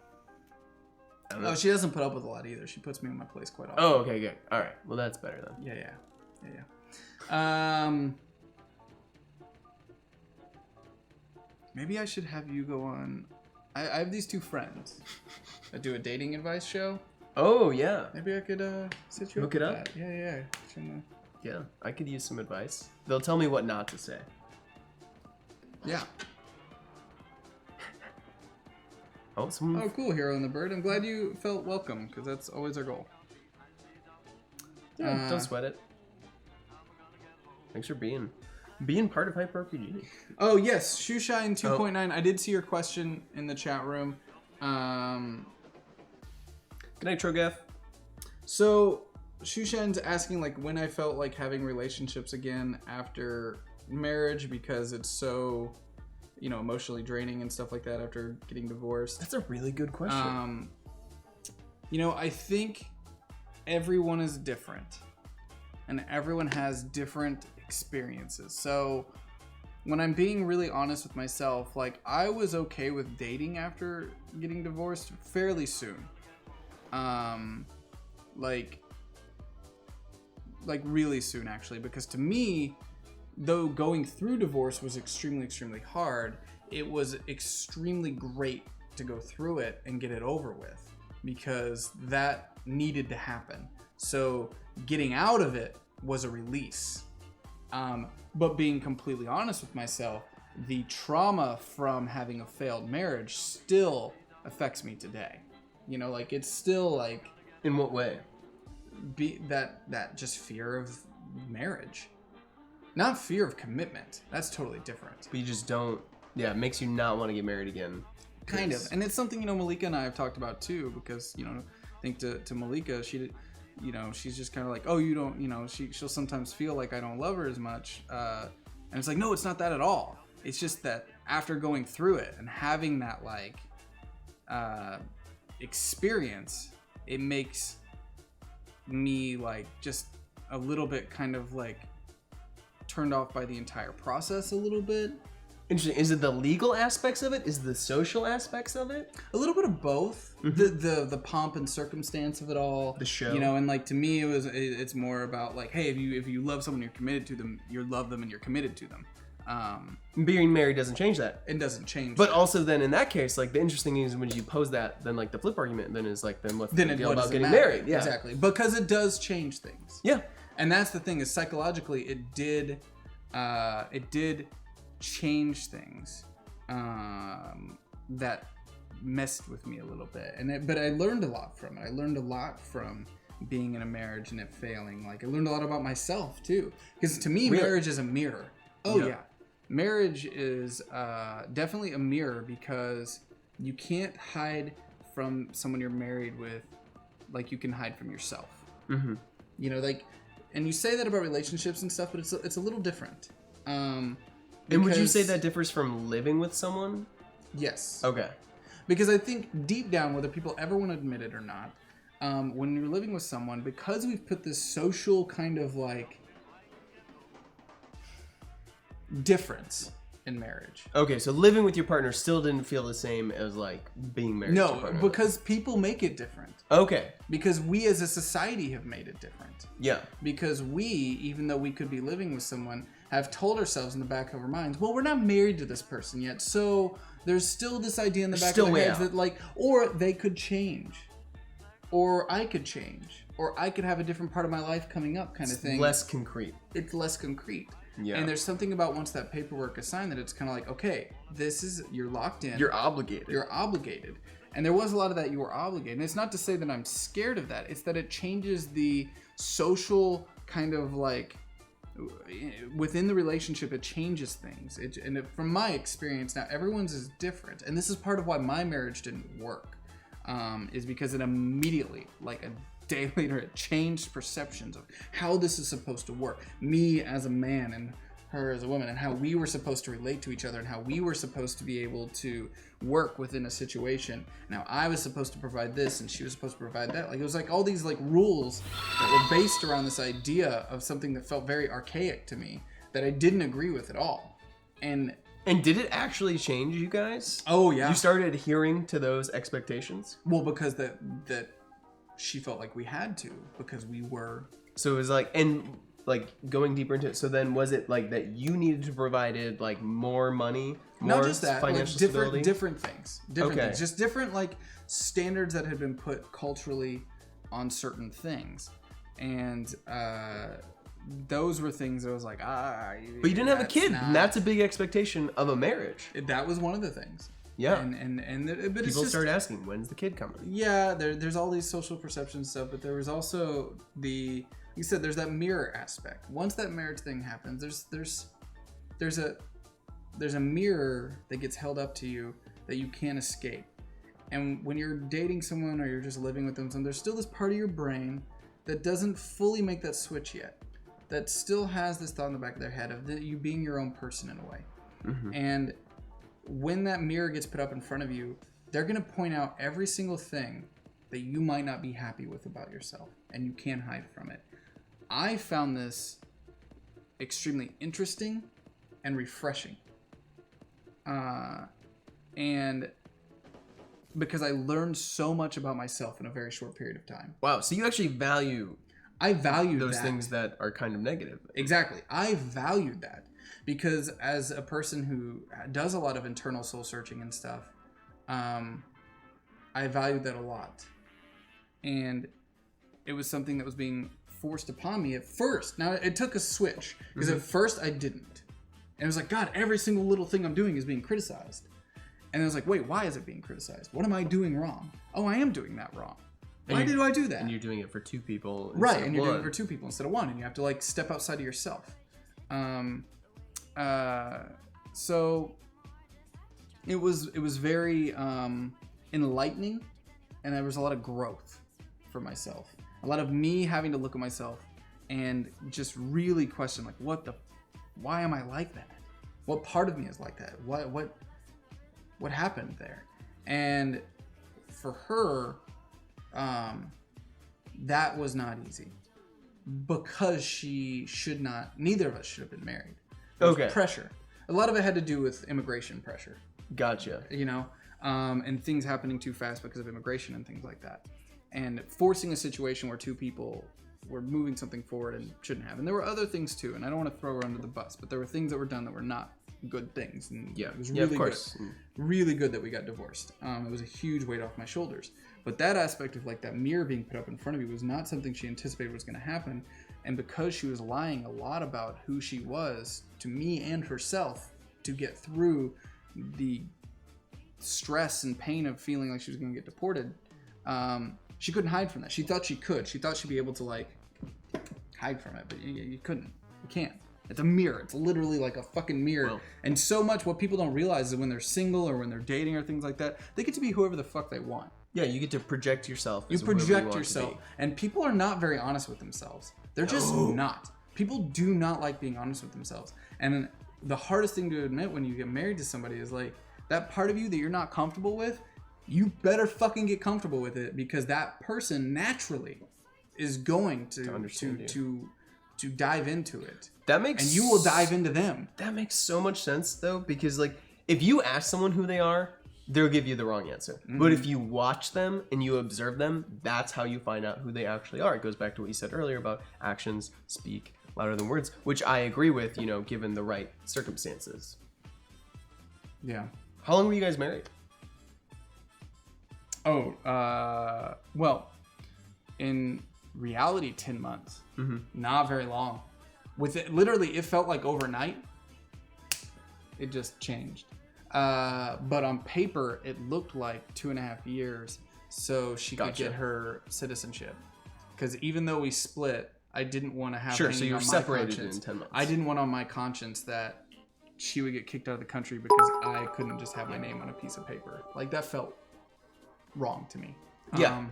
I don't know. No, she doesn't put up with a lot either. She puts me in my place quite often. Oh, okay, good. All right. Well, that's better then. Yeah. Maybe I should have you go on. I have these 2 friends that do a dating advice show. Oh, yeah. Maybe I could set you Hook up it with up? that. Yeah. Yeah, I could use some advice. They'll tell me what not to say. Yeah. Oh, someone. Oh, cool, Hero and the Bird. I'm glad you felt welcome, because that's always our goal. Yeah, don't sweat it. Thanks for being part of Hyper RPG. Oh, yes, Shoeshine 2.9. I did see your question in the chat room. Good night, Trogath. So, Shushan's asking, like, when I felt like having relationships again after marriage, because it's so, emotionally draining and stuff like that after getting divorced. That's a really good question. I think everyone is different, and everyone has different experiences. So, when I'm being really honest with myself, like, I was okay with dating after getting divorced fairly soon. Like really soon, actually, because to me, though going through divorce was extremely hard, it was extremely great to go through it and get it over with, because that needed to happen. So getting out of it was a release. But being completely honest with myself, the trauma from having a failed marriage still affects me today. You know, like, it's still like... In what way? That just fear of marriage. Not fear of commitment. That's totally different. But you just don't... Yeah, it makes you not want to get married again. Kind of. And it's something, you know, Malika and I have talked about too, because, you know, I think to Malika, she, you know, she's just kind of like, oh, you don't, you know, she'll sometimes feel like I don't love her as much. And it's like, no, it's not that at all. It's just that after going through it and having that, like, experience, it makes me, like, just a little bit kind of, like, turned off by the entire process a little bit. Interesting. Is it the legal aspects of it? Is it the social aspects of it? A little bit of both. Mm-hmm. The pomp and circumstance of it all. The show. You know, and like, to me, it's more about like, hey, if you love someone, you're committed to them. You love them and you're committed to them. Being married doesn't change that. It doesn't change. But that. also then in that case, like, the interesting thing is when you pose that, then like the flip argument then is like, then what's the deal about getting married? Yeah. Exactly. Because it does change things. Yeah. And that's the thing, is psychologically it did change things that messed with me a little bit. But I learned a lot from it. I learned a lot from being in a marriage and it failing. Like, I learned a lot about myself too. Because to me, marriage is a mirror. Oh yeah. Marriage is definitely a mirror, because you can't hide from someone you're married with like you can hide from yourself. Mm-hmm. You know, like, and you say that about relationships and stuff, but it's a little different. And would you say that differs from living with someone? Yes. Okay. Because I think deep down, whether people ever want to admit it or not, when you're living with someone, because we've put this social kind of like difference in marriage. Okay, so living with your partner still didn't feel the same as like being married to your partner. No, because people make it different. Okay. Because we as a society have made it different. Yeah. Because we, even though we could be living with someone, have told ourselves in the back of our minds, well, we're not married to this person yet, so there's still this idea in the back of their heads that, like, or they could change, or I could change, or I could have a different part of my life coming up, kind of thing. Less concrete. It's less concrete. Yeah. And there's something about once that paperwork is signed that it's kind of like, okay, you're locked in. You're obligated. You're obligated. And there was a lot of that, you were obligated. And it's not to say that I'm scared of that. It's that it changes the social kind of like, within the relationship, it changes things. From my experience, now everyone's is different. And this is part of why my marriage didn't work, is because it immediately, like a day later, it changed perceptions of how this is supposed to work. Me as a man and her as a woman, and how we were supposed to relate to each other, and how we were supposed to be able to work within a situation. Now I was supposed to provide this and she was supposed to provide that. Like, it was like all these like rules that were based around this idea of something that felt very archaic to me, that I didn't agree with at all. And did it actually change you guys? Oh yeah. You started adhering to those expectations? Well, because that she felt like we had to, because we were. So it was like, and like going deeper into it, so then was it like that you needed to provide like more money, more not just that, financial like stability? different things, things, just different like standards that had been put culturally on certain things, and those were things that I was like, but you didn't have a kid, and that's a big expectation of a marriage. That was one of the things. Yeah, but people start asking, when's the kid coming? Yeah, there's all these social perception stuff, but there was also you said there's that mirror aspect. Once that marriage thing happens, there's a mirror that gets held up to you that you can't escape. And when you're dating someone or you're just living with them, there's still this part of your brain that doesn't fully make that switch yet. That still has this thought in the back of their head of you being your own person in a way. Mm-hmm. And when that mirror gets put up in front of you, they're going to point out every single thing that you might not be happy with about yourself, and you can't hide from it. I found this extremely interesting and refreshing. And because I learned so much about myself in a very short period of time. Wow, so you actually value I valued those that. things that are kind of negative. Exactly. I valued that because as a person who does a lot of internal soul searching and stuff, I valued that a lot. And it was something that was being forced upon me at first. Now, it took a switch because at first I didn't. And it was like, God, every single little thing I'm doing is being criticized. And I was like, wait, why is it being criticized? What am I doing wrong? Oh, I am doing that wrong. Why did I do that? And you're doing it for two people. Right, and you're doing it for two people instead of one, and you have to like step outside of yourself. So it was very enlightening, and there was a lot of growth for myself. A lot of me having to look at myself and just really question like, why am I like that? What part of me is like that? What happened there? And for her, that was not easy because neither of us should have been married. There was pressure. A lot of it had to do with immigration pressure. Gotcha. You know, and things happening too fast because of immigration and things like that. And forcing a situation where two people were moving something forward and shouldn't have. And there were other things too, and I don't want to throw her under the bus, but there were things that were done that were not good things. And it was really good. Really good that we got divorced. It was a huge weight off my shoulders. But that aspect of like that mirror being put up in front of me was not something she anticipated was going to happen. And because she was lying a lot about who she was to me and herself to get through the stress and pain of feeling like she was going to get deported, she couldn't hide from that. She thought she could. She thought she'd be able to like hide from it, but you couldn't. You can't. It's a mirror. It's literally like a fucking mirror. Well, and so much what people don't realize is when they're single or when they're dating or things like that, they get to be whoever the fuck they want. Yeah, you get to project yourself. You project yourself. And people are not very honest with themselves. They're just not. People do not like being honest with themselves. And the hardest thing to admit when you get married to somebody is like that part of you that you're not comfortable with, you better fucking get comfortable with it because that person naturally is going to dive into it. And you will dive into them. That makes so much sense though, because like if you ask someone who they are, they'll give you the wrong answer. Mm-hmm. But if you watch them and you observe them, that's how you find out who they actually are. It goes back to what you said earlier about actions speak louder than words, which I agree with, you know, given the right circumstances. Yeah. How long were you guys married? Well, in reality, 10 months. Mm-hmm. Not very long. With it, literally, it felt like overnight. It just changed. But on paper, it looked like 2.5 years, so she could get her citizenship. Because even though we split, I didn't want to have so you were separated in 10 months. I didn't want on my conscience that she would get kicked out of the country because I couldn't just have my name on a piece of paper. Like that felt wrong to me. Yeah.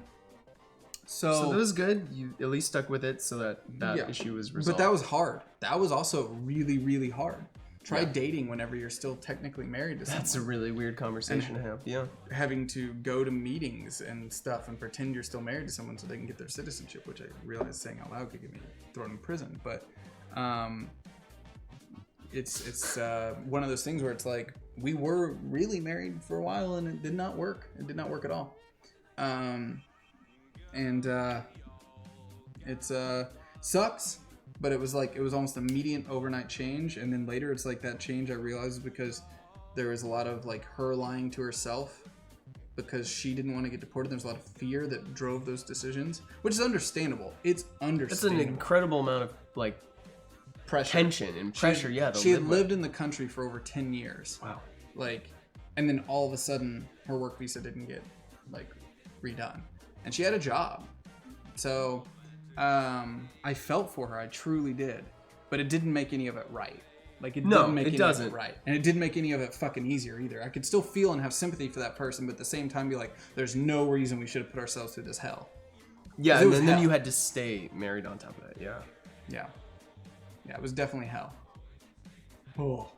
So that was good. You at least stuck with it so that issue was resolved. But that was hard. That was also really, really hard. Try dating whenever you're still technically married to someone. That's a really weird conversation to have. Yeah. Having to go to meetings and stuff and pretend you're still married to someone so they can get their citizenship, which I realize saying out loud could get me thrown in prison. But it's one of those things where it's like we were really married for a while and it did not work. It did not work at all. It sucks. But it was almost immediate overnight change, and then later it's like that change I realized because there was a lot of like her lying to herself because she didn't want to get deported. There's a lot of fear that drove those decisions, which is understandable. It's understandable. That's an incredible amount of like tension and pressure. She had lived in the country for over 10 years. Wow. Like, and then all of a sudden her work visa didn't get like redone, and she had a job, so. I felt for her. I truly did, but it didn't make any of it right. Like it didn't make any of it right, and it didn't make any of it fucking easier either. I could still feel and have sympathy for that person, but at the same time, be like, "There's no reason we should have put ourselves through this hell." Yeah, and then you had to stay married on top of that. Yeah. It was definitely hell. Oh.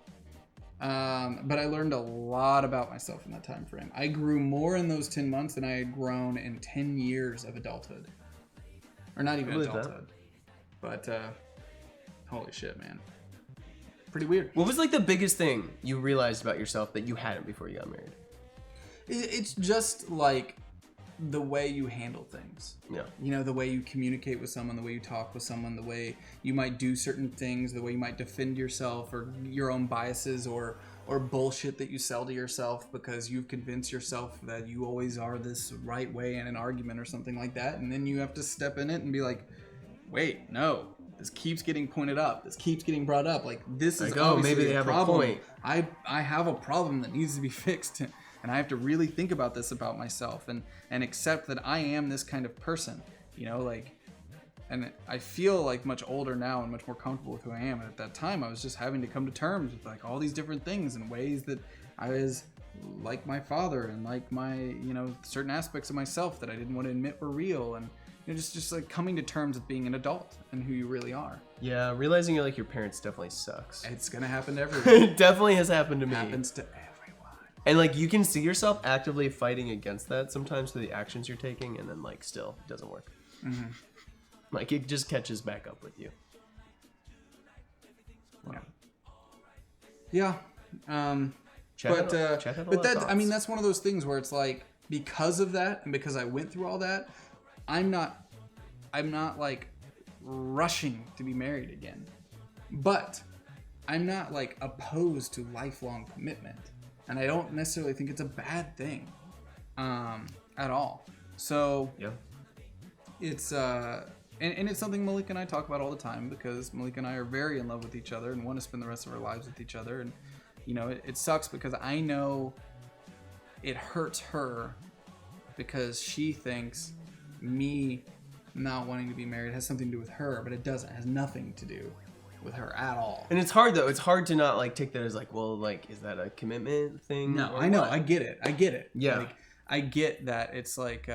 But I learned a lot about myself in that time frame. I grew more in those 10 months than I had grown in 10 years of adulthood. Or not even adulthood. But holy shit, man. Pretty weird. What was like the biggest thing you realized about yourself that you hadn't before you got married? It's just like the way you handle things. Yeah. You know, the way you communicate with someone, the way you talk with someone, the way you might do certain things, the way you might defend yourself or your own biases or bullshit that you sell to yourself because you've convinced yourself that you always are this right way in an argument or something like that. And then you have to step in it and be like, wait, no, this keeps getting pointed up. This keeps getting brought up. Like, this is obviously maybe they have a point. I have a problem that needs to be fixed. And I have to really think about this about myself and accept that I am this kind of person, you know, like, and I feel like much older now and much more comfortable with who I am. And at that time, I was just having to come to terms with like all these different things and ways that I was like my father and like my, you know, certain aspects of myself that I didn't want to admit were real. And, you know, just like coming to terms with being an adult and who you really are. Yeah, realizing you're like your parents definitely sucks. It's going to happen to everyone. It definitely has happened to me. It happens to everyone. And like you can see yourself actively fighting against that sometimes through the actions you're taking, and then like still it doesn't work. Mm-hmm. Like it just catches back up with you. Wow. Yeah. But that, I mean, that's one of those things where it's like, because of that and because I went through all that, I'm not like rushing to be married again, but I'm not like opposed to lifelong commitment. And I don't necessarily think it's a bad thing, at all. So yeah, it's and it's something Malik and I talk about all the time because Malik and I are very in love with each other and want to spend the rest of our lives with each other. And you know, it sucks because I know it hurts her because she thinks me not wanting to be married has something to do with her, but it doesn't. It has nothing to do with her at all. And it's hard though. It's hard to not like take that as like, well, like, is that a commitment thing? No, I know. What? I get it. Yeah. Like, I get that it's like,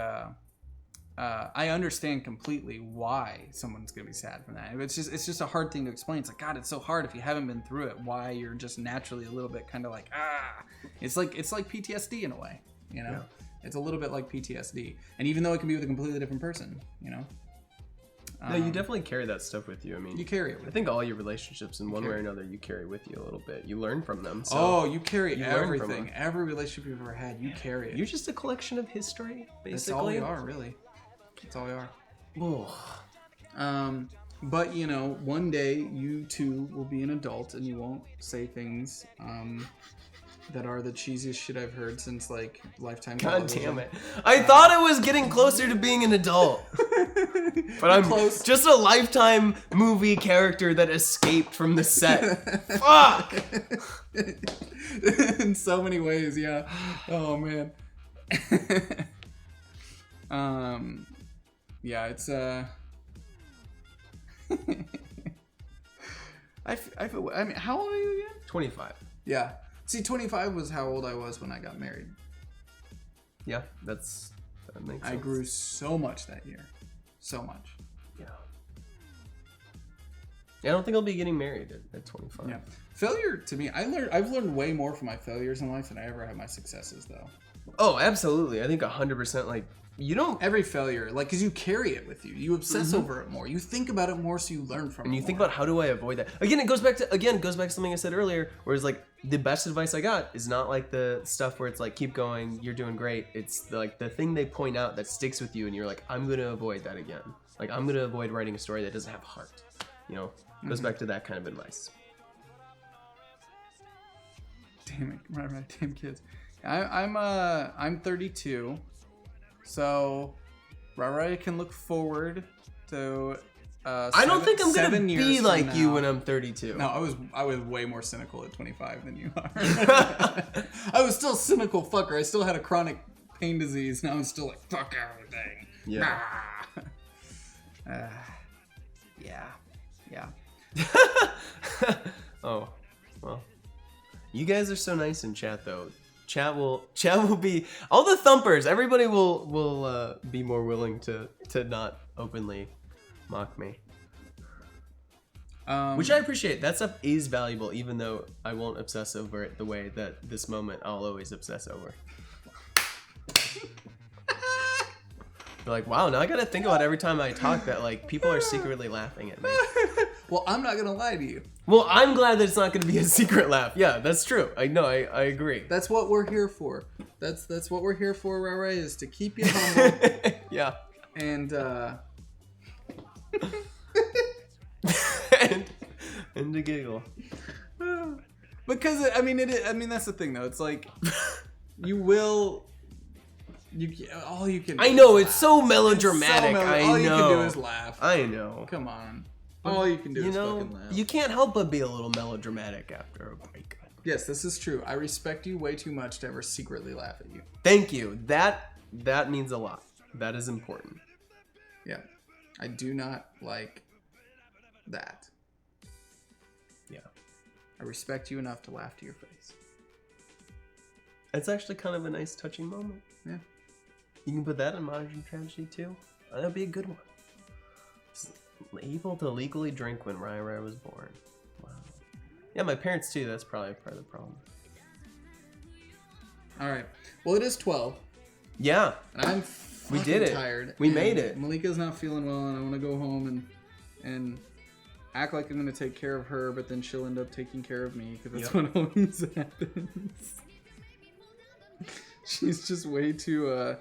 I understand completely why someone's gonna be sad from that. It's just a hard thing to explain. It's like, God, it's so hard if you haven't been through it. Why you're just naturally a little bit kind of like, It's like PTSD in a way, you know. Yeah. It's a little bit like PTSD, and even though it can be with a completely different person, you know. No, you definitely carry that stuff with you. I mean, you carry it with I think all your relationships in one way or another, you carry with you a little bit. You learn from them. So oh, you carry everything. Every relationship you've ever had, you carry it. You're just a collection of history, basically. That's all we are, really. That's all we are. Oh. But, you know, one day you too will be an adult and you won't say things that are the cheesiest shit I've heard since, like, Lifetime God television. damn it. I thought I was getting closer to being an adult. But I'm close. Just a Lifetime movie character that escaped from the set. Fuck! In so many ways, yeah. Oh, man. Yeah, it's, I mean, how old are you again? 25. Yeah. See, 25 was how old I was when I got married. Yeah, that makes sense. I grew so much that year. So much. Yeah. I don't think I'll be getting married at 25. Yeah. Failure, to me, I've learned way more from my failures in life than I ever have my successes, though. Oh, absolutely. I think 100%, like, you don't... Every failure, like, because you carry it with you. You obsess over it more. You think about it more, so you learn from it. And you think more. about, how do I avoid that? Again, it goes back to something I said earlier, where it's like, the best advice I got is not like the stuff where it's like, keep going, you're doing great. It's like the thing they point out that sticks with you, and you're like, I'm going to avoid that again. Like, I'm going to avoid writing a story that doesn't have heart. You know? It goes back to that kind of advice. Damn it. Right, damn kids. I'm 32. So, Ryry can look forward to. I don't think I'm gonna be like you when I'm 32. No, I was way more cynical at 25 than you are. I was still a cynical fucker. I still had a chronic pain disease, and I was still like, fuck everything. Yeah. Yeah. Oh, well. You guys are so nice in chat, though. Chat will be all the thumpers. Everybody will be more willing to not openly mock me, which I appreciate. That stuff is valuable, even though I won't obsess over it the way that this moment I'll always obsess over. You're like, wow, now I gotta think about every time I talk that like people are secretly laughing at me. Well, I'm not gonna lie to you. Well, I'm glad that it's not gonna be a secret laugh. Yeah, that's true. I know. I agree. That's what we're here for. That's what we're here for, Ryry, is to keep you humble. Yeah. And and to giggle. Because I mean that's the thing though. It's like all you can. I know it's so melodramatic. all you can do is laugh. I know. Come on. All you can do is fucking laugh. You can't help but be a little melodramatic after a break. Yes, this is true. I respect you way too much to ever secretly laugh at you. Thank you. That means a lot. That is important. Yeah. I do not like that. Yeah. I respect you enough to laugh to your face. It's actually kind of a nice touching moment. Yeah. You can put that in Modern Tragedy too. That'd be a good one. Able to legally drink when Ryry was born. Wow. Yeah, my parents too. That's probably part of the problem. All right. Well, it is 12. Yeah. And I'm We did it. tired. We and made it. Malika's not feeling well, and I want to go home and act like I'm going to take care of her, but then she'll end up taking care of me because that's what always happens. She's just way too.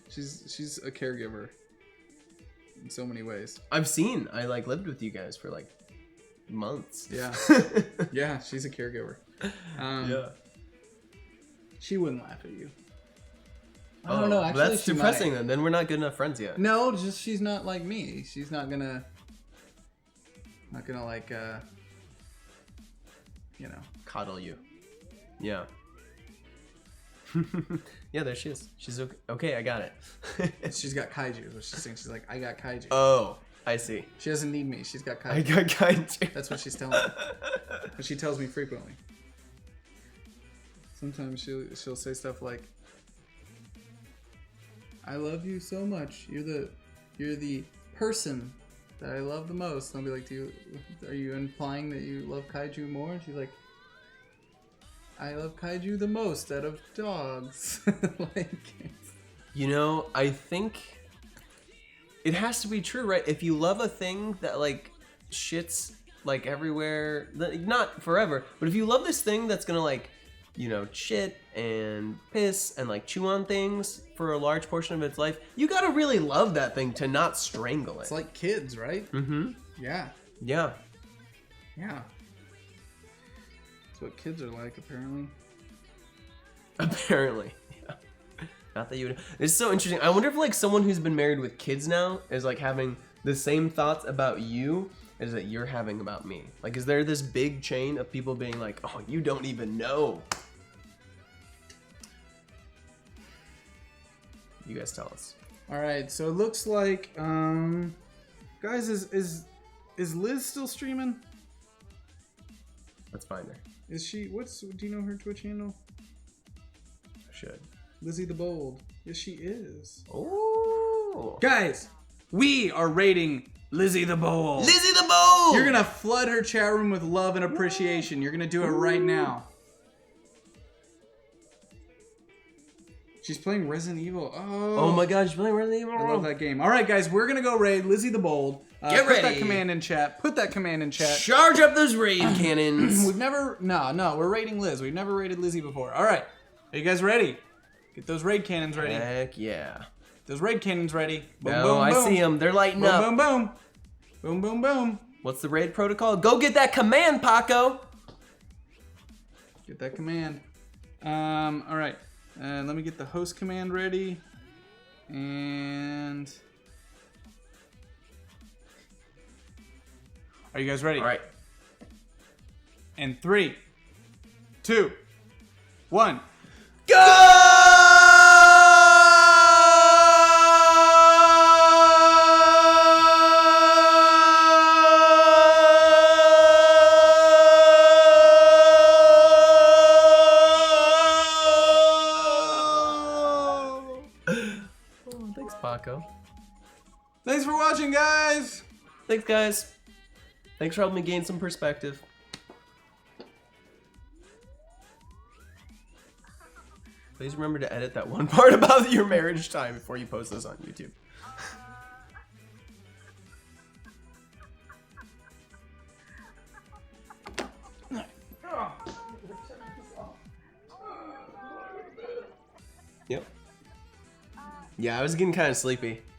She's a caregiver in so many ways. I've seen. I lived with you guys for months. Yeah. Yeah, she's a caregiver. Yeah. She wouldn't laugh at you. I don't know. Actually, that's she depressing. might. Then we're not good enough friends yet. No, just she's not like me. She's not gonna Coddle you. Yeah. Yeah, there she is. She's okay. Okay, I got it. She's got kaiju. What she's saying, she's like, I got kaiju. Oh, I see. She doesn't need me. She's got kaiju. I got kaiju. That's what she's telling me. But she tells me frequently. Sometimes she'll say stuff like, I love you so much. You're the person that I love the most. And I'll be like, are you implying that you love kaiju more? And she's like, I love kaiju the most out of dogs. I think it has to be true, right? If you love a thing that shits everywhere, not forever, but if you love this thing that's gonna shit and piss and chew on things for a large portion of its life, you gotta really love that thing to not strangle it. It's like kids, right? Mm-hmm. Yeah. Yeah. Yeah. That's what kids are like, apparently. Apparently. Yeah. Not that you would. It's so interesting. I wonder if someone who's been married with kids now is having the same thoughts about you as that you're having about me. Is there this big chain of people being like, oh, you don't even know? You guys tell us. All right, so it looks like, guys, is Liz still streaming? Let's find her. Is she? Do you know her Twitch handle? I should. Lizzie the Bold. Yes, she is. Oh. Guys, we are rating Lizzie the Bold. Lizzie the Bold. You're gonna flood her chat room with love and appreciation. You're gonna do it right now. She's playing Resident Evil. Oh my God, she's playing Resident Evil. I love that game. All right, guys, we're gonna go raid Lizzie the Bold. Get ready. Put that command in chat. Put that command in chat. Charge up those raid cannons. We've never, no, we're raiding Liz. We've never raided Lizzie before. All right, are you guys ready? Get those raid cannons ready. Heck yeah. Those raid cannons ready. Boom, No, boom, I boom. see them. They're lighting Boom, up. boom, boom. Boom, boom, boom. What's the raid protocol? Go get that command, Paco. Get that command. All right. Let me get the host command ready. And are you guys ready? All right. And 3, 2, 1. Thanks, Paco. Thanks for watching, guys. Thanks, guys. Thanks for helping me gain some perspective. Please remember to edit that one part about your marriage time before you post this on YouTube. Yeah, I was getting kind of sleepy.